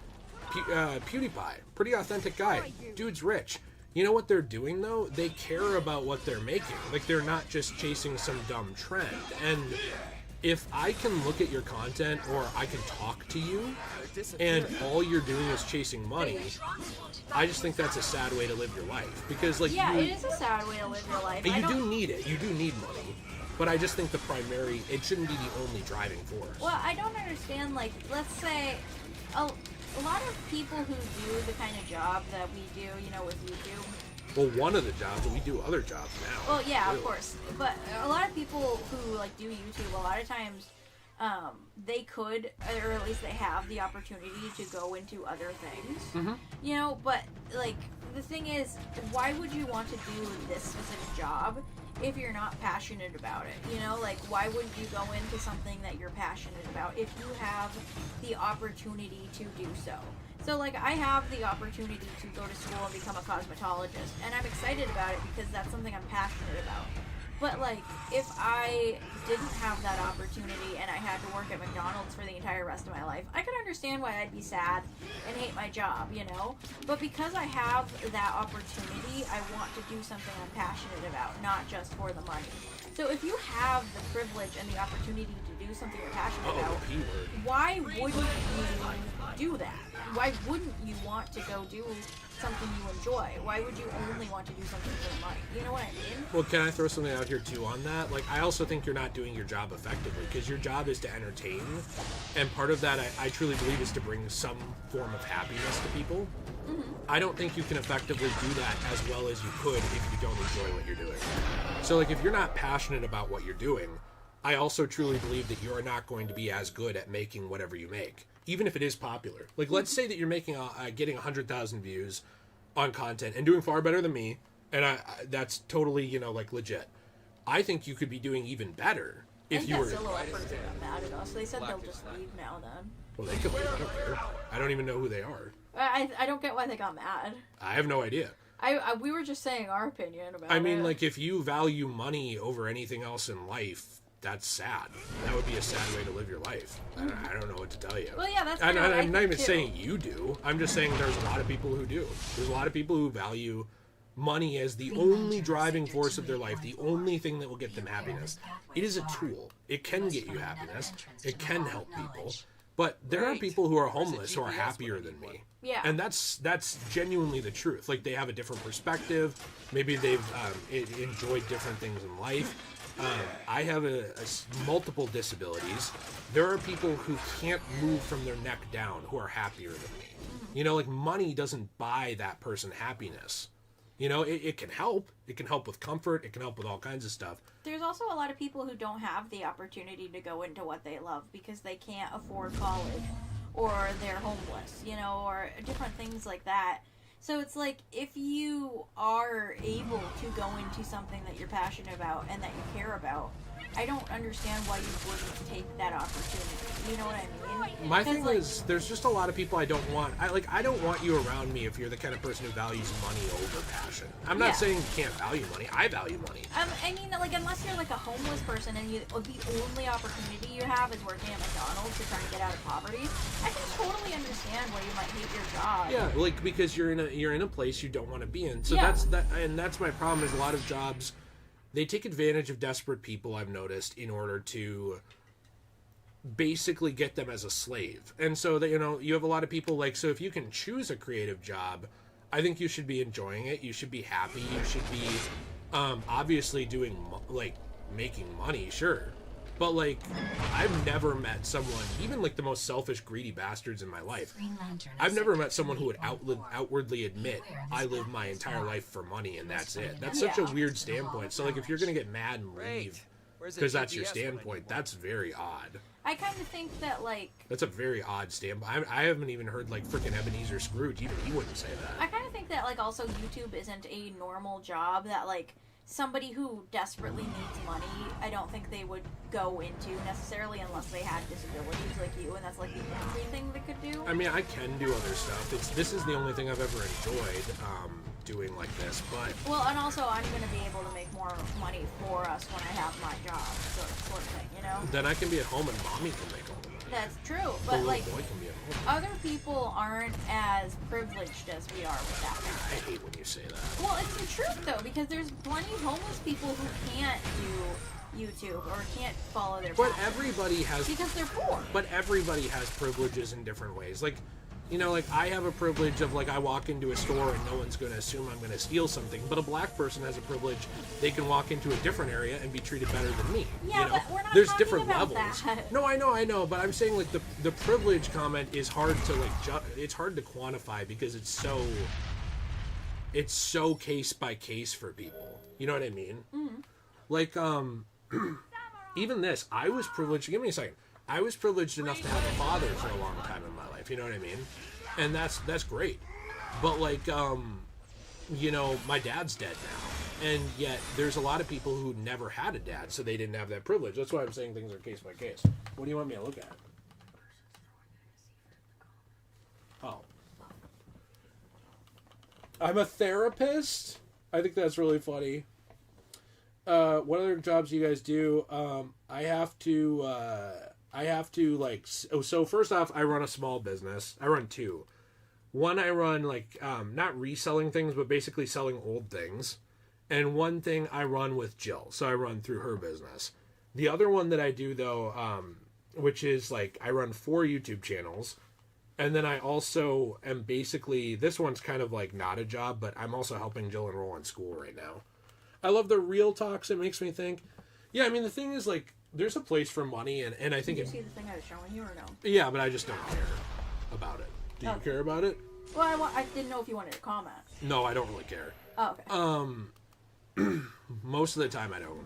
S1: PewDiePie, pretty authentic guy. Dude's rich. You know what they're doing, though? They care about what they're making. Like, they're not just chasing some dumb trend. And if I can look at your content, or I can talk to you, and all you're doing is chasing money, I just think that's a sad way to live your life. Because, like,
S4: yeah, it is a sad way to live your life.
S1: And you do need it. You do need money. But I just think it shouldn't be the only driving force.
S4: Well, I don't understand, like, let's say... A lot of people who do the kind of job that we do, you know, with YouTube.
S1: Well, one of the jobs, but we do other jobs now.
S4: Well, yeah, of course. But a lot of people who, like, do YouTube, a lot of times, they could, or at least they have the opportunity to go into other things.
S1: Mm-hmm.
S4: You know, but, like, the thing is, why would you want to do this specific job if you're not passionate about it? You know, like, why wouldn't you go into something that you're passionate about if you have the opportunity to do so? So, like, I have the opportunity to go to school and become a cosmetologist, and I'm excited about it because that's something I'm passionate about. But, like, if I didn't have that opportunity and I had to work at McDonald's for the entire rest of my life, I could understand why I'd be sad and hate my job, you know? But because I have that opportunity, I want to do something I'm passionate about, not just for the money. So if you have the privilege and the opportunity to do something you're passionate about, why wouldn't you do that? Why wouldn't you want to go do something you enjoy? Why would you only want to do something for the money? You know what I mean?
S1: Well, can I throw something out here too on that? Like, I also think you're not doing your job effectively, because your job is to entertain, and part of that I truly believe is to bring some form of happiness to people. Mm-hmm. I don't think you can effectively do that as well as you could if you don't enjoy what you're doing. So, like, if you're not passionate about what you're doing, I also truly believe that you're not going to be as good at making whatever you make, even if it is popular. Like, let's say that you're making getting 100,000 views on content and doing far better than me, and that's totally, you know, like, legit. I think you could be doing even better if you were.
S4: Silhouette person got mad at us. They said they'll just leave now. Then.
S1: Well, they could leave. I don't care. I don't even know who they are.
S4: I don't get why they got mad.
S1: I have no idea.
S4: We were just saying our opinion about it.
S1: I mean, like, if you value money over anything else in life, that's sad. That would be a sad way to live your life. I don't know what to tell you.
S4: Well, yeah, that's.
S1: I'm not even saying you do. I'm just saying there's a lot of people who do. There's a lot of people who value money as the only driving force of their life, the only thing that will get them happiness. It is a tool. It can get you happiness. It can help people. But there are people who are homeless who are happier than me.
S4: Yeah.
S1: And that's genuinely the truth. Like, they have a different perspective. Maybe they've enjoyed different things in life. I have multiple disabilities. There are people who can't move from their neck down who are happier than me. You know, like, money doesn't buy that person happiness. You know, it can help. It can help with comfort. It can help with all kinds of stuff.
S4: There's also a lot of people who don't have the opportunity to go into what they love because they can't afford college, or they're homeless, you know, or different things like that. So it's like, if you are able to go into something that you're passionate about and that you care about, I don't understand why you wouldn't take that opportunity. You know what I mean?
S1: My thing is, there's just a lot of people I don't want. I don't want you around me if you're the kind of person who values money over passion. I'm not saying you can't value money. I value money.
S4: I mean, like, unless you're like a homeless person and the only opportunity you have is working at McDonald's to try and get out of poverty, I can totally understand why you might hate your job.
S1: Yeah, like, because you're in a place you don't want to be in. So that's my problem. Is a lot of jobs, they take advantage of desperate people, I've noticed, in order to basically get them as a slave. And so that, you know, you have a lot of people, like, so if you can choose a creative job, I think you should be enjoying it. You should be happy. You should be obviously doing, like, making money, sure. But, like, I've never met someone, even, like, the most selfish, greedy bastards in my life, I've never met someone who would outwardly admit, I live my entire life for money and that's it. That's such a weird standpoint. So, like, if you're going to get mad and leave because that's your standpoint, that's very odd.
S4: I kind of think that, like...
S1: That's a very odd standpoint. I haven't even heard, like, freaking Ebenezer Scrooge. Even he wouldn't say that.
S4: I kind of think that, like, also YouTube isn't a normal job that, like, somebody who desperately needs money, I don't think they would go into necessarily unless they had disabilities like you, and that's, like, the only thing they could do.
S1: I mean, I can do other stuff. This is the only thing I've ever enjoyed doing like this, but...
S4: Well, and also, I'm going to be able to make more money for us when I have my job, sort of thing, you know?
S1: Then I can be at home and mommy can make all the money.
S4: That's true, but,
S1: the
S4: like,
S1: boy can be at home.
S4: other people aren't as privileged as we are with that.
S1: I hate when you say that.
S4: Well, it's the truth, though, because there's plenty of homeless people who can't do YouTube or can't follow their
S1: But
S4: passion.
S1: everybody has...
S4: Because they're poor.
S1: But everybody has privileges in different ways. Like, you know, like, I have a privilege of, like, I walk into a store and no one's going to assume I'm going to steal something. But a black person has a privilege. They can walk into a different area and be treated better than me.
S4: Yeah,
S1: you know?
S4: but we're not
S1: There's
S4: talking
S1: different
S4: about
S1: levels.
S4: that.
S1: No, I know. But I'm saying, like, the privilege comment is hard to, like, it's hard to quantify because it's so case by case for people. You know what I mean?
S4: Mm-hmm.
S1: Like, even this, I was privileged. Give me a second. I was privileged enough to have a father for a long time in my life. You know what I mean? And that's great. But, like, you know, my dad's dead now. And yet there's a lot of people who never had a dad, so they didn't have that privilege. That's why I'm saying things are case by case. What do you want me to look at? Oh. I'm a therapist? I think that's really funny. What other jobs do you guys do? I have to, like, so first off, I run a small business. I run two. One, I run, like, not reselling things, but basically selling old things. And one thing I run with Jill. So I run through her business. The other one that I do, though, which is, like, I run 4 YouTube channels. And then I also am basically, this one's kind of, like, not a job, but I'm also helping Jill enroll in school right now. I love the real talks. It makes me think. Yeah, I mean, the thing is, like, there's a place for money, and I think...
S4: Did you see the thing I was showing you, or no?
S1: Yeah, but I just don't care about it. Do you care about it?
S4: Well, I didn't know if you wanted to comment.
S1: No, I don't really care.
S4: Oh, okay.
S1: Most of the time, I don't.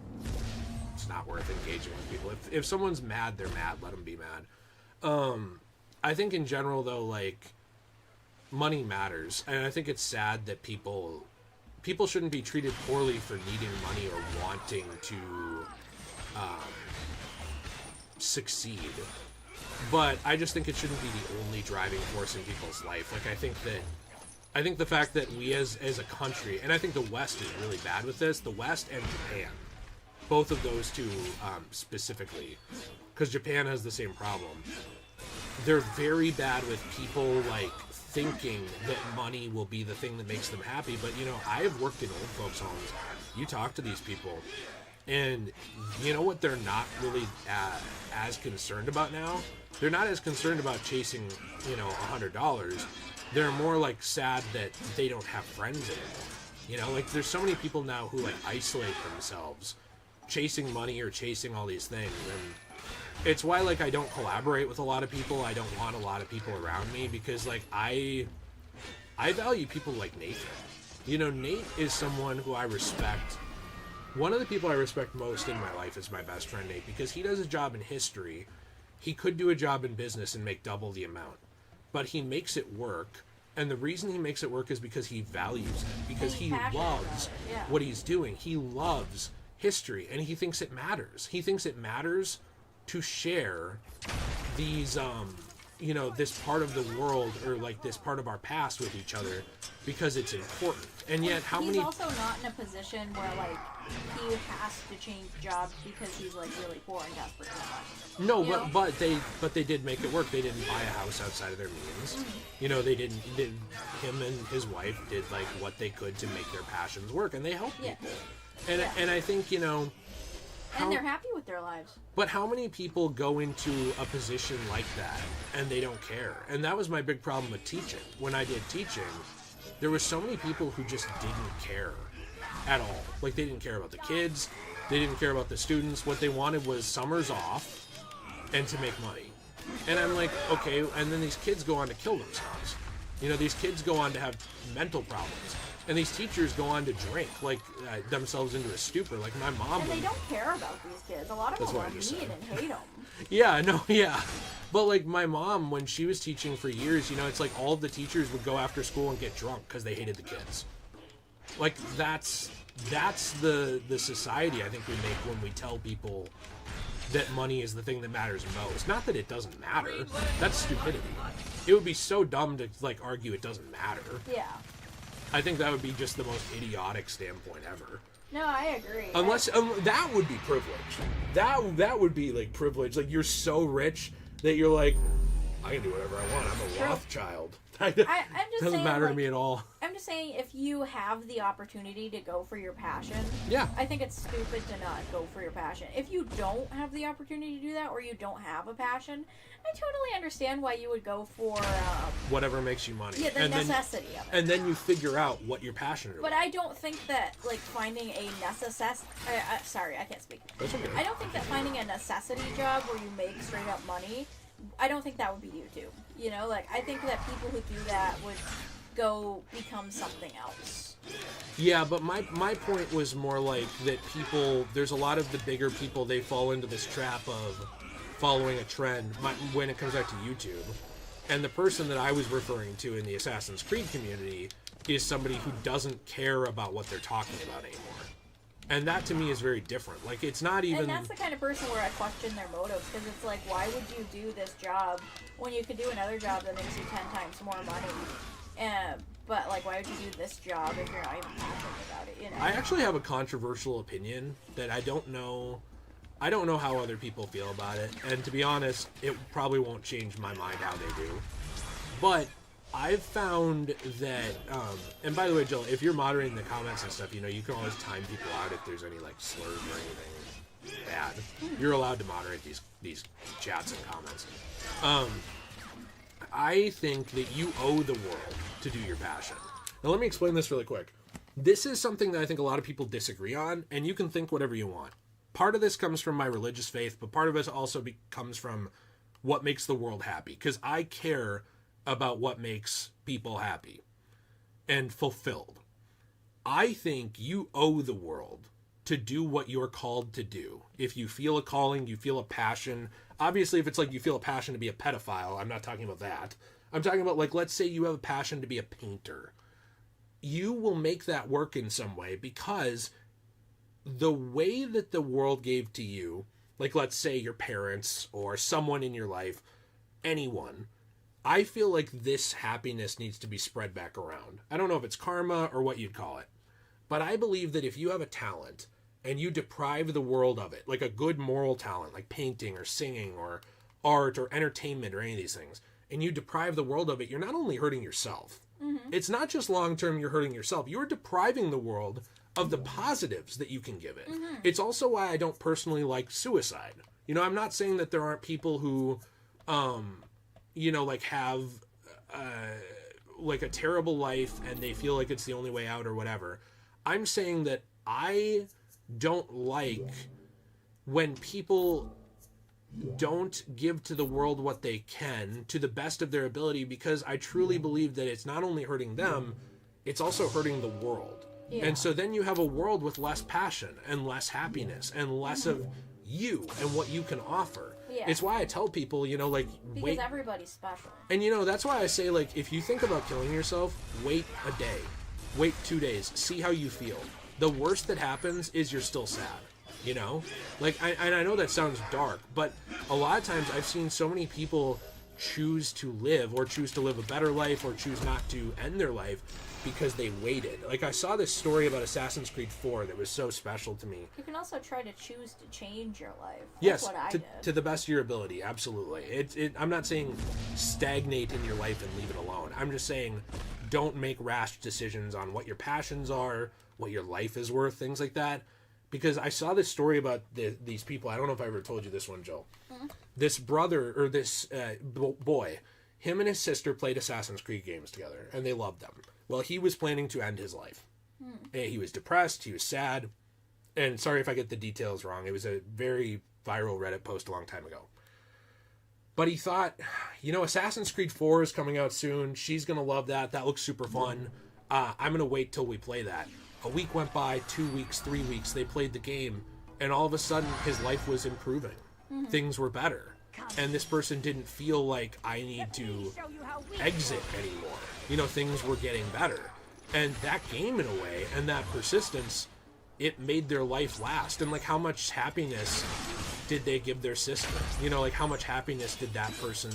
S1: It's not worth engaging with people. If someone's mad, they're mad. Let them be mad. I think in general, though, like, money matters. And I think it's sad that people shouldn't be treated poorly for needing money or wanting to succeed. But I just think it shouldn't be the only driving force in people's life. Like, I think the fact that we as a country, and I think the West is really bad with this, the West and Japan, both of those two specifically, because Japan has the same problem. They're very bad with people, like, thinking that money will be the thing that makes them happy. But, you know, I have worked in old folks' homes. You talk to these people, and you know what they're not really as concerned about now? They're not as concerned about chasing, you know, $100. They're more like sad that they don't have friends anymore. You know, like there's so many people now who like isolate themselves, chasing money or chasing all these things, and it's why like I don't collaborate with a lot of people. I don't want a lot of people around me because like I value people like Nathan. You know, Nate is someone who I respect. One of the people I respect most in my life is my best friend Nate, because he does a job in history. He could do a job in business and make double the amount, but he makes it work. And the reason he makes it work is because he values it, because he loves what he's doing. He loves history, and he thinks it matters. He thinks it matters to share these, you know, this part of the world, or like this part of our past with each other, because it's important. And yet,
S4: He's also not in a position where like he has to change jobs because he's like really poor and desperate for money.
S1: No, but they did make it work. They didn't buy a house outside of their means.
S4: Mm-hmm.
S1: You know, him and his wife did like what they could to make their passions work, and they helped people. And I think, you know,
S4: and they're happy with their lives.
S1: But how many people go into a position like that and they don't care? And that was my big problem with teaching. When I did teaching, there were so many people who just didn't care at all. Like, they didn't care about the kids. They didn't care about the students. What they wanted was summers off and to make money. And I'm like, okay, and then these kids go on to kill themselves. You know, these kids go on to have mental problems. And these teachers go on to drink, like, themselves into a stupor. Like, my mom...
S4: And they don't care about these kids. A lot of them are mean and hate them.
S1: Yeah. But, like, my mom, when she was teaching for years, you know, it's like all of the teachers would go after school and get drunk because they hated the kids. Like, that's the society I think we make when we tell people that money is the thing that matters most. Not that it doesn't matter. That's stupidity. It would be so dumb to, like, argue it doesn't matter.
S4: Yeah.
S1: I think that would be just the most idiotic standpoint ever.
S4: No, I agree.
S1: Unless that would be privilege. That would be like privilege. Like, you're so rich that you're like, I can do whatever I want. I'm a Rothschild.
S4: I'm just
S1: doesn't
S4: saying,
S1: matter
S4: like,
S1: to me at all.
S4: I'm just saying, if you have the opportunity to go for your passion, I think it's stupid to not go for your passion. If you don't have the opportunity to do that, or you don't have a passion, I totally understand why you would go for
S1: whatever makes you money.
S4: Yeah, the necessity of it.
S1: And then you figure out what you're passionate about.
S4: But I don't think that like finding a sorry, I can't speak.
S1: That's okay.
S4: I don't think that finding a necessity job where you make straight up money, I don't think that would be YouTube. You know, like, I think that people who do that would go become something else.
S1: Yeah, but my point was more like that there's a lot of the bigger people, they fall into this trap of following a trend when it comes back to YouTube. And the person that I was referring to in the Assassin's Creed community is somebody who doesn't care about what they're talking about anymore. And that to me is very different. Like, it's not even...
S4: And that's the kind of person where I question their motives, because it's like, why would you do this job when you could do another job that makes you 10 times more money? But, like, why would you do this job if you're not even passionate about it, you know?
S1: I actually have a controversial opinion that I don't know how other people feel about it. And to be honest, it probably won't change my mind how they do. But I've found that, and by the way, Jill, if you're moderating the comments and stuff, you know, you can always time people out if there's any, like, slurs or anything bad. You're allowed to moderate these chats and comments. I think that you owe the world to do your passion. Now, let me explain this really quick. This is something that I think a lot of people disagree on, and you can think whatever you want. Part of this comes from my religious faith, but part of it also comes from what makes the world happy. Because I care about what makes people happy and fulfilled. I think you owe the world to do what you're called to do. If you feel a calling, you feel a passion. Obviously, if it's like you feel a passion to be a pedophile, I'm not talking about that. I'm talking about, like, let's say you have a passion to be a painter. You will make that work in some way, because the way that the world gave to you, like, let's say your parents or someone in your life, anyone, I feel like this happiness needs to be spread back around. I don't know if it's karma or what you'd call it, but I believe that if you have a talent and you deprive the world of it, like a good moral talent, like painting or singing or art or entertainment or any of these things, and you deprive the world of it, you're not only hurting yourself.
S4: Mm-hmm.
S1: It's not just long-term you're hurting yourself. You're depriving the world of the positives that you can give it.
S4: Mm-hmm.
S1: It's also why I don't personally like suicide. You know, I'm not saying that there aren't people who, you know, like have like a terrible life and they feel like it's the only way out or whatever. I'm saying that I don't like when people don't give to the world what they can to the best of their ability, because I truly believe that it's not only hurting them, it's also hurting the world.
S4: Yeah.
S1: And so then you have a world with less passion and less happiness and less of you and what you can offer.
S4: Yeah.
S1: It's why I tell people, you know, like,
S4: Because
S1: wait.
S4: everybody's special.
S1: And, you know, that's why I say, like, if you think about killing yourself, wait a day. Wait 2 days. See how you feel. The worst that happens is you're still sad. You know? Like, I know that sounds dark, but a lot of times I've seen so many people choose to live or choose to live a better life or choose not to end their life because they waited. Like, I saw this story about Assassin's Creed 4 that was so special to me.
S4: You can also try to choose to change your life. That's
S1: Yes,
S4: what I
S1: to,
S4: did.
S1: to the best of your ability, absolutely. I'm not saying stagnate in your life and leave it alone. I'm just saying don't make rash decisions on what your passions are, what your life is worth, things like that. Because I saw this story about these people. I don't know if I ever told you this one, Joe.
S4: Mm-hmm.
S1: This brother, or this boy, him and his sister played Assassin's Creed games together, and they loved them. Well, he was planning to end his life. And he was depressed, he was sad, and sorry if I get the details wrong. It was a very viral Reddit post a long time ago. But he thought, you know, Assassin's Creed 4 is coming out soon. She's going to love that. That looks super fun. I'm going to wait till we play that. A week went by, 2 weeks, 3 weeks. They played the game, and all of a sudden, his life was improving.
S4: Mm-hmm.
S1: Things were better. And this person didn't feel like I need to exit anymore. You know, things were getting better. And that game, in a way, and that persistence, it made their life last. And, like, how much happiness did they give their sister? You know, like, how much happiness did that person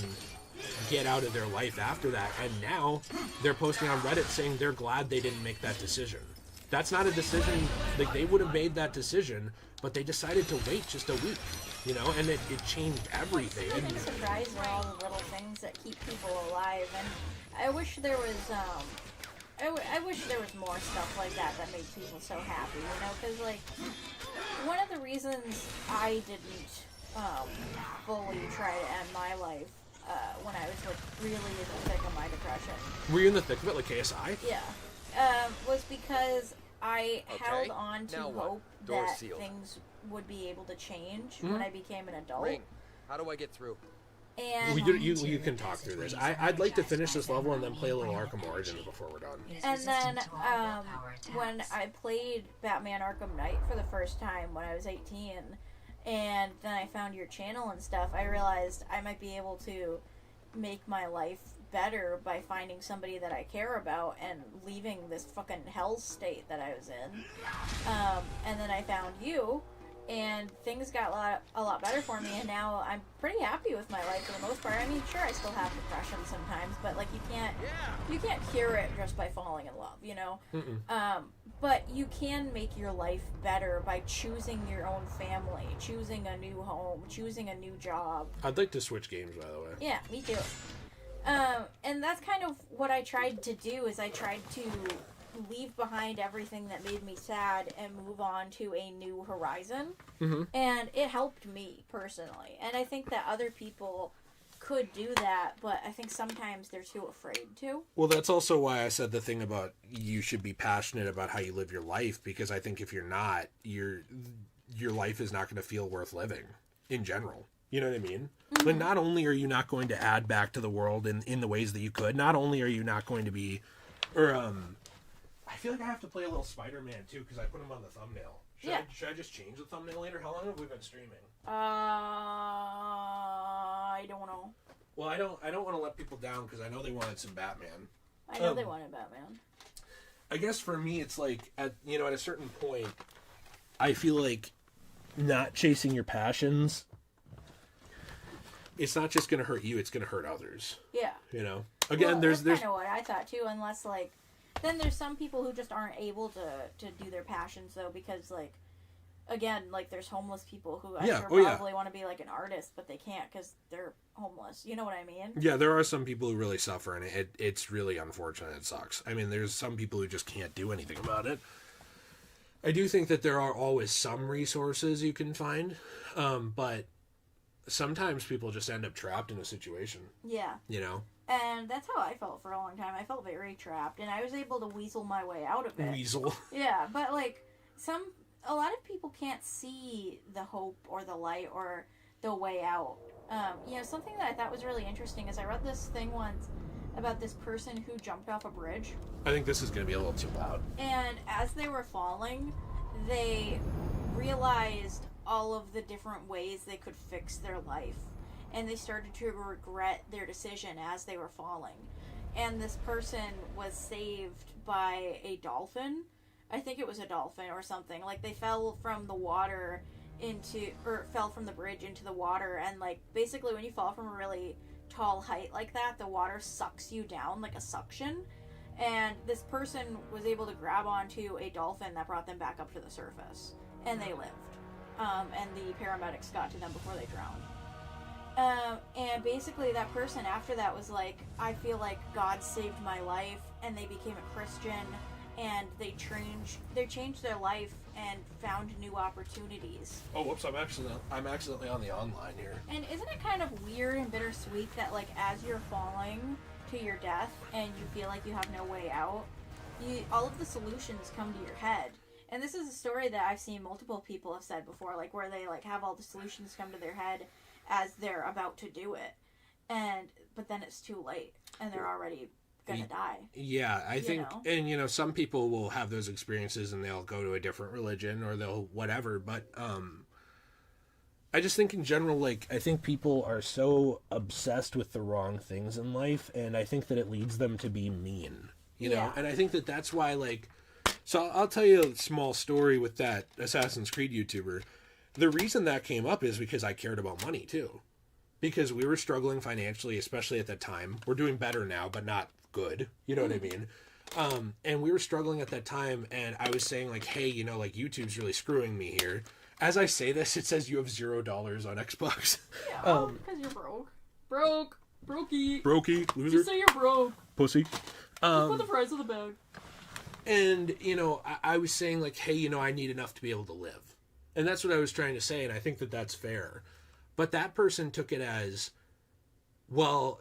S1: get out of their life after that? And now they're posting on Reddit saying they're glad they didn't make that decision. That's not a decision, like, they would have made that decision, but they decided to wait just a week, you know, and it changed everything.
S4: I think surprise are all the little things that keep people alive, and I wish there was, I wish there was more stuff like that made people so happy, you know, because, like, one of the reasons I didn't, fully try to end my life, when I was, like, really in the thick of my depression.
S1: Were you in the thick of it, like KSI?
S4: Yeah. Was because I held on to hope that things would be able to change when I became an adult.
S10: Ring. How do I get through?
S4: And
S1: you can talk through this. I'd like to finish this level and then play a little Arkham Origins before we're done.
S4: And then when I played Batman Arkham Knight for the first time when I was 18, and then I found your channel and stuff, I realized I might be able to make my life better by finding somebody that I care about and leaving this fucking hell state that I was in. And then I found you, and things got a lot better for me, and now I'm pretty happy with my life for the most part. I mean, sure, I still have depression sometimes, but, like, you can't cure it just by falling in love, you know? But you can make your life better by choosing your own family, choosing a new home, choosing a new job.
S1: I'd like to switch games, by the way.
S4: Yeah, me too. And that's kind of what I tried to do, is I tried to leave behind everything that made me sad and move on to a new horizon.
S1: Mm-hmm.
S4: And it helped me, personally. And I think that other people could do that, but I think sometimes they're too afraid to.
S1: Well, that's also why I said the thing about you should be passionate about how you live your life, because I think if you're not, your life is not going to feel worth living, in general. You know what I mean?
S4: Mm-hmm.
S1: But not only are you not going to add back to the world in the ways that you could, not only are you not going to be, I feel like I have to play a little Spider-Man too, because I put him on the thumbnail. Should I just change the thumbnail later? How long have we been streaming?
S4: I don't know.
S1: Well, I don't want to let people down because I know they wanted some Batman.
S4: I know they wanted Batman.
S1: I guess for me, it's like at a certain point, I feel like not chasing your passions, it's not just going to hurt you; it's going to hurt others.
S4: Yeah.
S1: You know. Again,
S4: that's
S1: there's
S4: kind of what I thought too. Unless, like, then there's some people who just aren't able to do their passions though, because, like, again, like, there's homeless people who probably want to be, like, an artist, but they can't because they're homeless. You know what I mean?
S1: Yeah, there are some people who really suffer, and it's really unfortunate. It sucks. I mean, there's some people who just can't do anything about it. I do think that there are always some resources you can find, but sometimes people just end up trapped in a situation. Yeah. You know?
S4: And that's how I felt for a long time. I felt very trapped, and I was able to weasel my way out of it.
S1: Weasel?
S4: Yeah, but, like, a lot of people can't see the hope or the light or the way out. You know, something that I thought was really interesting is I read this thing once about this person who jumped off a bridge.
S1: I think this is going to be a little too loud.
S4: And as they were falling, they realized all of the different ways they could fix their life. And they started to regret their decision as they were falling. And this person was saved by a dolphin. I think it was a dolphin or something. Like, they fell from the water fell from the bridge into the water, and, like, basically when you fall from a really tall height like that, the water sucks you down like a suction. And this person was able to grab onto a dolphin that brought them back up to the surface. And they lived. And the paramedics got to them before they drowned. And basically that person after that was like, I feel like God saved my life, and they became a Christian, and they changed their life and found new opportunities.
S1: Oh, whoops! I'm accidentally on the online here.
S4: And isn't it kind of weird and bittersweet that, like, as you're falling to your death and you feel like you have no way out, all of the solutions come to your head. And this is a story that I've seen multiple people have said before, like, where they, like, have all the solutions come to their head as they're about to do it, but then it's too late and they're already gonna die.
S1: Yeah, I think, and you know, some people will have those experiences and they'll go to a different religion or they'll whatever, but I just think in general, like, I think people are so obsessed with the wrong things in life, and I think that it leads them to be mean, you know, and I think that that's why, like, so I'll tell you a small story with that Assassin's Creed YouTuber. The reason that came up is because I cared about money too, because we were struggling financially, especially at that time. We're doing better now, but not good. You know what I mean? And we were struggling at that time, and I was saying, like, hey, you know, like, YouTube's really screwing me here. As I say this, it says you have $0 on Xbox.
S4: Yeah, because you're broke.
S1: Brokey, loser.
S4: Just say you're broke.
S1: Pussy.
S4: Just put the price of the bag.
S1: And, you know, I was saying, like, hey, you know, I need enough to be able to live. And that's what I was trying to say, and I think that that's fair. But that person took it as, well,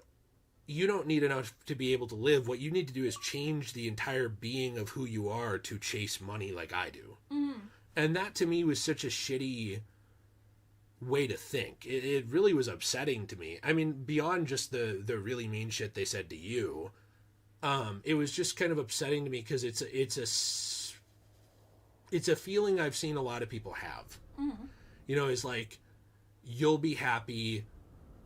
S1: you don't need enough to be able to live. What you need to do is change the entire being of who you are to chase money like I do. Mm-hmm. And that, to me, was such a shitty way to think. It really was upsetting to me. I mean, beyond just the really mean shit they said to you, it was just kind of upsetting to me because it's a feeling I've seen a lot of people have. Mm-hmm. You know, it's like, you'll be happy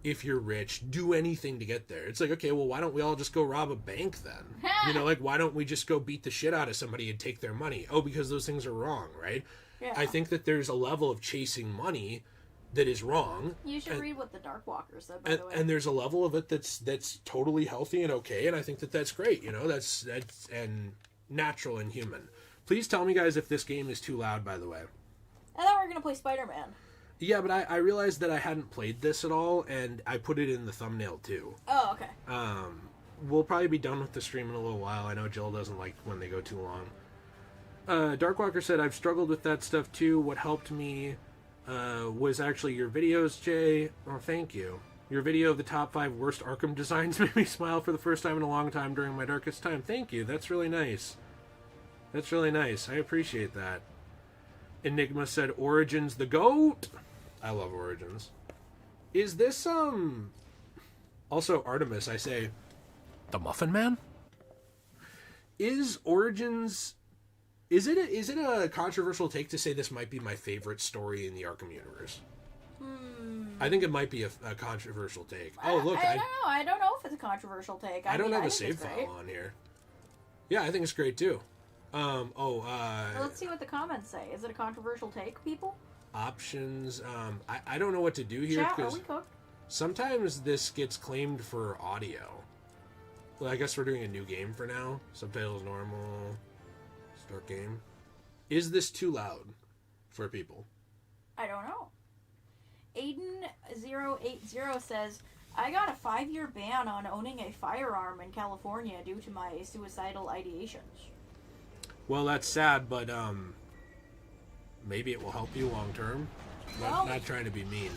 S1: if you're rich, do anything to get there. It's like, okay, well, why don't we all just go rob a bank then? You know, like, why don't we just go beat the shit out of somebody and take their money? Oh, because those things are wrong, right? Yeah. I think that there's a level of chasing money that is wrong.
S4: You should read what the Dark Walker said, by the way.
S1: And there's a level of it that's totally healthy and okay, and I think that that's great, you know, that's and natural and human. Please tell me, guys, if this game is too loud, by the way.
S4: I thought we were going to play Spider-Man.
S1: Yeah, but I realized that I hadn't played this at all, and I put it in the thumbnail, too.
S4: Oh, okay.
S1: We'll probably be done with the stream in a little while. I know Jill doesn't like when they go too long. Darkwalker said, I've struggled with that stuff, too. What helped me was actually your videos, Jay. Oh, thank you. Your video of the top 5 worst Arkham designs made me smile for the first time in a long time during my darkest time. Thank you. That's really nice. That's really nice. I appreciate that. Enigma said, Origins the GOAT. I love Origins. Is this, also Artemis, I say, the Muffin Man? Is Origins, is it a controversial take to say this might be my favorite story in the Arkham universe? I think it might be a controversial take. Oh, look.
S4: I don't know. I don't know if it's a controversial take.
S1: I don't have a save file on here. Yeah, I think it's great, too.
S4: Well, let's see what the comments say. Is it a controversial take, people?
S1: Options. I don't know what to do here.
S4: Chat, are we cooked?
S1: Sometimes this gets claimed for audio. Well, I guess we're doing a new game for now. Subtitles normal. Start game. Is this too loud? for people?
S4: I don't know. Aiden080 says, I got a 5-year ban on owning a firearm in California due to my suicidal ideations.
S1: Well, that's sad, but maybe it will help you long term.
S4: Well,
S1: not trying to be mean.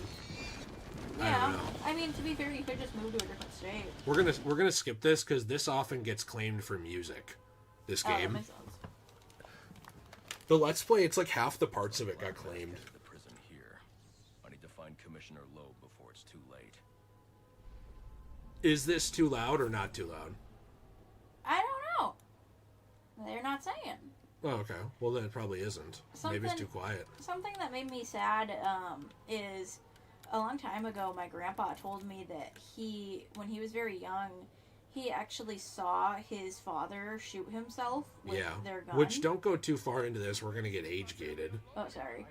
S4: Yeah,
S1: I don't know.
S4: I mean, to be fair, you could just move to a different state.
S1: We're gonna skip this because this often gets claimed for music. This
S4: That
S1: game.
S4: makes sense.
S1: The Let's Play, it's like half the parts of it got claimed.
S13: The prison here. I need to find Commissioner Loeb before it's too late.
S1: Is this too loud or not too loud?
S4: I don't know. They're not saying.
S1: Oh, okay. Well, then it probably isn't. Maybe it's too quiet.
S4: Something that made me sad is a long time ago, my grandpa told me that when he was very young, he actually saw his father shoot himself with their gun.
S1: Which, don't go too far into this. We're going to get age-gated.
S4: Oh, sorry.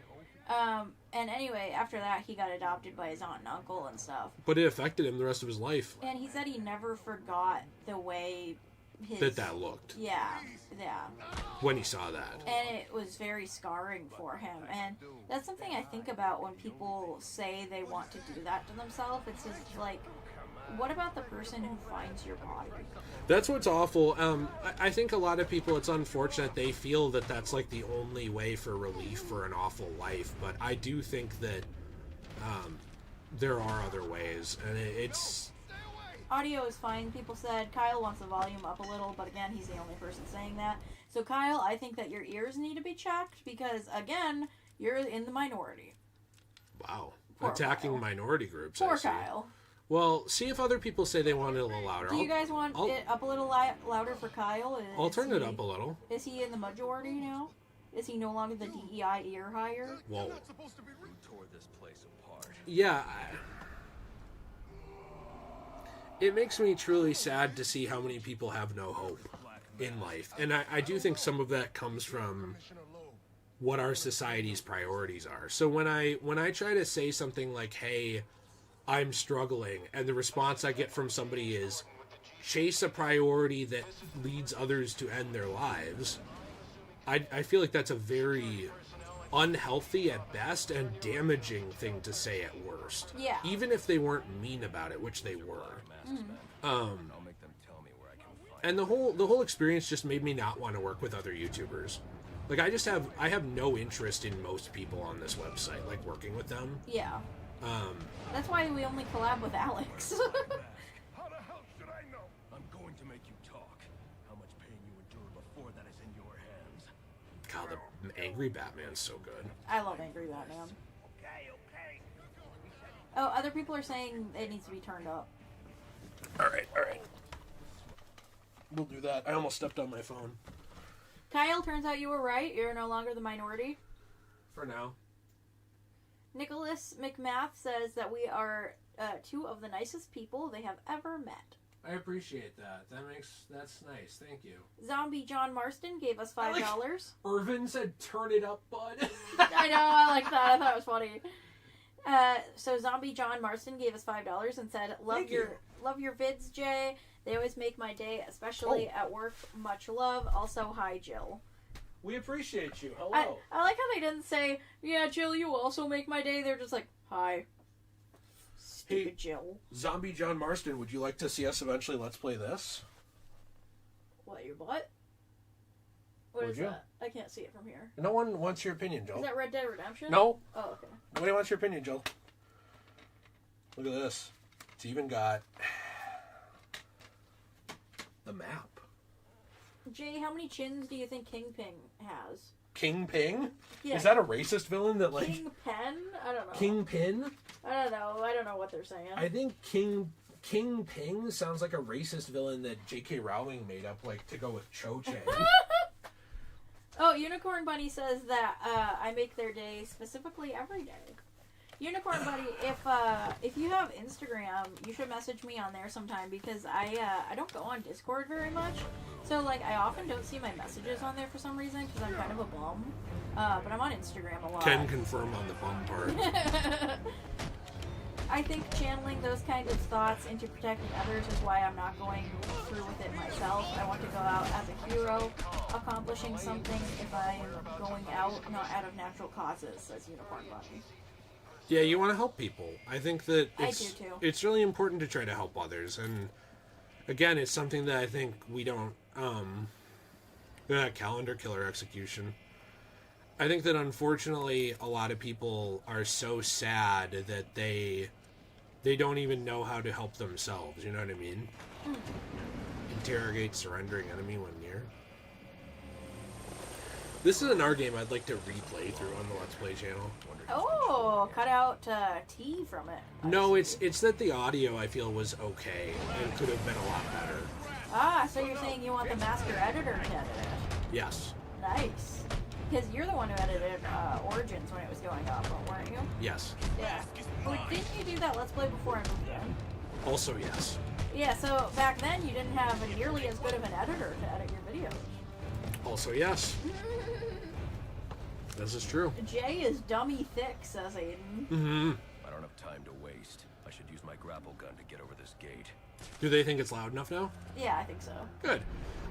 S4: And anyway, after that, he got adopted by his aunt and uncle and stuff.
S1: But it affected him the rest of his life.
S4: And he said he never forgot the way
S1: that looked.
S4: Yeah.
S1: When he saw that.
S4: And it was very scarring for him. And that's something I think about when people say they want to do that to themselves. It's just like, what about the person who finds your body?
S1: That's what's awful. I think a lot of people, it's unfortunate they feel that that's like the only way for relief for an awful life. But I do think that there are other ways. And it's...
S4: Audio is fine. People said Kyle wants the volume up a little, but again, he's the only person saying that. So Kyle, I think that your ears need to be checked because, again, you're in the minority.
S1: Wow.
S4: Poor
S1: Attacking
S4: Kyle.
S1: Minority groups.
S4: Poor
S1: I see.
S4: Kyle.
S1: Well, see if other people say they want it a little louder.
S4: Do you guys want it up a little louder for Kyle?
S1: I'll turn it up a little.
S4: Is he in the majority now? Is he no longer the DEI ear hire?
S1: Whoa.
S13: You tore this place apart.
S1: Yeah. It makes me truly sad to see how many people have no hope in life. And I do think some of that comes from what our society's priorities are. So when I try to say something like, hey, I'm struggling, and the response I get from somebody is, chase a priority that leads others to end their lives, I feel like that's a very unhealthy at best and damaging thing to say at worst.
S4: Yeah.
S1: Even if they weren't mean about it, which they were. And the whole experience just made me not want to work with other YouTubers. Like I have no interest in most people on this website, like working with them.
S4: Yeah. That's why we only collab with Alex.
S13: How the hell should I know? I'm going to make you talk. How much pain you endured before that is in your hands.
S1: God, the angry Batman's so good.
S4: I love Angry Batman.
S7: Okay.
S4: Oh, other people are saying it needs to be turned up.
S1: All right. We'll do that. I almost stepped on my phone.
S4: Kyle, turns out you were right. You're no longer the minority.
S1: For now.
S4: Nicholas McMath says that we are two of the nicest people they have ever met.
S1: I appreciate that. That's nice. Thank you.
S4: Zombie John Marston gave us $5.
S1: Irvin said, "Turn it up, bud."
S4: I know. I like that. I thought it was funny. So Zombie John Marston gave us $5 and said, love your vids, Jay. They always make my day, especially at work. Much love. Also, hi, Jill.
S1: We appreciate you. Hello.
S4: I like how they didn't say, yeah, Jill, you also make my day. They're just like, hi. Stupid Jill.
S1: Zombie John Marston, would you like to see us eventually Let's Play this?
S4: What, your butt? What
S1: Would
S4: is
S1: you?
S4: that? I can't see it from here.
S1: No one wants your opinion, Joel.
S4: Is that Red Dead Redemption?
S1: No.
S4: Oh, okay.
S1: Nobody wants your opinion, Joel. Look at this. It's even got the map.
S4: Jay, how many chins do you think Kingpin has?
S1: Kingpin?
S4: Yeah.
S1: Is that a racist villain that like...
S4: Kingpin? I don't know.
S1: Kingpin?
S4: I don't know. I don't know what they're saying.
S1: I think Kingpin sounds like a racist villain that J.K. Rowling made up like to go with Cho Chang.
S4: Oh, Unicorn Bunny says that I make their day specifically every day. Unicorn Bunny, if you have Instagram, you should message me on there sometime because I don't go on Discord very much. So like I often don't see my messages on there for some reason because I'm kind of a bum. But I'm on Instagram a lot.
S1: Can confirm on the bum part.
S4: I think channeling those kind of thoughts into protecting others is why I'm not going through with it myself. I want to go out as a hero, accomplishing something if I am going out, not out of natural causes, says Unicorn Bunny.
S1: Yeah, you want to help people. I think that
S4: I do too.
S1: It's really important to try to help others. And again, it's something that I think we don't... calendar killer execution. I think that unfortunately a lot of people are so sad that they don't even know how to help themselves, you know what I mean? Interrogate surrendering enemy when near. This is an R game I'd like to replay through on the Let's Play channel.
S4: Oh, cut out T from it.
S1: No, it's that the audio I feel was okay and could have been a lot better.
S4: Ah, so you're saying you want the master editor to edit it?
S1: Yes.
S4: Nice. Because you're the one who edited Origins when it was going up, weren't you?
S1: Yes.
S4: Yeah. Well, didn't you do that Let's Play before I moved in?
S1: Also yes.
S4: Yeah, so back then you didn't have nearly as good of an editor to edit your videos.
S1: Also yes. This is true.
S4: Jay is dummy thick, says Aiden.
S1: Mm-hmm.
S13: I don't have time to waste. I should use my grapple gun to get over this gate.
S1: Do they think it's loud enough now?
S4: Yeah, I think so.
S1: Good.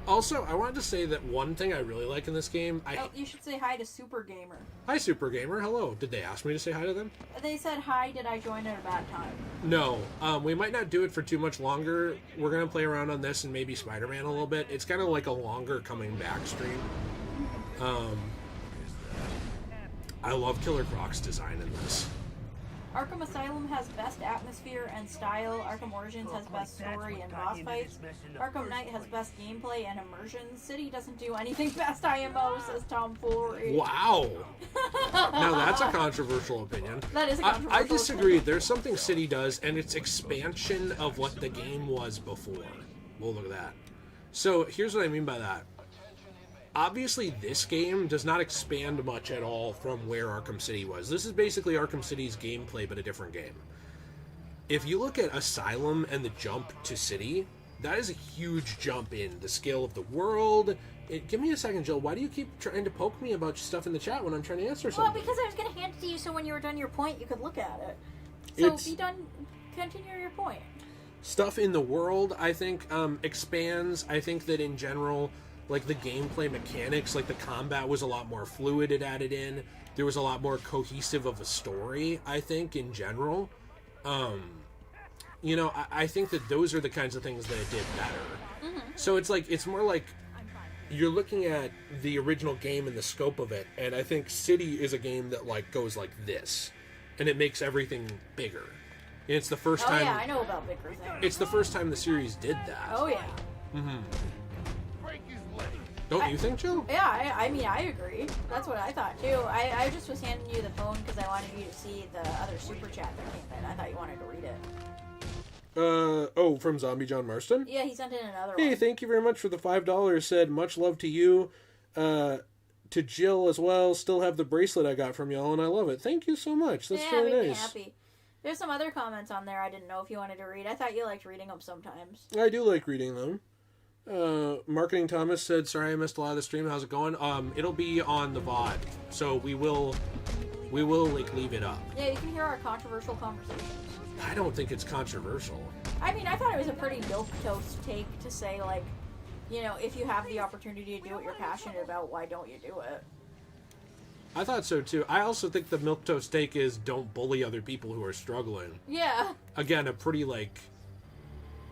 S1: Also, I wanted to say that one thing I really like in this game...
S4: you should say hi to Super Gamer.
S1: Hi, Super Gamer. Hello. Did they ask me to say hi to them?
S4: They said, hi, did I join at a bad time?
S1: No. We might not do it for too much longer. We're going to play around on this and maybe Spider-Man a little bit. It's kind of like a longer coming back stream. I love Killer Croc's design in this.
S4: Arkham Asylum has best atmosphere and style. Arkham Origins has best story and boss fights. Arkham Knight has best gameplay and immersion. City doesn't do anything best IMO, says Tom Foolery.
S1: Wow. Now that's a controversial opinion.
S4: That is a controversial
S1: I disagree. There's something City does, and it's expansion of what the game was before. Well, look at that. So here's what I mean by that. Obviously, this game does not expand much at all from where Arkham City was. This is basically Arkham City's gameplay, but a different game. If you look at Asylum and the jump to City, that is a huge jump in the scale of the world. Give me a second, Jill. Why do you keep trying to poke me about stuff in the chat when I'm trying to answer something?
S4: Well, because I was going to hand it to you so when you were done your point, you could look at it. So, be done. Continue your point.
S1: Stuff in the world, I think, expands. I think that in general... like the gameplay mechanics, like the combat was a lot more fluid, it added in. There was a lot more cohesive of a story, I think, in general. You know, I think that those are the kinds of things that it did better. Mm-hmm. So it's more like you're looking at the original game and the scope of it, and I think City is a game that like goes like this, and it makes everything bigger. And it's the first time.
S4: Oh yeah, I know about bigger things.
S1: It's the first time the series did that.
S4: Oh yeah.
S1: Mm-hmm. Don't you think, Joe?
S4: Yeah, I mean, I agree. That's what I thought, too. I just was handing you the phone because I wanted you to see the other super chat that came in. I thought you wanted to read it.
S1: From Zombie John Marston?
S4: Yeah, he sent in another one.
S1: Hey, thank you very much for the $5. Said, much love to you. To Jill as well. Still have the bracelet I got from y'all, and I love it. Thank you so much. That's really
S4: made me
S1: nice.
S4: Happy. There's some other comments on there I didn't know if you wanted to read. I thought you liked reading them sometimes.
S1: I do like reading them. Marketing Thomas said, sorry I missed a lot of the stream. How's it going? It'll be on the VOD, so we will like leave it up.
S4: Yeah, you can hear our controversial conversations.
S1: I don't think it's controversial.
S4: I mean, I thought it was a pretty milquetoast take to say, like, you know, if you have the opportunity to do what you're passionate about, why don't you do it?
S1: I thought so too. I also think the milquetoast take is don't bully other people who are struggling.
S4: Yeah.
S1: Again, a pretty like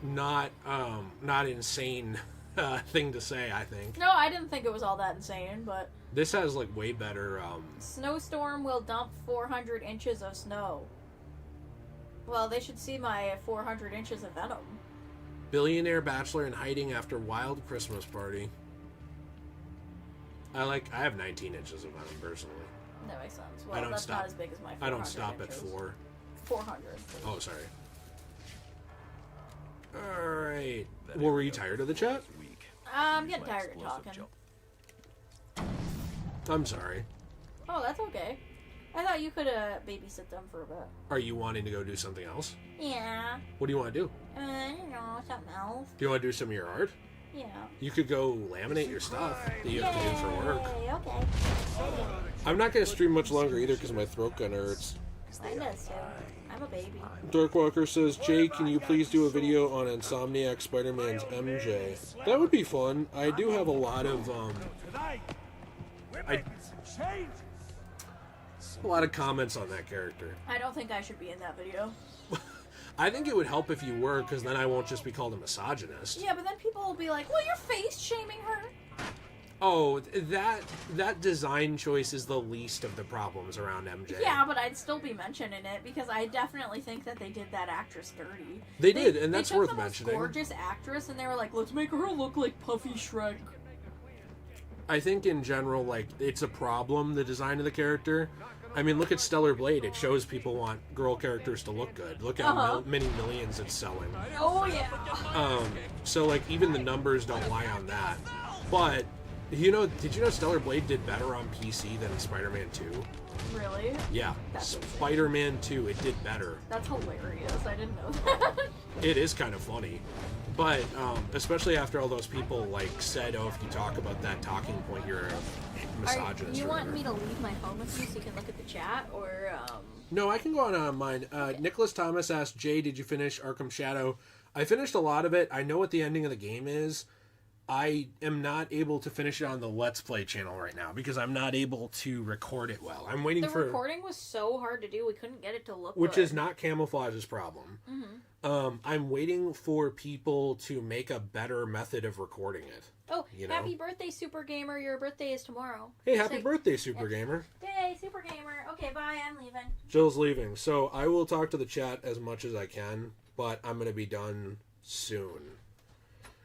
S1: not insane thing to say, I think.
S4: No, I didn't think it was all that insane, but
S1: this has like way better
S4: snowstorm will dump 400 inches of snow. Well, they should see my 400 inches of venom.
S1: Billionaire bachelor in hiding after wild Christmas party. I have 19 inches of venom personally.
S4: That makes sense. Well, that's not as big as my 400
S1: I don't stop
S4: inches.
S1: at 4.
S4: 400.
S1: Oh, sorry. Alright. Well, were you tired of the chat?
S4: I'm getting tired of talking.
S1: I'm sorry.
S4: Oh, that's okay. I thought you could babysit them for a bit.
S1: Are you wanting to go do something else?
S4: Yeah.
S1: What do you want to do?
S4: I don't know, something else.
S1: Do you want to do some of your art?
S4: Yeah.
S1: You could go laminate your stuff that you have to do for work.
S4: Okay.
S1: I'm not going to stream much longer either because my throat kind of hurts.
S4: Mine does too. I'm a baby.
S1: Darkwalker says, Jay, can you please do a video on Insomniac Spider-Man's MJ? That would be fun. I do have a lot of, a lot of comments on that character.
S4: I don't think I should be in that video.
S1: I think it would help if you were, because then I won't just be called a misogynist.
S4: Yeah, but then people will be like, well, you're face-shaming her.
S1: Oh, that design choice is the least of the problems around MJ.
S4: Yeah, but I'd still be mentioning it because I definitely think that they did that actress dirty.
S1: They did, and that's worth mentioning.
S4: They took the most gorgeous actress, and they were like, let's make her look like Puffy Shrek.
S1: I think in general, like, it's a problem, the design of the character. I mean, look at Stellar Blade. It shows people want girl characters to look good. Look how many millions it's selling.
S4: Oh, yeah.
S1: So, like, even the numbers don't lie on that. But, did you know Stellar Blade did better on PC than Spider-Man 2?
S4: Really?
S1: Yeah. Spider-Man 2, it did better.
S4: That's hilarious. I didn't know that.
S1: It is kind of funny. But, especially after all those people, like, said, oh, if you talk about that talking point, you're a misogynist.
S4: Do you want me to leave my phone with you so you can look at the chat, or,
S1: No, I can go on mine. Nicholas Thomas asked, Jay, did you finish Arkham Shadow? I finished a lot of it. I know what the ending of the game is. I am not able to finish it on the Let's Play channel right now because I'm not able to record it well. I'm waiting for...
S4: The recording was so hard to do, we couldn't get it to look
S1: Which
S4: good.
S1: is not Camouflage's problem.
S4: Mm-hmm.
S1: I'm waiting for people to make a better method of recording it.
S4: Oh, happy birthday, Super Gamer. Your birthday is tomorrow.
S1: Hey, happy birthday, Super Gamer.
S4: Yay, Super Gamer. Okay, bye, I'm leaving.
S1: Jill's leaving. So I will talk to the chat as much as I can, but I'm going to be done soon.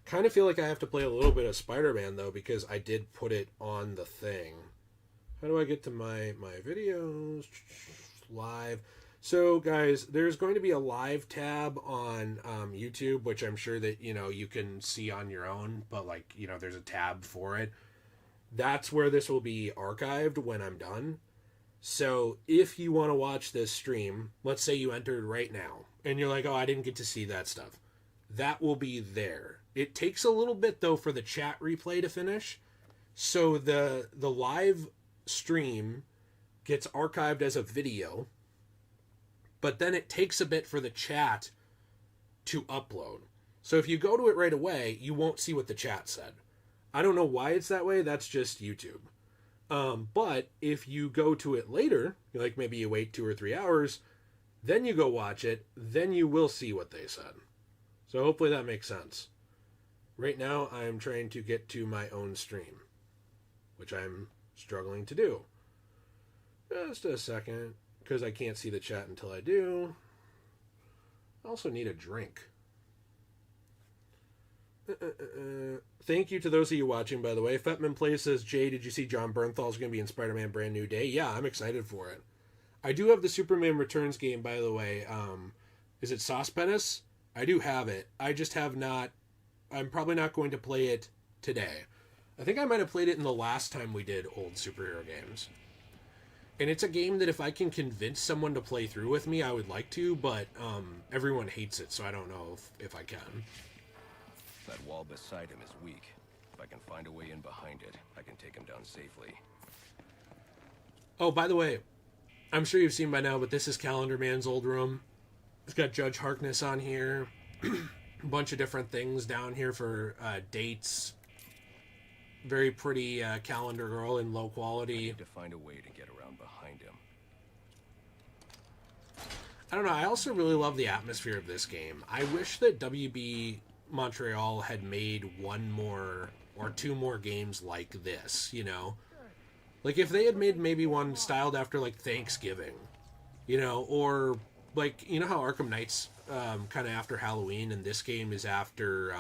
S1: Kind of feel like I have to play a little bit of Spider-Man, though, because I did put it on the thing. How do I get to my videos? Live. So, guys, there's going to be a live tab on YouTube, which I'm sure that, you can see on your own, but, like, there's a tab for it. That's where this will be archived when I'm done. So, if you want to watch this stream, let's say you entered right now, and you're like, oh, I didn't get to see that stuff. That will be there. It takes a little bit, though, for the chat replay to finish. So the live stream gets archived as a video, but then it takes a bit for the chat to upload. So if you go to it right away, you won't see what the chat said. I don't know why it's that way. That's just YouTube. But if you go to it later, like maybe you wait 2 or 3 hours, then you go watch it, then you will see what they said. So hopefully that makes sense. Right now, I'm trying to get to my own stream, which I'm struggling to do. Just a second, because I can't see the chat until I do. I also need a drink. Thank you to those of you watching, by the way. Fetman Plays says, Jay, did you see John Bernthal's going to be in Spider-Man Brand New Day? Yeah, I'm excited for it. I do have the Superman Returns game, by the way. Is it Sauce Penis? I do have it. I just have not... I'm probably not going to play it today. I think I might have played it in the last time we did old superhero games. And it's a game that if I can convince someone to play through with me, I would like to, but everyone hates it, so I don't know if I can.
S13: That wall beside him is weak. If I can find a way in behind it, I can take him down safely.
S1: Oh, by the way, I'm sure you've seen by now, but this is Calendar Man's old room. It's got Judge Harkness on here. A bunch of different things down here for dates. Very pretty calendar girl in low quality.
S13: I need to find a way to get around behind him.
S1: I don't know. I also really love the atmosphere of this game. I wish that WB Montreal had made 1 more or 2 more games like this, Like if they had made maybe one styled after like Thanksgiving, or like, how Arkham Knight's kind of after Halloween, and this game is after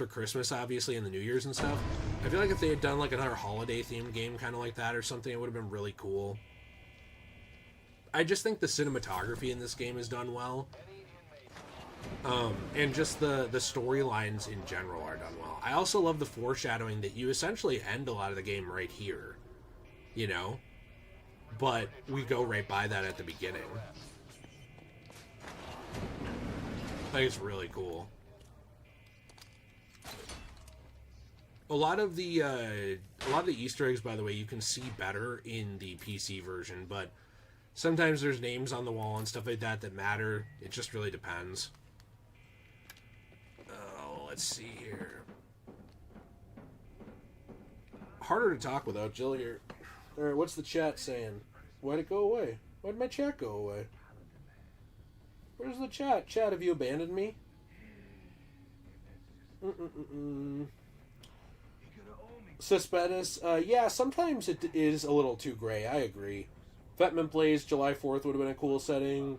S1: Christmas, obviously, and the New Year's and stuff. I feel like if they had done like another holiday themed game kind of like that or something, it would have been really cool. I just think the cinematography in this game is done well. And just the storylines in general are done well. I also love the foreshadowing that you essentially end a lot of the game right here, but we go right by that at the beginning. I think it's really cool. A lot of the Easter eggs, by the way, you can see better in the PC version, but Sometimes there's names on the wall and stuff like that that matter. It just really depends. Oh, let's see here. Harder to talk without Jill here. Alright, what's the chat saying? Why'd it go away? Why'd my chat go away? Where's the chat? Chat, have you abandoned me? Suspendus, yeah, sometimes it is a little too gray, I agree. Vetman Plays, July 4th would have been a cool setting.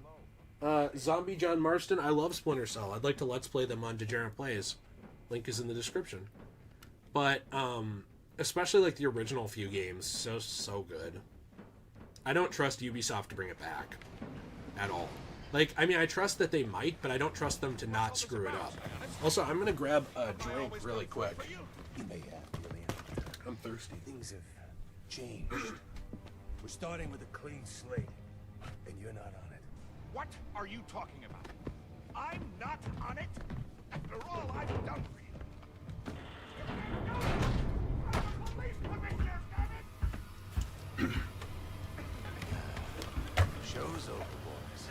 S1: Zombie John Marston, I love Splinter Cell. I'd like to Let's Play them on Degenerate Plays. Link is in the description. But, especially like the original few games, so good. I don't trust Ubisoft to bring it back. At all. Like, I mean, I trust that they might, but I don't trust them to not screw it up. Also, I'm gonna grab a drink really quick.
S13: You may have, Julian.
S1: I'm thirsty.
S13: Things have changed. We're starting with a clean slate, and you're not on it.
S7: What are you talking about? I'm not on it? After all I've done for you. I'm a police commissioner, damn it!
S13: Show's over, boys.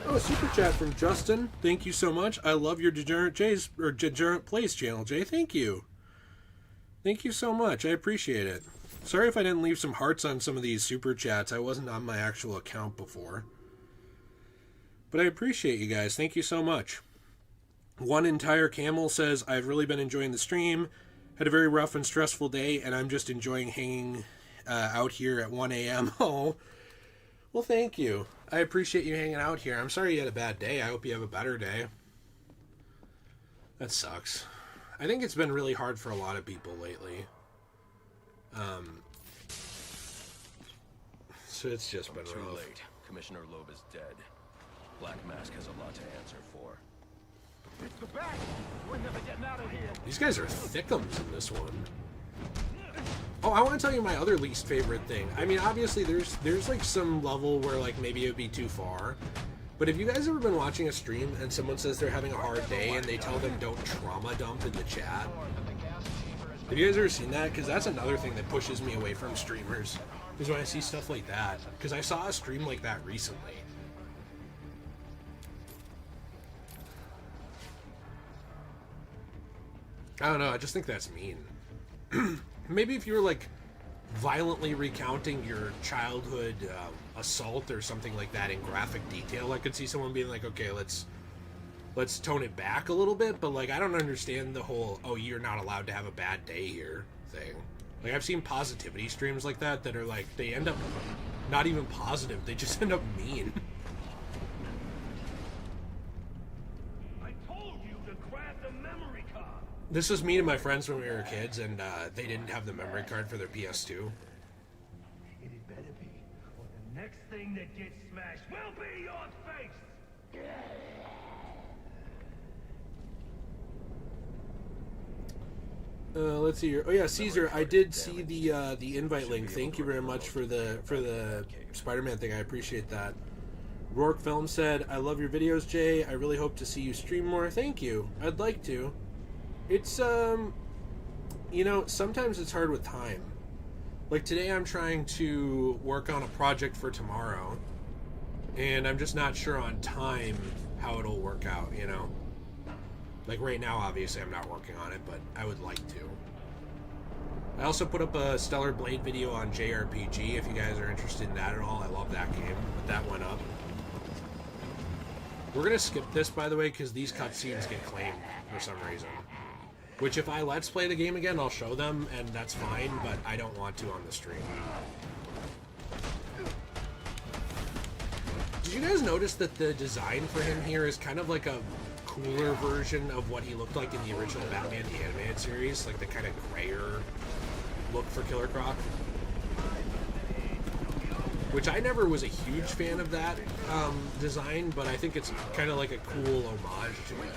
S1: Oh, a super chat from Justin. Thank you so much. I love your Degenerate Plays channel, Jay. Thank you. Thank you so much. I appreciate it. Sorry if I didn't leave some hearts on some of these super chats. I wasn't on my actual account before. But I appreciate you guys. Thank you so much. One Entire Camel says, I've really been enjoying the stream. Had a very rough and stressful day, and I'm just enjoying hanging out here at 1 a.m. Oh, well, thank you. I appreciate you hanging out here. I'm sorry you had a bad day. I hope you have a better day. That sucks. I think it's been really hard for a lot of people lately. So it's just been
S13: Too
S1: rough.
S13: late. Commissioner Loeb is dead. Black Mask has a lot to answer for.
S7: It's the back! We're never getting out of here!
S1: These guys are thickums in this one. Oh, I want to tell you my other least favorite thing. I mean, obviously there's like some level where like maybe it would be too far. But have you guys ever been watching a stream and someone says they're having a hard day and they tell them don't trauma dump in the chat? Have you guys ever seen that? Because that's another thing that pushes me away from streamers. Is when I see stuff like that. Because I saw a stream like that recently. I don't know, I just think that's mean. Maybe if you were like violently recounting your childhood assault or something like that in graphic detail, I could see someone being like, okay, let's tone it back a little bit, but like I don't understand the whole oh you're not allowed to have a bad day here thing. Like I've seen positivity streams like that that are like they end up not even positive, they just end up mean.
S7: I told you to grab the memory card!
S1: This was me and my friends when we were kids, and they didn't have the memory card for their PS2.
S7: It had better be, or the next thing that gets smashed will be your face!
S1: Let's see here. Oh yeah, Caesar, I did see the invite link. Thank you very much for the Spider-Man thing. I appreciate that. Rourke Film said, I love your videos, Jay. I really hope to see you stream more. Thank you. I'd like to. It's, you know, sometimes it's hard with time. Like today I'm trying to work on a project for tomorrow, and I'm just not sure on time how it'll work out, you know? Like right now, obviously I'm not working on it, but I would like to. I also put up a Stellar Blade video on JayRPG if you guys are interested in that at all. I love that game, but that went up. We're gonna skip this, by the way, because these cutscenes get claimed for some reason. Which, if I Let's Play the game again, I'll show them, and that's fine, but I don't want to on the stream. Did you guys notice that the design for him here is kind of like a cooler version of what he looked like in the original Batman the Animated Series? Like the kind of grayer look for Killer Croc? Which I never was a huge fan of that design, but I think it's kind of like a cool homage to it.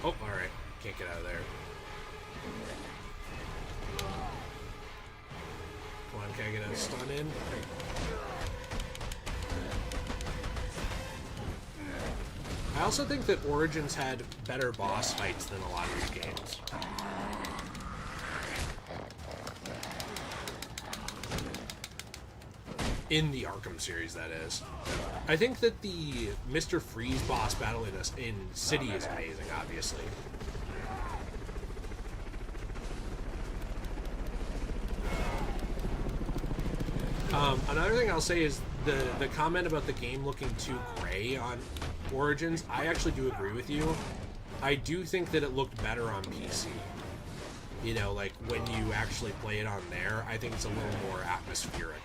S1: Oh, alright. Can't get out of there. Come on, can I get a stun in? I also think that Origins had better boss fights than a lot of these games. In the Arkham series, that is. I think that the Mr. Freeze boss battle in City is amazing, obviously. Another thing I'll say is the comment about the game looking too gray on Origins, I actually do agree with you. I do think that it looked better on PC. You know, like, when you actually play it on there, I think it's a little more atmospheric.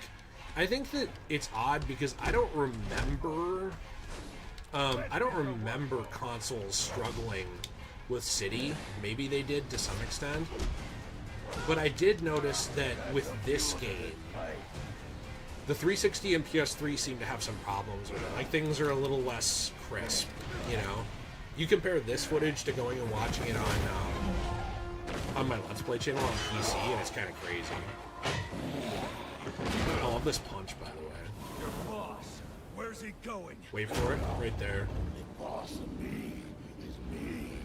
S1: I think that it's odd because I don't remember consoles struggling with City. Maybe they did to some extent. But I did notice that with this game, the 360 and PS3 seem to have some problems with it. Like, things are a little less crisp, you know? You compare this footage to going and watching it on my Let's Play channel on PC, and it's kind of crazy. I love this punch, by the way.
S7: Your boss, where's he going?
S1: Wait for it, right there.
S7: The boss of me is me.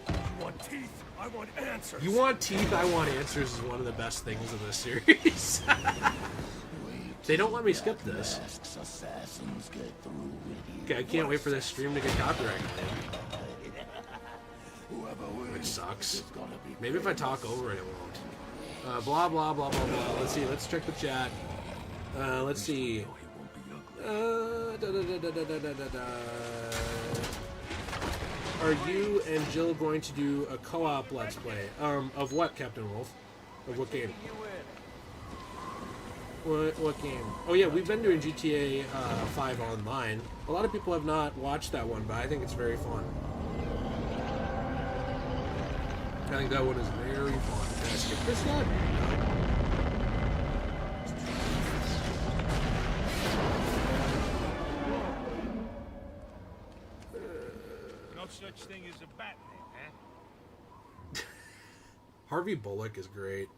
S7: You want teeth? I want answers.
S1: You want teeth? I want answers is one of the best things in this series. They don't let me skip this. Okay, I can't wait for this stream to get copyrighted. Which sucks. Maybe if I talk over it, it won't. Blah, blah, blah, blah, blah. Let's see. Let's check the chat. Let's see. Are you and Jill going to do a co-op Let's Play? Of what, Captain Wolf? Of what game? What game? Oh yeah, we've been doing GTA 5 online. A lot of people have not watched that one, but I think it's very fun. I think that one is very fun. Can I skip this yet?
S7: No such thing as a Batman, huh?
S1: Harvey Bullock is great.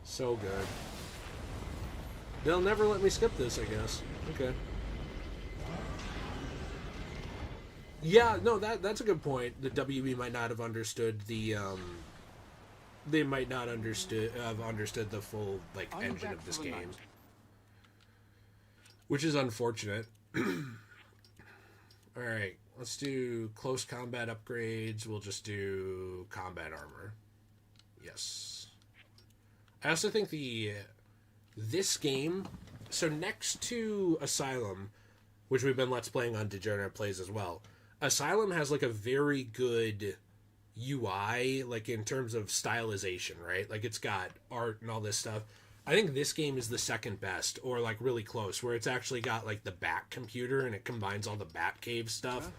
S1: So good. They'll never let me skip this, I guess. Okay. Yeah, no, that's a good point. The WB might not have understood the they might not have understood the full engine of this game, which is unfortunate. All right, let's do close combat upgrades. We'll just do combat armor. Yes. I also think this game, so next to Asylum, which we've been Let's Playing on Degenerate Plays as well, Asylum has like a very good UI, like in terms of stylization, right? Like it's got art and all this stuff. I think this game is the second best, or like really close, where it's actually got like the Bat computer and it combines all the Batcave stuff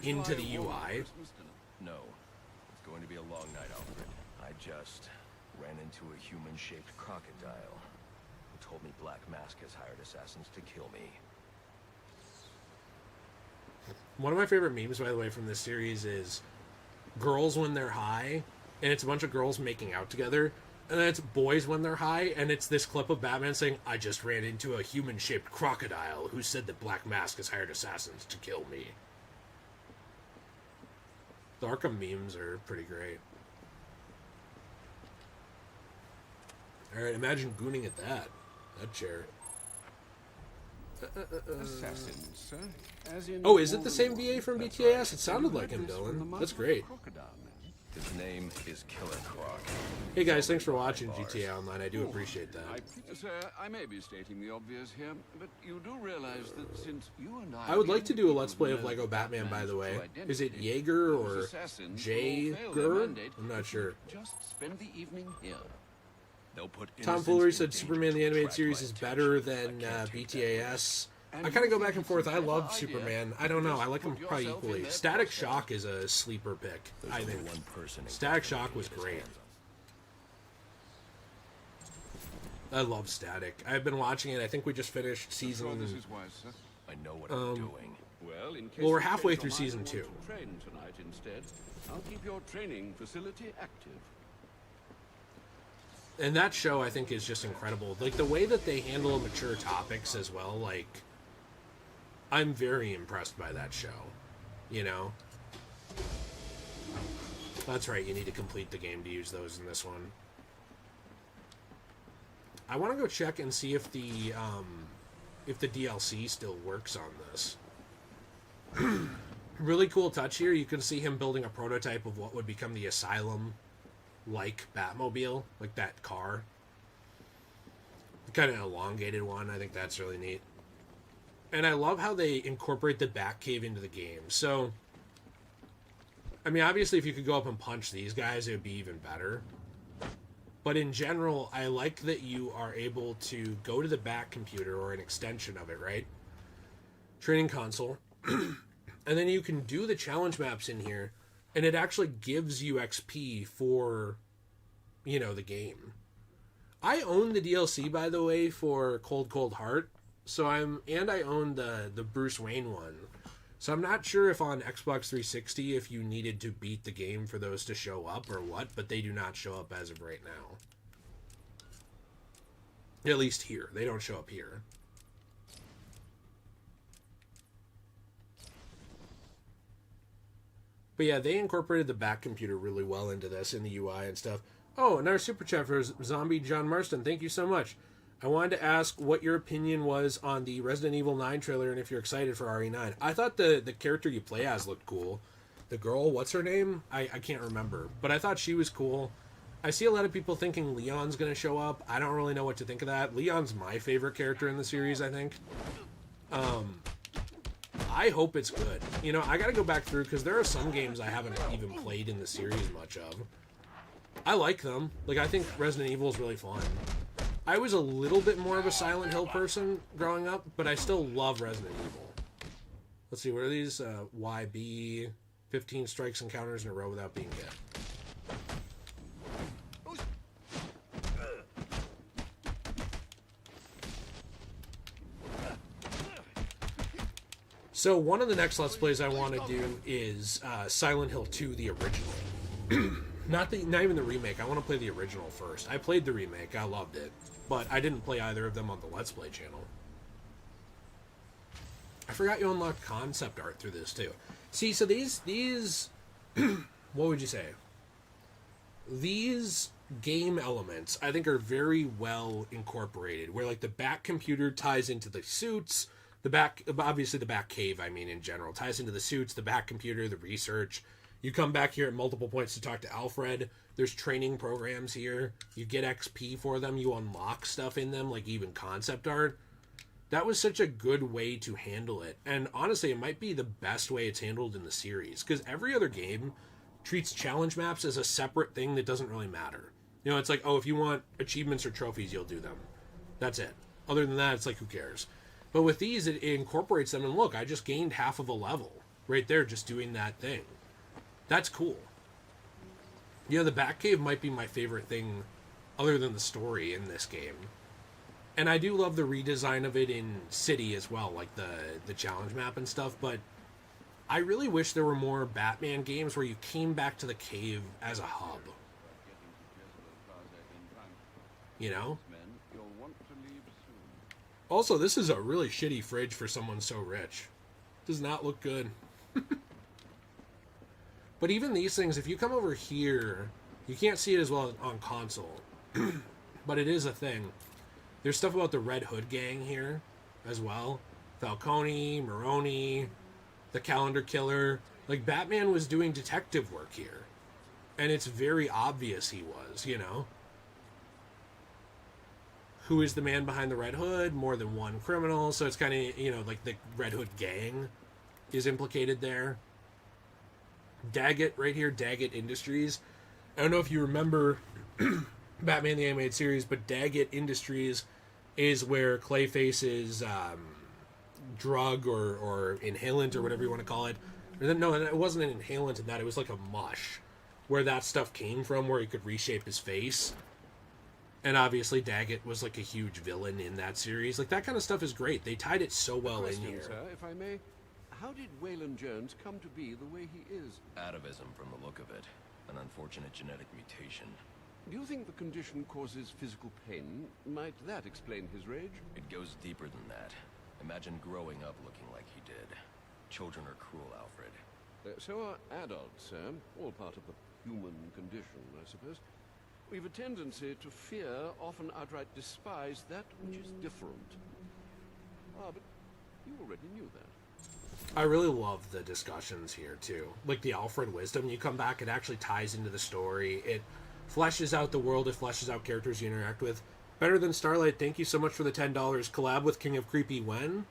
S1: into the UI.
S13: No, it's going to be a long night, Alfred. I just ran into a human-shaped crocodile who told me Black Mask has hired assassins to kill me.
S1: One of my favorite memes, by the way, from this series is girls when they're high, and it's a bunch of girls making out together, and then it's boys when they're high, and it's this clip of Batman saying, "I just ran into a human-shaped crocodile who said that Black Mask has hired assassins to kill me." The Arkham memes are pretty great. Alright, imagine gooning at that chair.
S11: Assassin, sir. As in
S1: Oh, is it the same VA from BTAS? It sounded like him, Dylan. That's great.
S13: His name is Killer Croc.
S1: Hey guys, thanks for watching GTA Online. I do appreciate that.
S14: Sir, I may be stating the obvious here, but you do realize that since you and
S1: I would like to do a Let's Play of Lego Batman, by the way. Is it Jaeger or Jaeger? I'm not sure.
S14: Just spend the evening here.
S1: Tom Foolery said Superman the Animated Series is better than BTAS. I kind of go back and forth. I love Superman. I don't know. I like them probably equally. Static Shock is a sleeper pick, I think. Static Shock was great. I love Static. I've been watching it. I think we just finished season...
S13: I know what I'm doing.
S1: Well, we're halfway through season 2.
S14: Train tonight instead. I'll keep your training facility active.
S1: And that show, I think, is just incredible. Like, the way that they handle mature topics as well, like... I'm very impressed by that show. You know? That's right, you need to complete the game to use those in this one. I want to go check and see if the DLC still works on this. Really cool touch here. You can see him building a prototype of what would become the Asylum-like Batmobile, like that car. The kind of elongated one. I think that's really neat. And I love how they incorporate the Batcave into the game. So, I mean, obviously, if you could go up and punch these guys, it would be even better. But in general, I like that you are able to go to the Bat computer, or an extension of it, right? Training console. And then you can do the challenge maps in here, and it actually gives you XP for, you know, the game. I own the DLC, by the way, for Cold Cold Heart. So I own the Bruce Wayne one. So I'm not sure if on Xbox 360 if you needed to beat the game for those to show up or what, but they do not show up as of right now. At least here. They don't show up here. But yeah, they incorporated the Bat computer really well into this, in the UI and stuff. Oh, another super chat for Zombie John Marston. Thank you so much. I wanted to ask what your opinion was on the Resident Evil 9 trailer and if you're excited for RE9. I thought the character you play as looked cool. The girl, what's her name? I can't remember. But I thought she was cool. I see a lot of people thinking Leon's going to show up. I don't really know what to think of that. Leon's my favorite character in the series, I think. I hope it's good. You know, I got to go back through because there are some games I haven't even played in the series much of. I like them. Like, I think Resident Evil is really fun. I was a little bit more of a Silent Hill person growing up, but I still love Resident Evil. Let's see, what are these? YB, 15 strikes encounters in a row without being hit. So one of the next Let's Plays I want to do is Silent Hill 2, the original. Not even the remake. I want to play the original first. I played the remake. I loved it. But I didn't play either of them on the Let's Play channel. I forgot you unlocked concept art through this too. See, so these what would you say? These game elements, I think, are very well incorporated. Where like the Bat computer ties into the suits, obviously the Bat cave, I mean, in general, ties into the suits, the Bat computer, the research. You come back here at multiple points to talk to Alfred. There's training programs here. You get XP for them. You unlock stuff in them, like even concept art. That was such a good way to handle it. And honestly, it might be the best way it's handled in the series. Because every other game treats challenge maps as a separate thing that doesn't really matter. You know, it's like, oh, if you want achievements or trophies, you'll do them. That's it. Other than that, it's like, who cares? But with these, it incorporates them. And look, I just gained half of a level right there just doing that thing. That's cool. Yeah, the Batcave might be my favorite thing other than the story in this game. And I do love the redesign of it in City as well, like the challenge map and stuff, but I really wish there were more Batman games where you came back to the cave as a hub. You know? Also, this is a really shitty fridge for someone so rich. Does not look good. But even these things, if you come over here, you can't see it as well on console. But it is a thing. There's stuff about the Red Hood gang here as well. Falcone, Maroni, the Calendar Killer. Like, Batman was doing detective work here. And it's very obvious he was, you know? Who is the man behind the Red Hood? More than one criminal. So it's kind of, you know, like the Red Hood gang is implicated there. Daggett right here, Daggett Industries. I don't know if you remember Batman the Animated Series, but Daggett Industries is where Clayface's drug or inhalant or whatever you want to call it. No, it wasn't an inhalant in that. It was like a mush where that stuff came from, where he could reshape his face. And obviously Daggett was like a huge villain in that series. Like, that kind of stuff is great. They tied it so well in here.
S14: Sir, if I may. How did Waylon Jones come to be the way he is?
S13: Atavism from the look of it. An unfortunate genetic mutation.
S14: Do you think the condition causes physical pain? Might that explain his rage?
S13: It goes deeper than that. Imagine growing up looking like he did. Children are cruel, Alfred.
S14: So are adults, sir. All part of the human condition, I suppose. We've a tendency to fear, often outright despise, that which is different. Ah, but you already knew that.
S1: I really love the discussions here, too. Like, the Alfred wisdom, you come back, it actually ties into the story. It fleshes out the world, it fleshes out characters you interact with. Better than Starlight, thank you so much for the $10. Collab with King of Creepy when?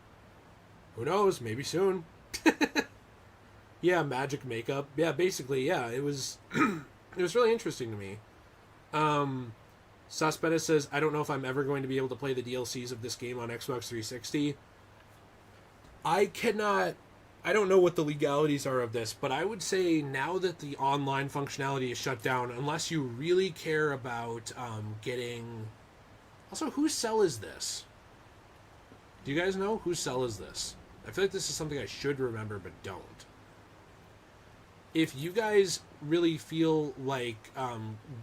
S1: Who knows? Maybe soon. Yeah, magic makeup. Yeah, basically, yeah. It was it was really interesting to me. Suspetta says, I don't know if I'm ever going to be able to play the DLCs of this game on Xbox 360. I don't know what the legalities are of this, but I would say now that the online functionality is shut down, unless you really care about getting... Also, whose cell is this? Do you guys know? Whose cell is this? I feel like this is something I should remember, but don't. If you guys really feel like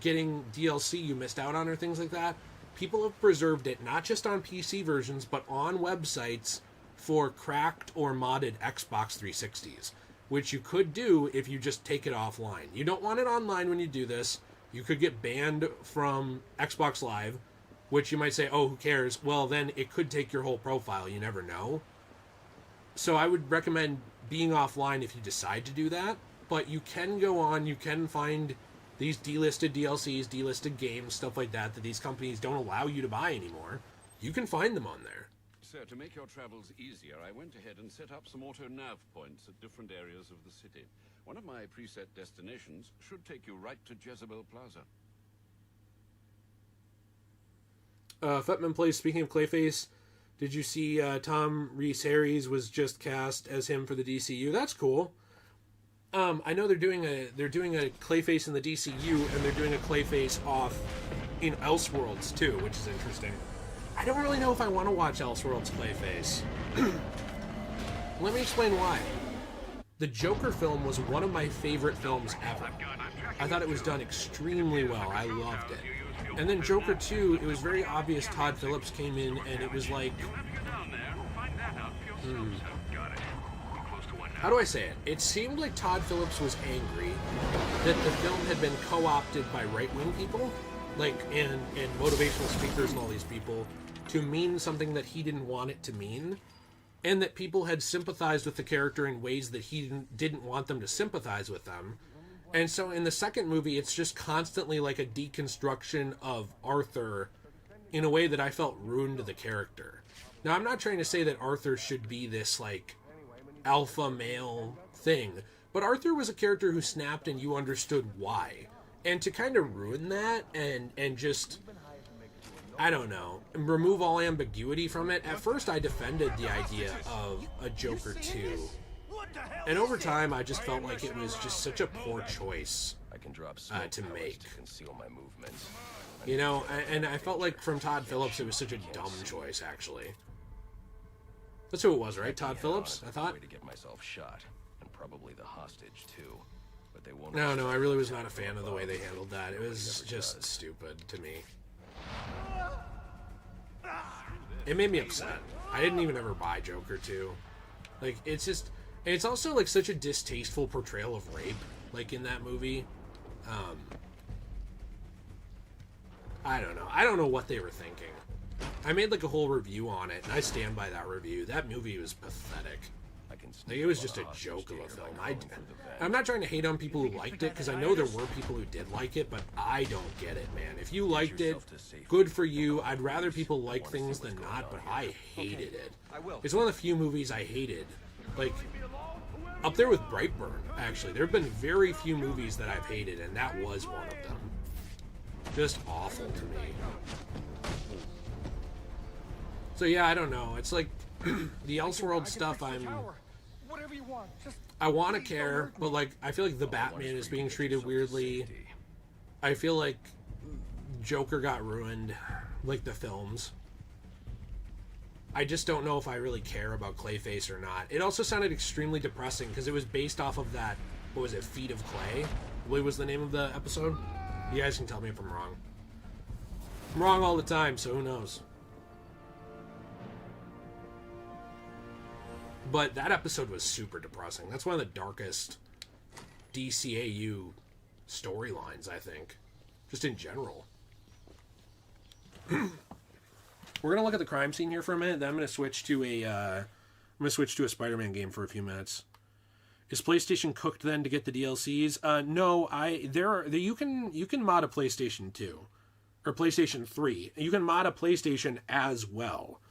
S1: getting DLC you missed out on or things like that, people have preserved it not just on PC versions, but on websites for cracked or modded Xbox 360s, which you could do if you just take it offline. You don't want it online when you do this. You could get banned from Xbox Live, which you might say, oh, who cares? Well, then it could take your whole profile. You never know. So I would recommend being offline if you decide to do that. But you can go on, you can find these delisted DLCs, delisted games, stuff like that these companies don't allow you to buy anymore. You can find them on there.
S14: Sir, to make your travels easier, I went ahead and set up some auto-nav points at different areas of the city. One of my preset destinations should take you right to Jezebel Plaza.
S1: Futman Plays, speaking of Clayface, did you see Tom Rees-Harries was just cast as him for the DCU? That's cool. I know they're doing a Clayface in the DCU, and they're doing a Clayface off in Elseworlds too, which is interesting. I don't really know if I want to watch Elseworlds Clayface. Let me explain why. The Joker film was one of my favorite films ever. I thought it was done extremely well. I loved it. And then Joker 2, it was very obvious Todd Phillips came in, and it was like... How do I say it? It seemed like Todd Phillips was angry that the film had been co-opted by right-wing people, like, and motivational speakers and all these people, to mean something that he didn't want it to mean, and that people had sympathized with the character in ways that he didn't want them to sympathize with them. And so in the second movie, it's just constantly like a deconstruction of Arthur in a way that I felt ruined the character. Now, I'm not trying to say that Arthur should be this, like, alpha male thing, but Arthur was a character who snapped and you understood why. And to kind of ruin that and just, I don't know, remove all ambiguity from it, at first I defended the idea of a Joker 2. And over time, I just felt like it was just such a poor choice to make. You know, and I felt like from Todd Phillips, it was such a dumb choice, actually. That's who it was, right? Todd Phillips, I thought?
S13: To get myself shot, and probably the hostage, too. But they won't.
S1: No, I really was not a fan of the way they handled that. It was just stupid to me. It made me upset. I didn't even ever buy Joker 2. Like, it's just... And it's also, like, such a distasteful portrayal of rape, like, in that movie. I don't know. I don't know what they were thinking. I made, like, a whole review on it, and I stand by that review. That movie was pathetic. Like, it was just a joke of a film. I'm not trying to hate on people who liked it, because I know there were people who did like it, but I don't get it, man. If you liked it, good for you. I'd rather people like things than not, but I hated it. It's one of the few movies I hated. Like, up there with Brightburn, actually. There have been very few movies that I've hated, and that was one of them. Just awful to me. So yeah, I don't know. It's like, the Elseworld stuff, I want to care, but like, I feel like the Batman is being treated weirdly. I feel like Joker got ruined, like the films. I just don't know if I really care about Clayface or not. It also sounded extremely depressing because it was based off of that, what was it, Feet of Clay? What was the name of the episode? You guys can tell me if I'm wrong. I'm wrong all the time, so who knows? But that episode was super depressing. That's one of the darkest DCAU storylines, I think. Just in general. We're gonna look at the crime scene here for a minute, then I'm gonna switch to a Spider-Man game for a few minutes. Is PlayStation cooked then to get the DLCs? No, you can mod a PlayStation 2 or PlayStation 3. You can mod a PlayStation as well.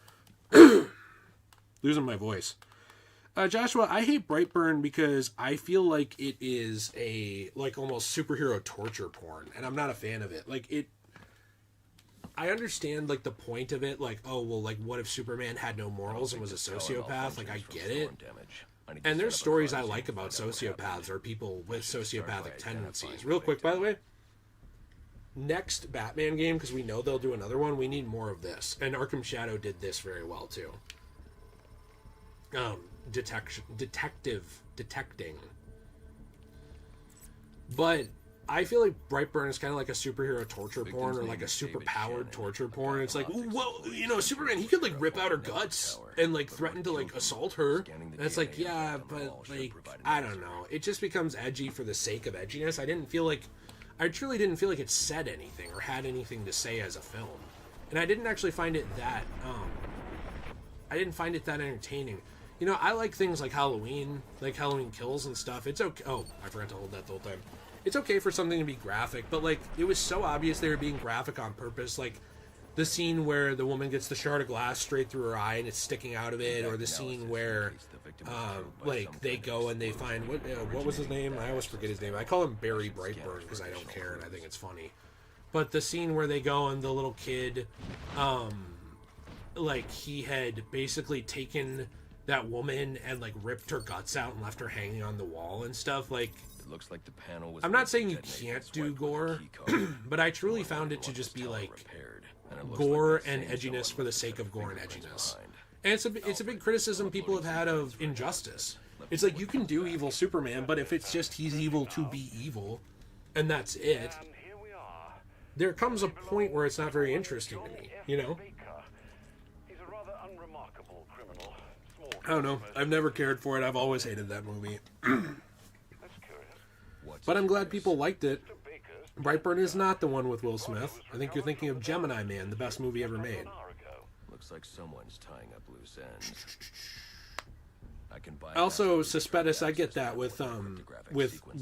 S1: Losing my voice. Joshua, I hate Brightburn because I feel like it is almost superhero torture porn, and I'm not a fan of it. I understand the point of it, what if Superman had no morals and was a sociopath? I get it. And there's stories I like about sociopaths or people with sociopathic tendencies. Real quick, by the way, next Batman game, because we know they'll do another one, we need more of this. And Arkham Shadow did this very well, too. Detecting. But I feel like Brightburn is kind of like a superhero torture porn or like a super-powered torture porn. It's like, well, Superman, he could rip out her guts and threaten to assault her. And it's like, yeah, but I don't know. It just becomes edgy for the sake of edginess. I truly didn't feel like it said anything or had anything to say as a film. And I didn't actually find it that, entertaining. I like things like Halloween Kills and stuff. It's okay. Oh, I forgot to hold that the whole time. It's okay for something to be graphic, but it was so obvious they were being graphic on purpose. The scene where the woman gets the shard of glass straight through her eye and it's sticking out of it, or the scene where they go and they find what was his name? I always forget his name. I call him Barry Brightburn because I don't care and I think it's funny. But the scene where they go and the little kid, he had basically taken that woman and ripped her guts out and left her hanging on the wall and stuff. It
S13: looks like the panel was.
S1: I'm not saying you can't do gore, but I truly found it to just be gore and edginess for the sake of gore and edginess. And it's a big criticism people have had of Injustice. It's you can do evil Superman, but if it's just he's evil to be evil, and that's it, there comes a point where it's not very interesting to me, I don't know. I've never cared for it. I've always hated that movie. But I'm glad people liked it. Brightburn is not the one with Will Smith. I think you're thinking of Gemini Man, the best movie ever made.
S13: Looks like someone's tying up loose ends.
S1: Also, Suspettus, I get that with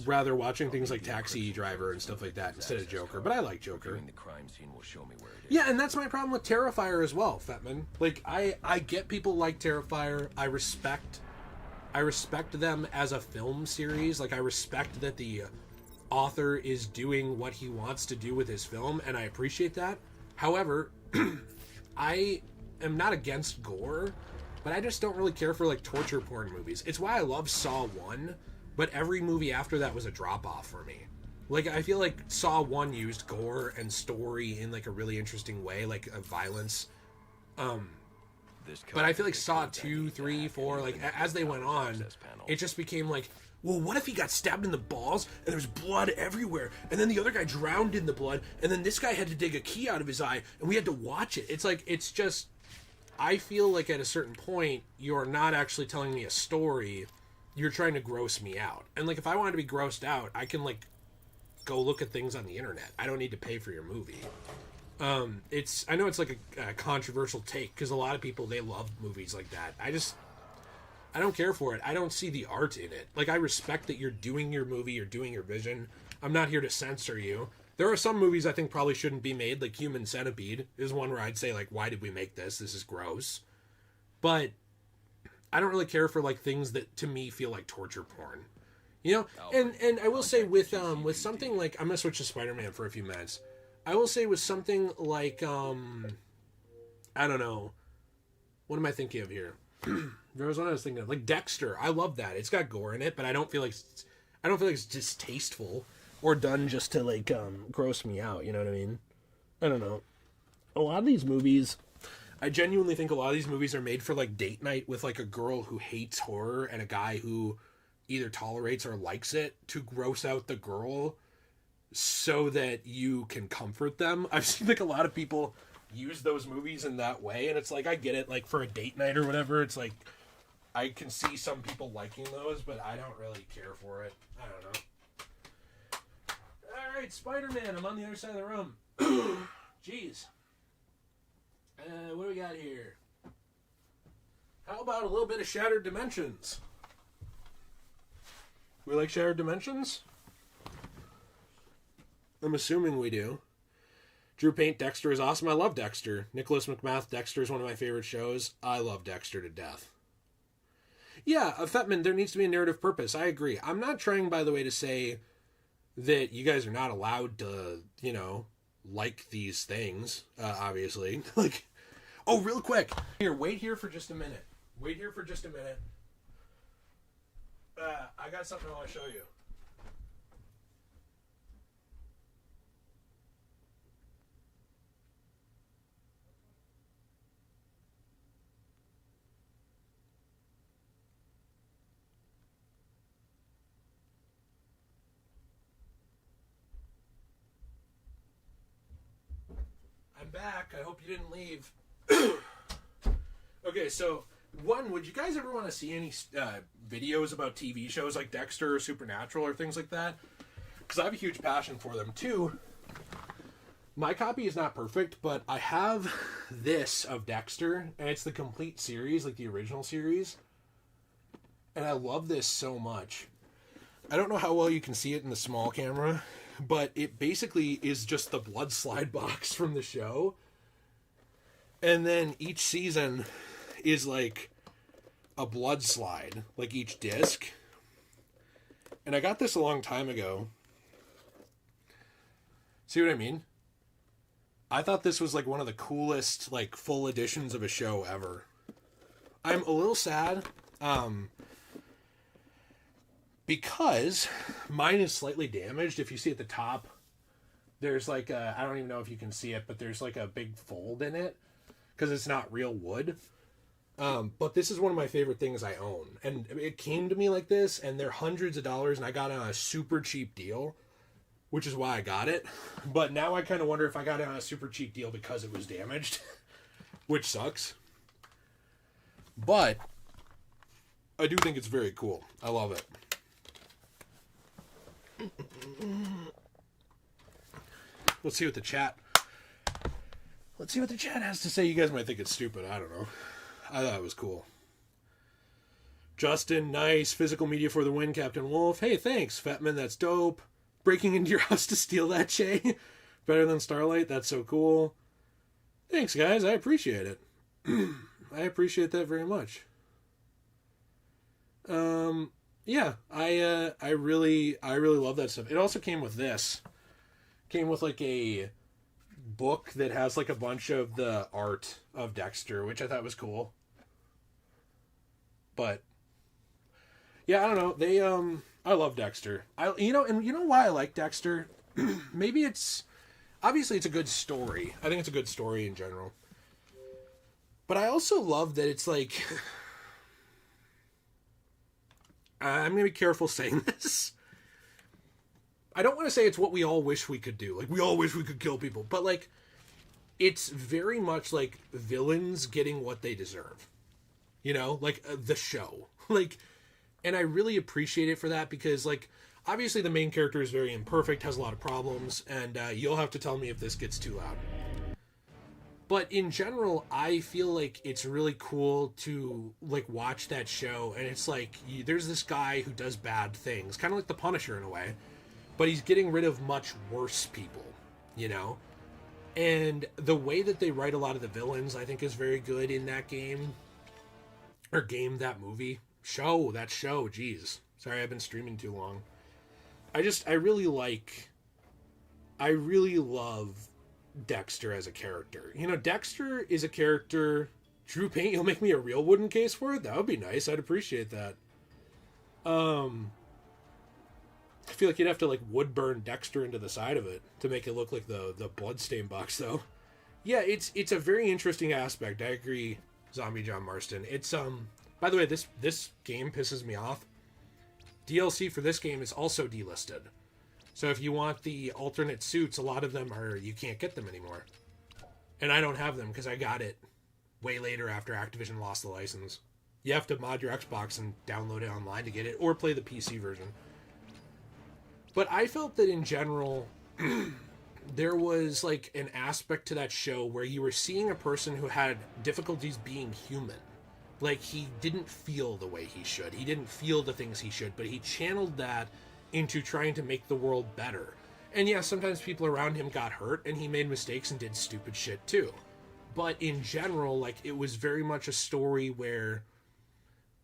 S1: rather watching things like Taxi Driver and stuff like that instead of Joker, but I like Joker. Yeah, and that's my problem with Terrifier as well, Fetman. I get people like Terrifier. I respect them as a film series. I respect that the author is doing what he wants to do with his film, and I appreciate that. However, I am not against gore, but I just don't really care for torture porn movies. It's why I love Saw 1, but every movie after that was a drop-off for me. I feel like Saw 1 used gore and story in a really interesting way, a violence. But I feel like Saw 2, 3, 4, as they went on, it just became well, what if he got stabbed in the balls and there was blood everywhere, and then the other guy drowned in the blood, and then this guy had to dig a key out of his eye, and we had to watch it. It's just, I feel at a certain point, you're not actually telling me a story, you're trying to gross me out. And if I wanted to be grossed out, I can go look at things on the internet. I don't need to pay for your movie. I know it's a controversial take because a lot of people, they love movies like that. I don't care for it. I don't see the art in it. I respect that you're doing your movie, you're doing your vision. I'm not here to censor you. There are some movies I think probably shouldn't be made, like Human Centipede is one where I'd say why did we make this? This is gross. But I don't really care for things that to me feel like torture porn. And I will say with something I'm gonna switch to Spider-Man for a few minutes. I will say with something like I don't know, what am I thinking of here? There was one I was thinking of, Dexter. I love that. It's got gore in it, but I don't feel like it's distasteful or done just to gross me out. You know what I mean? I don't know. A lot of these movies, I genuinely think a lot of these movies are made for date night with a girl who hates horror and a guy who either tolerates or likes it to gross out the girl so that you can comfort them. I've seen a lot of people use those movies in that way, and it's I get it, for a date night or whatever, it's I can see some people liking those, but I don't really care for it. I don't know. Alright, Spider-Man, I'm on the other side of the room. Jeez. What do we got here? How about a little bit of Shattered Dimensions? We like Shattered Dimensions? I'm assuming we do. Drew Paint, Dexter is awesome. I love Dexter. Nicholas McMath, Dexter is one of my favorite shows. I love Dexter to death. Yeah, Fetman, there needs to be a narrative purpose. I agree. I'm not trying, by the way, to say that you guys are not allowed to, you know, like these things, obviously. Like, oh, real quick. Here, wait here for just a minute. Wait here for just a minute. I got something I want to show you. I'm back. I hope you didn't leave. Okay, so, one, would you guys ever want to see any videos about TV shows like Dexter or Supernatural or things like that? Because I have a huge passion for them. Two, my copy is not perfect, but I have this of Dexter, and it's the complete series, like the original series. And I love this so much. I don't know how well you can see it in the small camera, but it basically is just the blood slide box from the show. And then each season is like a blood slide, like each disc. And I got this a long time ago. See what I mean? I thought this was like one of the coolest, like, full editions of a show ever. I'm a little sad, because mine is slightly damaged. If you see at the top, there's like a, I don't even know if you can see it, but there's like a big fold in it because it's not real wood. But this is one of my favorite things I own, and it came to me like this, and they're hundreds of dollars, and I got it on a super cheap deal, which is why I got it. But now I kind of wonder if I got it on a super cheap deal because it was damaged, which sucks. But I do think it's very cool. I love it. Let's see what the chat has to say. You guys might think it's stupid. I don't know. I thought it was cool. Justin, nice. Physical media for the win, Captain Wolf. Hey, thanks, Fetman. That's dope. Breaking into your house to steal that, Jay. Better than Starlight. That's so cool. Thanks, guys. I appreciate it. I appreciate that very much. Yeah, I really love that stuff. It also came with this. Came with like a book that has like a bunch of the art of Dexter, which I thought was cool. But yeah, I don't know. I love Dexter. You know why I like Dexter? Maybe obviously it's a good story. I think it's a good story in general. But I also love that it's like, I'm going to be careful saying this. I don't want to say it's what we all wish we could do. Like, we all wish we could kill people. But, like, it's very much like villains getting what they deserve. You know? Like, the show. Like, and I really appreciate it for that because, like, obviously the main character is very imperfect, has a lot of problems, and you'll have to tell me if this gets too loud. But in general, I feel like it's really cool to, like, watch that show, and it's like, there's this guy who does bad things, kind of like the Punisher in a way, but he's getting rid of much worse people, you know? And the way that they write a lot of the villains, I think, is very good in that game. Or game, that movie. That show, jeez. Sorry, I've been streaming too long. I really love Dexter as a character. You know, Dexter is a character. Drew Paint, you'll make me a real wooden case for it? That would be nice. I'd appreciate that. I feel like you'd have to, like, wood burn Dexter into the side of it to make it look like the bloodstain box, though. Yeah, it's a very interesting aspect. I agree, Zombie John Marston. It's by the way, this game pisses me off. DLC for this game is also delisted. So if you want the alternate suits, a lot of them you can't get them anymore. And I don't have them because I got it way later after Activision lost the license. You have to mod your Xbox and download it online to get it, or play the PC version. But I felt that in general, there was like an aspect to that show where you were seeing a person who had difficulties being human. Like, he didn't feel the way he should. He didn't feel the things he should, but he channeled that into trying to make the world better. And yeah, sometimes people around him got hurt, and he made mistakes and did stupid shit too. But in general, like, it was very much a story where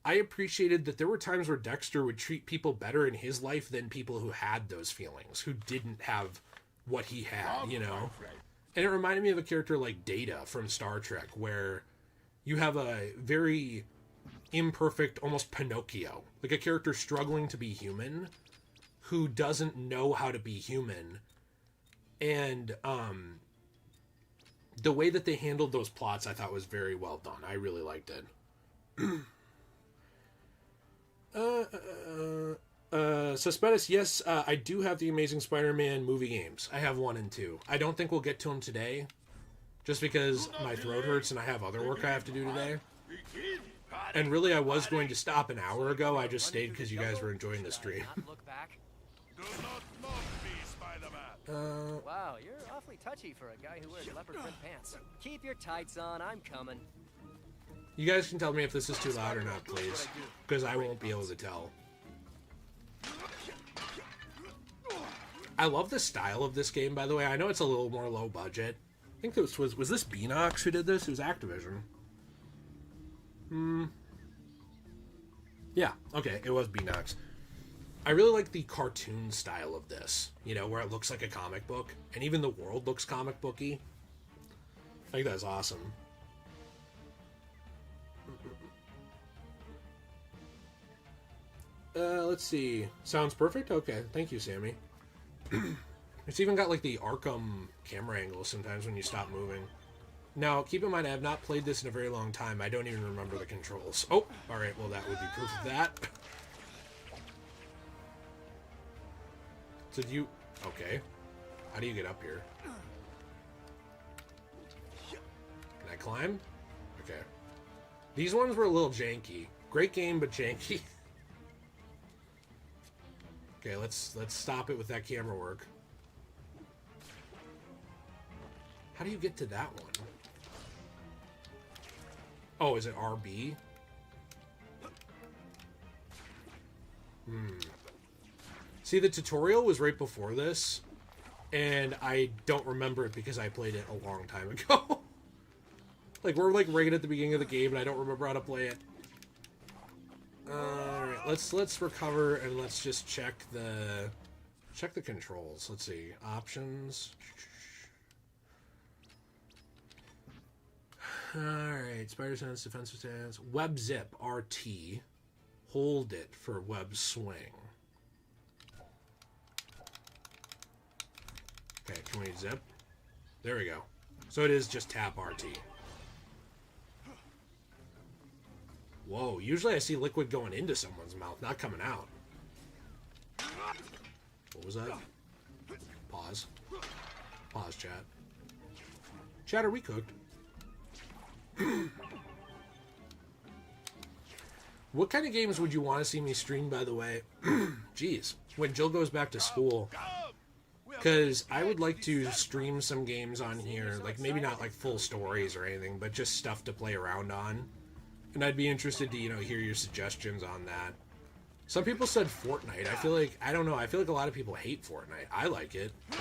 S1: I appreciated that there were times where Dexter would treat people better in his life than people who had those feelings, who didn't have what he had, you know? And it reminded me of a character like Data from Star Trek, where you have a very imperfect, almost Pinocchio, like a character struggling to be human, who doesn't know how to be human. And the way that they handled those plots, I thought was very well done. I really liked it. Suspendus, yes, I do have the Amazing Spider-Man movie games. I have 1 and 2. I don't think we'll get to them today, just because my throat hurts and I have other work I have to do today. And really, I was going to stop an hour ago. I just stayed because you guys were enjoying the stream.
S10: Wow, you're awfully touchy for a guy who wears leopard print pants. Keep your tights on, I'm coming.
S1: You guys can tell me if this is too loud or not, please, because I won't be able to tell. I love the style of this game, by the way. I know it's a little more low budget. I think this was this Beanox who did this? It was Activision. Yeah, okay, it was Beanox. I really like the cartoon style of this, you know, where it looks like a comic book, and even the world looks comic booky. I think that's awesome. Let's see. Sounds perfect? Okay, thank you, Sammy. It's even got like the Arkham camera angle sometimes when you stop moving. Now, keep in mind, I have not played this in a very long time. I don't even remember the controls. Oh, alright, well that would be proof of that. So do you... Okay. How do you get up here? Can I climb? Okay. These ones were a little janky. Great game, but janky. Okay, let's stop it with that camera work. How do you get to that one? Oh, is it RB? See, the tutorial was right before this, and I don't remember it because I played it a long time ago. Like, we're like right at the beginning of the game, and I don't remember how to play it. Alright, let's recover and let's just check the controls. Let's see. Options. Alright, spider sense, defensive stance, web zip, RT. Hold it for web swing. Okay, can we zip? There we go. So it is just tap RT. Whoa, usually I see liquid going into someone's mouth, not coming out. What was that? Pause. Pause, chat. Chat, are we cooked? What kind of games would you want to see me stream, by the way? Jeez, when Jill goes back to school. Because I would like to stream some games on here, like maybe not like full stories or anything, but just stuff to play around on. And I'd be interested to, you know, hear your suggestions on that. Some people said Fortnite. I feel like, I don't know, I feel like a lot of people hate Fortnite. I like it, but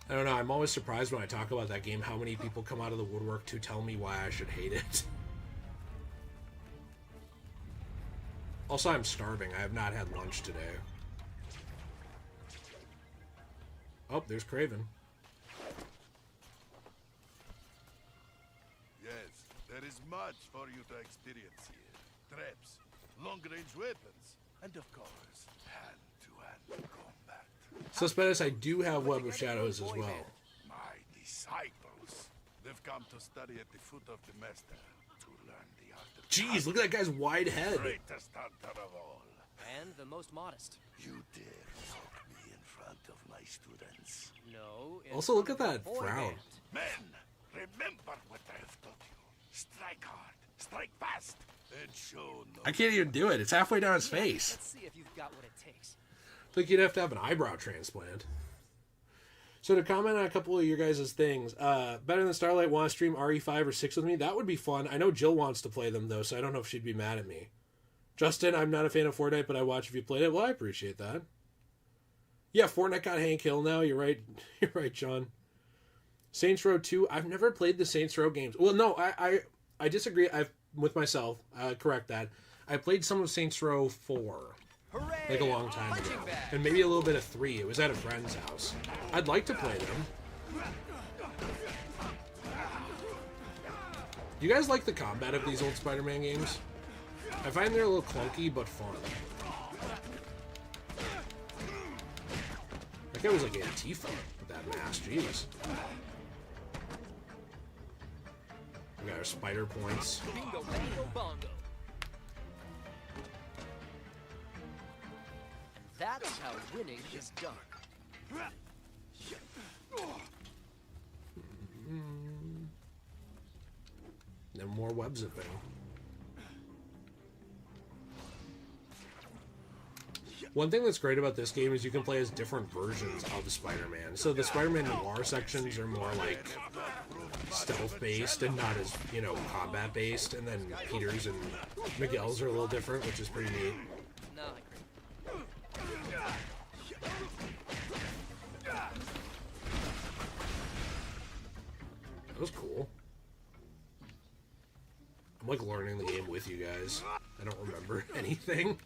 S1: I don't know, I'm always surprised when I talk about that game how many people come out of the woodwork to tell me why I should hate it. Also, I'm starving. I have not had lunch today. Oh, there's Craven.
S15: Yes, there is much for you to experience here. Traps, long-range weapons, and of course, hand-to-hand combat.
S1: Suspendus, I do have Web of Shadows as well.
S15: My disciples. They've come to study at the foot of the master to learn the art of...
S1: Jeez, look at that guy's wide head.
S15: Greatest hunter of all.
S10: And the most modest.
S15: You dare mock me in front of my students?
S10: No.
S1: Also, look at that frown.
S15: Men, remember what I have taught you. Strike hard, strike fast, and show no.
S1: I can't even do it. It's halfway down his face.
S10: Let's see if you've got what it takes.
S1: Like you'd have to have an eyebrow transplant. So to comment on a couple of your guys' things, Better Than Starlight want to stream RE5 or 6 with me? That would be fun. I know Jill wants to play them, though, so I don't know if she'd be mad at me. Justin, I'm not a fan of Fortnite, but I watch if you played it. Well, I appreciate that. Yeah, Fortnite got Hank Hill now. You're right. You're right, John. Saints Row 2. I've never played the Saints Row games. Well, no, I disagree. With myself. Correct that. I played some of Saints Row 4.
S10: Hooray!
S1: Like a long time ago. And maybe a little bit of 3. It was at a friend's house. I'd like to play them. You guys like the combat of these old Spider-Man games? I find they're a little clunky, but fun. That guy was like Antifa with that mask. Jeez. We got our spider points.
S10: Bingo, bango, bongo. That's how winning is done.
S1: And more web zipping. One thing that's great about this game is you can play as different versions of Spider-Man. So the Spider-Man Noir sections are more like stealth-based and not as, you know, combat-based. And then Peter's and Miguel's are a little different, which is pretty neat.
S10: No, I agree.
S1: That was cool. I'm like learning the game with you guys. I don't remember anything.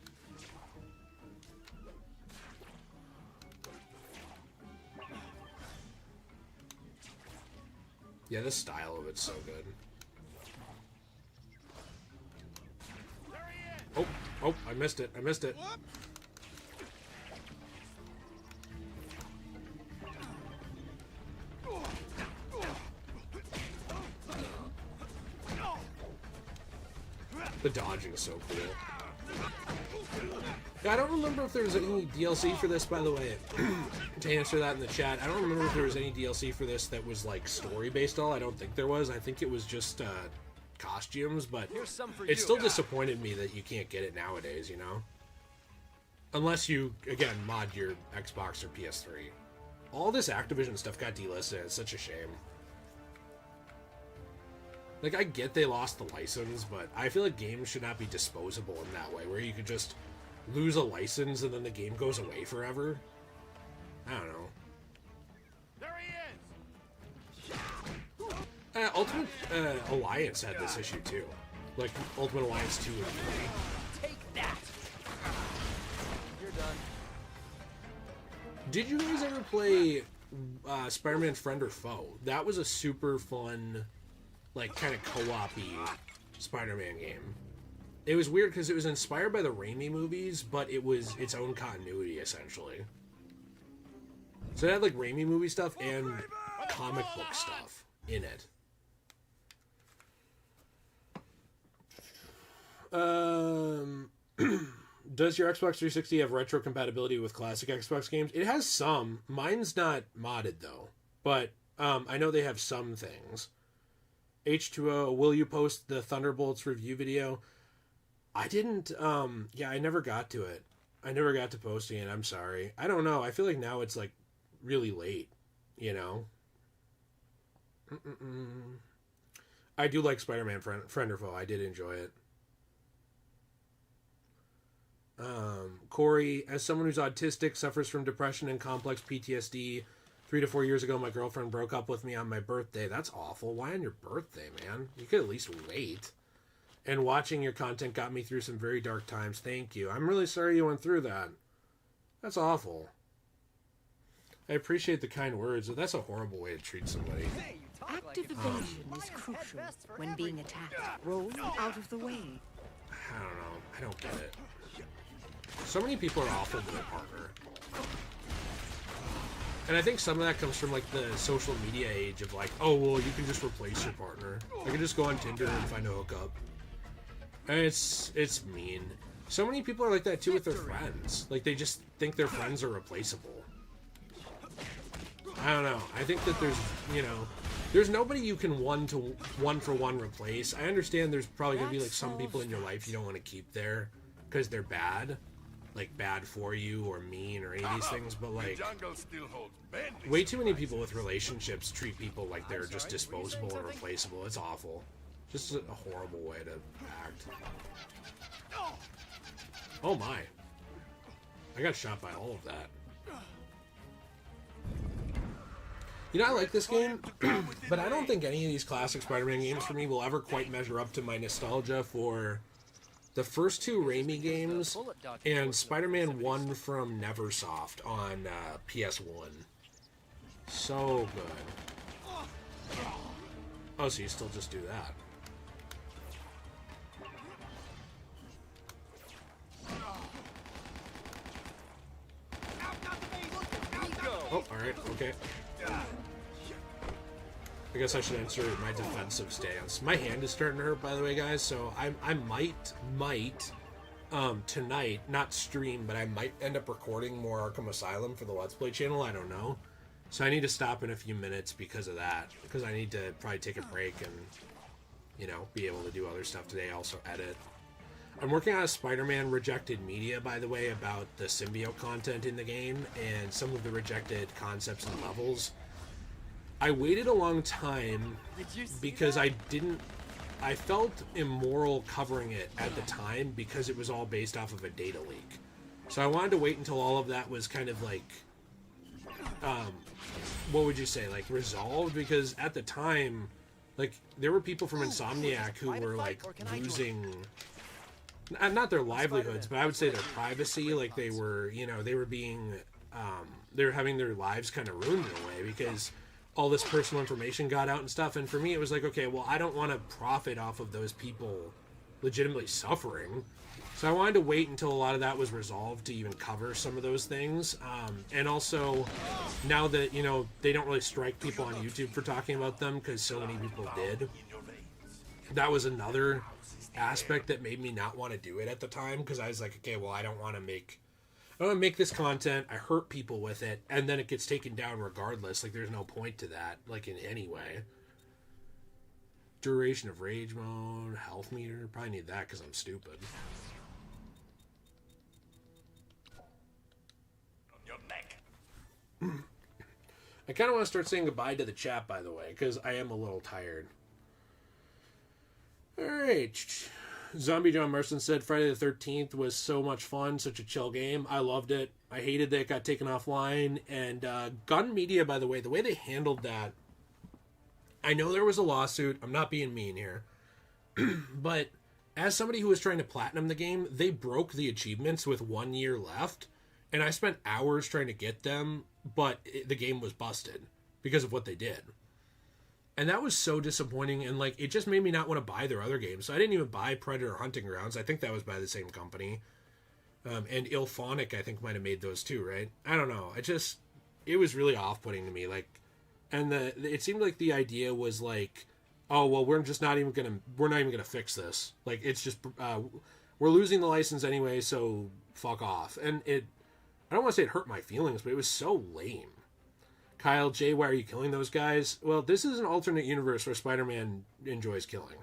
S1: Yeah, the style of it's so good. Oh, I missed it. I missed it. The dodging is so cool. Yeah, I don't remember if there was any DLC for this, by the way. To answer that in the chat, I don't remember if there was any DLC for this that was like story-based at all. I don't think there was. I think it was just costumes, but it still disappointed me that you can't get it nowadays, you know? Unless you, again, mod your Xbox or PS3. All this Activision stuff got delisted. It's such a shame. Like, I get they lost the license, but I feel like games should not be disposable in that way, where you could just lose a license and then the game goes away forever. I don't know.
S15: There he is.
S1: Ultimate Alliance had this issue too. Like Ultimate Alliance 2 and 3.
S10: Take that. You're done.
S1: Did you guys ever play Spider-Man Friend or Foe? That was a super fun, like, kind of co-op-y Spider-Man game. It was weird because it was inspired by the Raimi movies, but it was its own continuity, essentially. So it had, like, Raimi movie stuff and comic book stuff in it. Does your Xbox 360 have retro compatibility with classic Xbox games? It has some. Mine's not modded, though. But I know they have some things. H2O, will you post the Thunderbolts review video? I didn't, yeah, I never got to it. I never got to posting it, I'm sorry. I don't know, I feel like now it's, like, really late, you know? I do like Spider-Man Friend or Foe, I did enjoy it. Corey, as someone who's autistic, suffers from depression and complex PTSD, 3 to 4 years ago, my girlfriend broke up with me on my birthday. That's awful. Why on your birthday, man? You could at least wait. And watching your content got me through some very dark times. Thank you. I'm really sorry you went through that. That's awful. I appreciate the kind words, but that's a horrible way to treat somebody.
S16: Active evasion is crucial when being attacked. Roll out of the way.
S1: I don't know. I don't get it. So many people are awful to their partner. And I think some of that comes from, like, the social media age of, like, oh, well, you can just replace your partner. I can just go on Tinder and find a hookup. And it's mean. So many people are like that, too, with their friends. Like, they just think their friends are replaceable. I don't know. I think that there's, you know, There's nobody you can one-for-one replace. I understand there's probably going to be like some people in your life you don't want to keep there because they're bad. Like bad for you or mean or any of these things, but like way too many people with relationships treat people like they're just disposable and replaceable. It's awful. Just a horrible way to act. Oh my. I got shot by all of that. You know, I like this game, but I don't think any of these classic Spider-Man games for me will ever quite measure up to my nostalgia for the first two Raimi games and Spider-Man 1 from Neversoft on PS1. So good. Oh, so you still just do that. Oh, alright, okay. I guess I should answer my defensive stance. My hand is starting to hurt, by the way, guys, so I might, tonight, not stream, but I might end up recording more Arkham Asylum for the Let's Play channel, I don't know. So I need to stop in a few minutes because of that, because I need to probably take a break and, you know, be able to do other stuff today, also edit. I'm working on a Spider-Man rejected media, by the way, about the symbiote content in the game and some of the rejected concepts and levels. I waited a long time because I felt immoral covering it at the time because it was all based off of a data leak. So I wanted to wait until all of that was kind of like, what would you say, like resolved? Because at the time, like there were people from Insomniac who were like losing, not their livelihoods, but I would say their privacy. Like they were, you know, they were being, they were having their lives kind of ruined in a way because all this personal information got out and stuff. And for me, it was like, okay, well, I don't want to profit off of those people legitimately suffering. So I wanted to wait until a lot of that was resolved to even cover some of those things. And also, now that, you know, they don't really strike people on YouTube for talking about them because so many people did. That was another aspect that made me not want to do it at the time because I was like, okay, well, I don't want to make this content, I hurt people with it, and then it gets taken down regardless. Like, there's no point to that, like, in any way. Duration of rage mode, health meter, probably need that because I'm stupid. I kind of want to start saying goodbye to the chat, by the way, because I am a little tired. Alright. Zombie John Marston said Friday the 13th was so much fun, such a chill game. I loved it. I hated that it got taken offline. And Gun Media, by the way they handled that, I know there was a lawsuit. I'm not being mean here. But as somebody who was trying to platinum the game, they broke the achievements with 1 year left. And I spent hours trying to get them, but the game was busted because of what they did. And that was so disappointing, and like it just made me not want to buy their other games. So I didn't even buy Predator Hunting Grounds. I think that was by the same company. And Ilphonic, I think, might have made those too, right? I don't know. It was really off-putting to me. Like, and it seemed like the idea was like, oh well, we're not even gonna fix this. Like, it's just we're losing the license anyway, so fuck off. And I don't want to say it hurt my feelings, but it was so lame. Kyle J, why are you killing those guys? Well, this is an alternate universe where Spider-Man enjoys killing.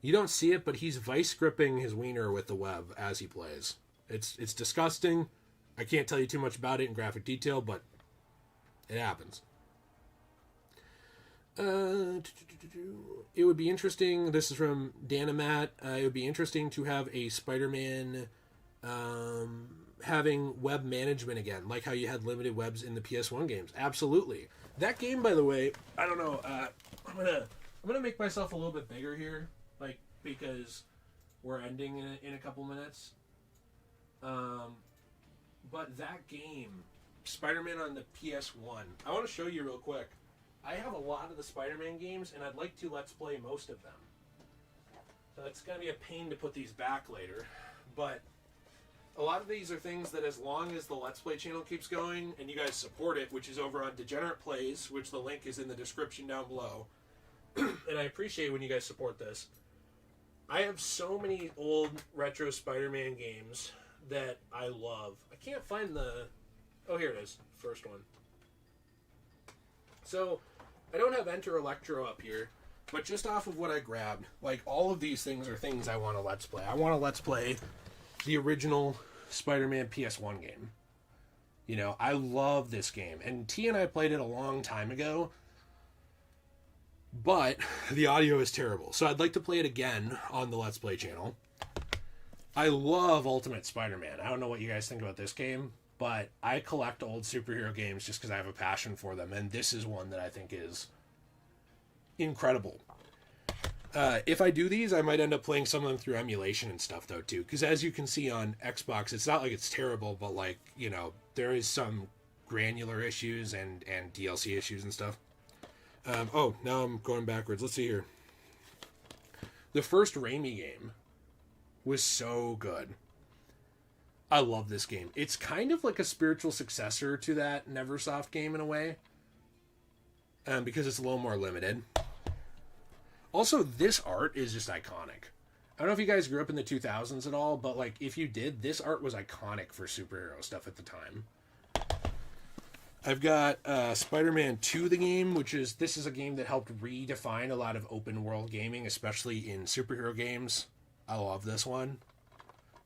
S1: You don't see it, but he's vice gripping his wiener with the web as he plays. It's disgusting. I can't tell you too much about it in graphic detail, but it happens. It would be interesting. This is from Danamat. It would be interesting to have a Spider-Man having web management again, like how you had limited webs in the PS1 games. Absolutely. That game, by the way, I don't know. I'm gonna make myself a little bit bigger here, like because we're ending in a couple minutes. But that game, Spider-Man on the PS1, I want to show you real quick. I have a lot of the Spider-Man games, and I'd like to Let's Play most of them. So it's gonna be a pain to put these back later, but a lot of these are things that as long as the Let's Play channel keeps going and you guys support it, which is over on Degenerate Plays, which the link is in the description down below, and I appreciate when you guys support this. I have so many old retro Spider-Man games that I love. I can't find the... Oh, here it is. First one. So, I don't have Enter Electro up here, but just off of what I grabbed, like, all of these things are things I want to Let's Play. I want to Let's Play the original Spider-Man PS1 game. You know, I love this game. And T and I played it a long time ago, but the audio is terrible. So I'd like to play it again on the Let's Play channel. I love Ultimate Spider-Man. I don't know what you guys think about this game, but I collect old superhero games just because I have a passion for them, and this is one that I think is incredible. If I do these, I might end up playing some of them through emulation and stuff, though, too, because as you can see on Xbox, it's not like it's terrible, but, like, you know, there is some granular issues and DLC issues and stuff. Oh, now I'm going backwards. Let's see here. The first Raimi game was so good. I love this game. It's kind of like a spiritual successor to that Neversoft game in a way, because it's a little more limited. Also, this art is just iconic. I don't know if you guys grew up in the 2000s at all, but like if you did, this art was iconic for superhero stuff at the time. I've got Spider-Man 2, the game, this is a game that helped redefine a lot of open world gaming, especially in superhero games. I love this one.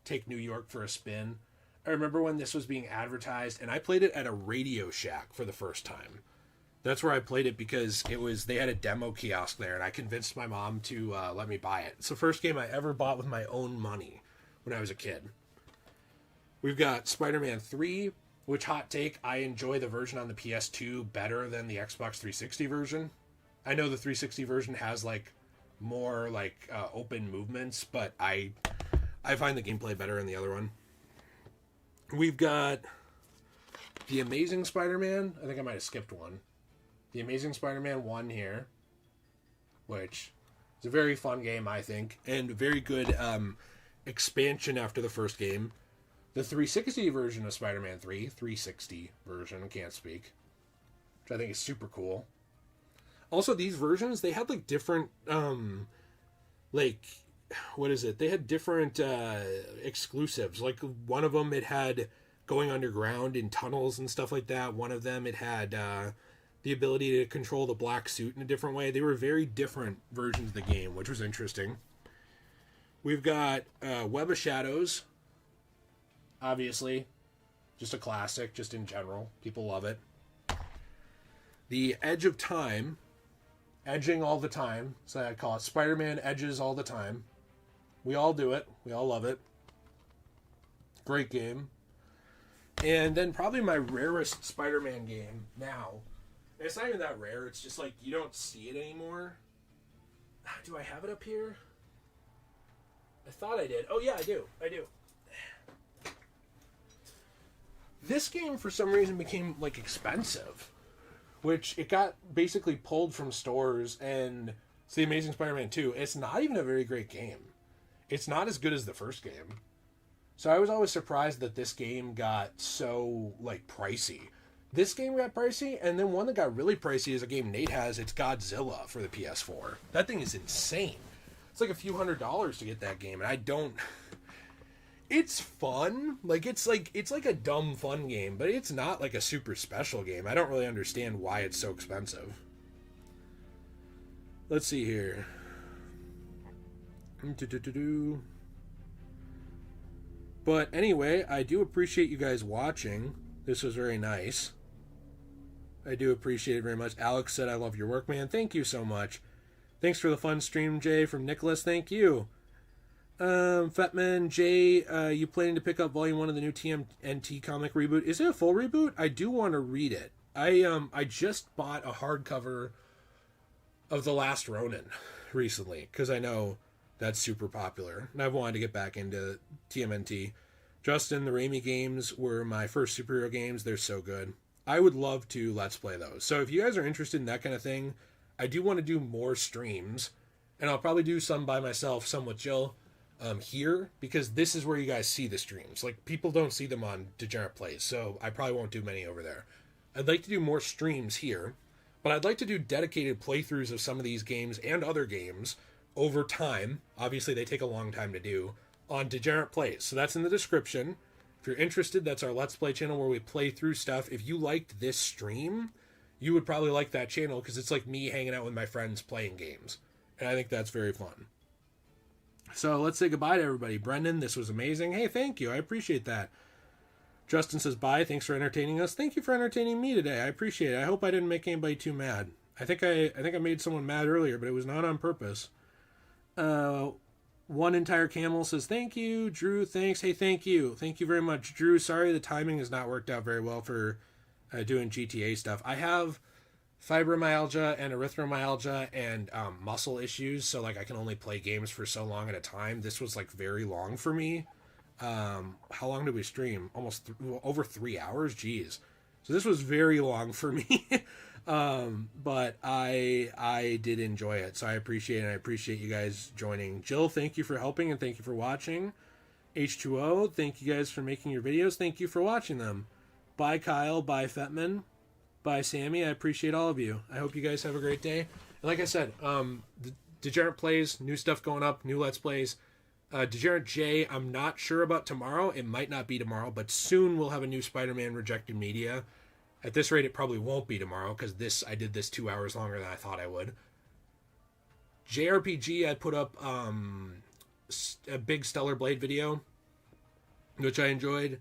S1: Take New York for a spin. I remember when this was being advertised, and I played it at a Radio Shack for the first time. That's where I played it because they had a demo kiosk there, and I convinced my mom to let me buy it. It's the first game I ever bought with my own money when I was a kid. We've got Spider-Man 3, which, hot take, I enjoy the version on the PS2 better than the Xbox 360 version. I know the 360 version has like more like open movements, but I find the gameplay better in the other one. We've got The Amazing Spider-Man. I think I might have skipped one. The Amazing Spider-Man 1 here, which is a very fun game, I think, and very good expansion after the first game. The 360 version of Spider-Man 3, 360 version, I can't speak, which I think is super cool. Also, these versions, they had like different, they had different exclusives. Like one of them, it had going underground in tunnels and stuff like that. One of them, it had the ability to control the black suit in a different way. They were very different versions of the game, which was interesting. We've got Web of Shadows, obviously. Just a classic, just in general. People love it. The Edge of Time, edging all the time. So I call it Spider-Man edges all the time. We all do it. We all love it. Great game. And then probably my rarest Spider-Man game now. It's not even that rare. It's just like you don't see it anymore. Do I have it up here? I thought I did. Oh yeah, I do. This game for some reason became like expensive, which it got basically pulled from stores, and it's The Amazing Spider-Man 2. It's not even a very great game. It's not as good as the first game. So I was always surprised that this game got so like pricey. This game got pricey, and then one that got really pricey is a game Nate has. It's Godzilla for the PS4. That thing is insane. It's like a few $100s to get that game, and I don't... It's fun. It's like a dumb fun game, but it's not like a super special game. I don't really understand why it's so expensive. Let's see here. But anyway, I do appreciate you guys watching. This was very nice. I do appreciate it very much. Alex said, I love your work, man. Thank you so much. Thanks for the fun stream, Jay, from Nicholas. Thank you. Fatman, Jay, you planning to pick up Volume 1 of the new TMNT comic reboot? Is it a full reboot? I do want to read it. I just bought a hardcover of The Last Ronin recently, because I know that's super popular, and I've wanted to get back into TMNT. Justin, the Raimi games were my first superhero games. They're so good. I would love to Let's Play those. So if you guys are interested in that kind of thing, I do want to do more streams, and I'll probably do some by myself, some with Jill, here, because this is where you guys see the streams. Like, people don't see them on Degenerate Plays, so I probably won't do many over there. I'd like to do more streams here, but I'd like to do dedicated playthroughs of some of these games and other games over time. Obviously, they take a long time to do, on Degenerate Plays. So that's in the description. If you're interested, that's our Let's Play channel where we play through stuff. If you liked this stream, you would probably like that channel because it's like me hanging out with my friends playing games. And I think that's very fun. So let's say goodbye to everybody. Brendan, this was amazing. Hey, thank you. I appreciate that. Justin says bye. Thanks for entertaining us. Thank you for entertaining me today. I appreciate it. I hope I didn't make anybody too mad. I think I made someone mad earlier, but it was not on purpose. One entire camel says thank you. Drew, thanks. Hey, thank you. Thank you very much. Drew, sorry the timing has not worked out very well for doing GTA stuff. I have fibromyalgia and erythromyalgia and muscle issues, so like I can only play games for so long at a time. This was like very long for me. How long did we stream? Almost over 3 hours. Jeez. So this was very long for me. But I did enjoy it, so I appreciate it, and I appreciate you guys joining. Jill, thank you for helping, and thank you for watching. H2O, thank you guys for making your videos. Thank you for watching them. Bye, Kyle. Bye, Fetman. Bye, Sammy. I appreciate all of you. I hope you guys have a great day. And like I said, Degenerate Plays, new stuff going up, new Let's Plays. Degenerate J, I'm not sure about tomorrow. It might not be tomorrow, but soon we'll have a new Spider-Man Rejected Media. At this rate, it probably won't be tomorrow, because I did this 2 hours longer than I thought I would. JayRPG, I put up a big Stellar Blade video, which I enjoyed.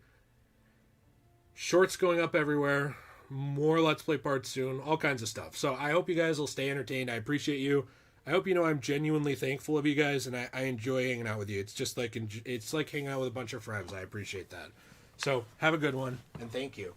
S1: Shorts going up everywhere. More Let's Play parts soon. All kinds of stuff. So I hope you guys will stay entertained. I appreciate you. I hope you know I'm genuinely thankful of you guys, and I enjoy hanging out with you. It's just like, it's like hanging out with a bunch of friends. I appreciate that. So have a good one, and thank you.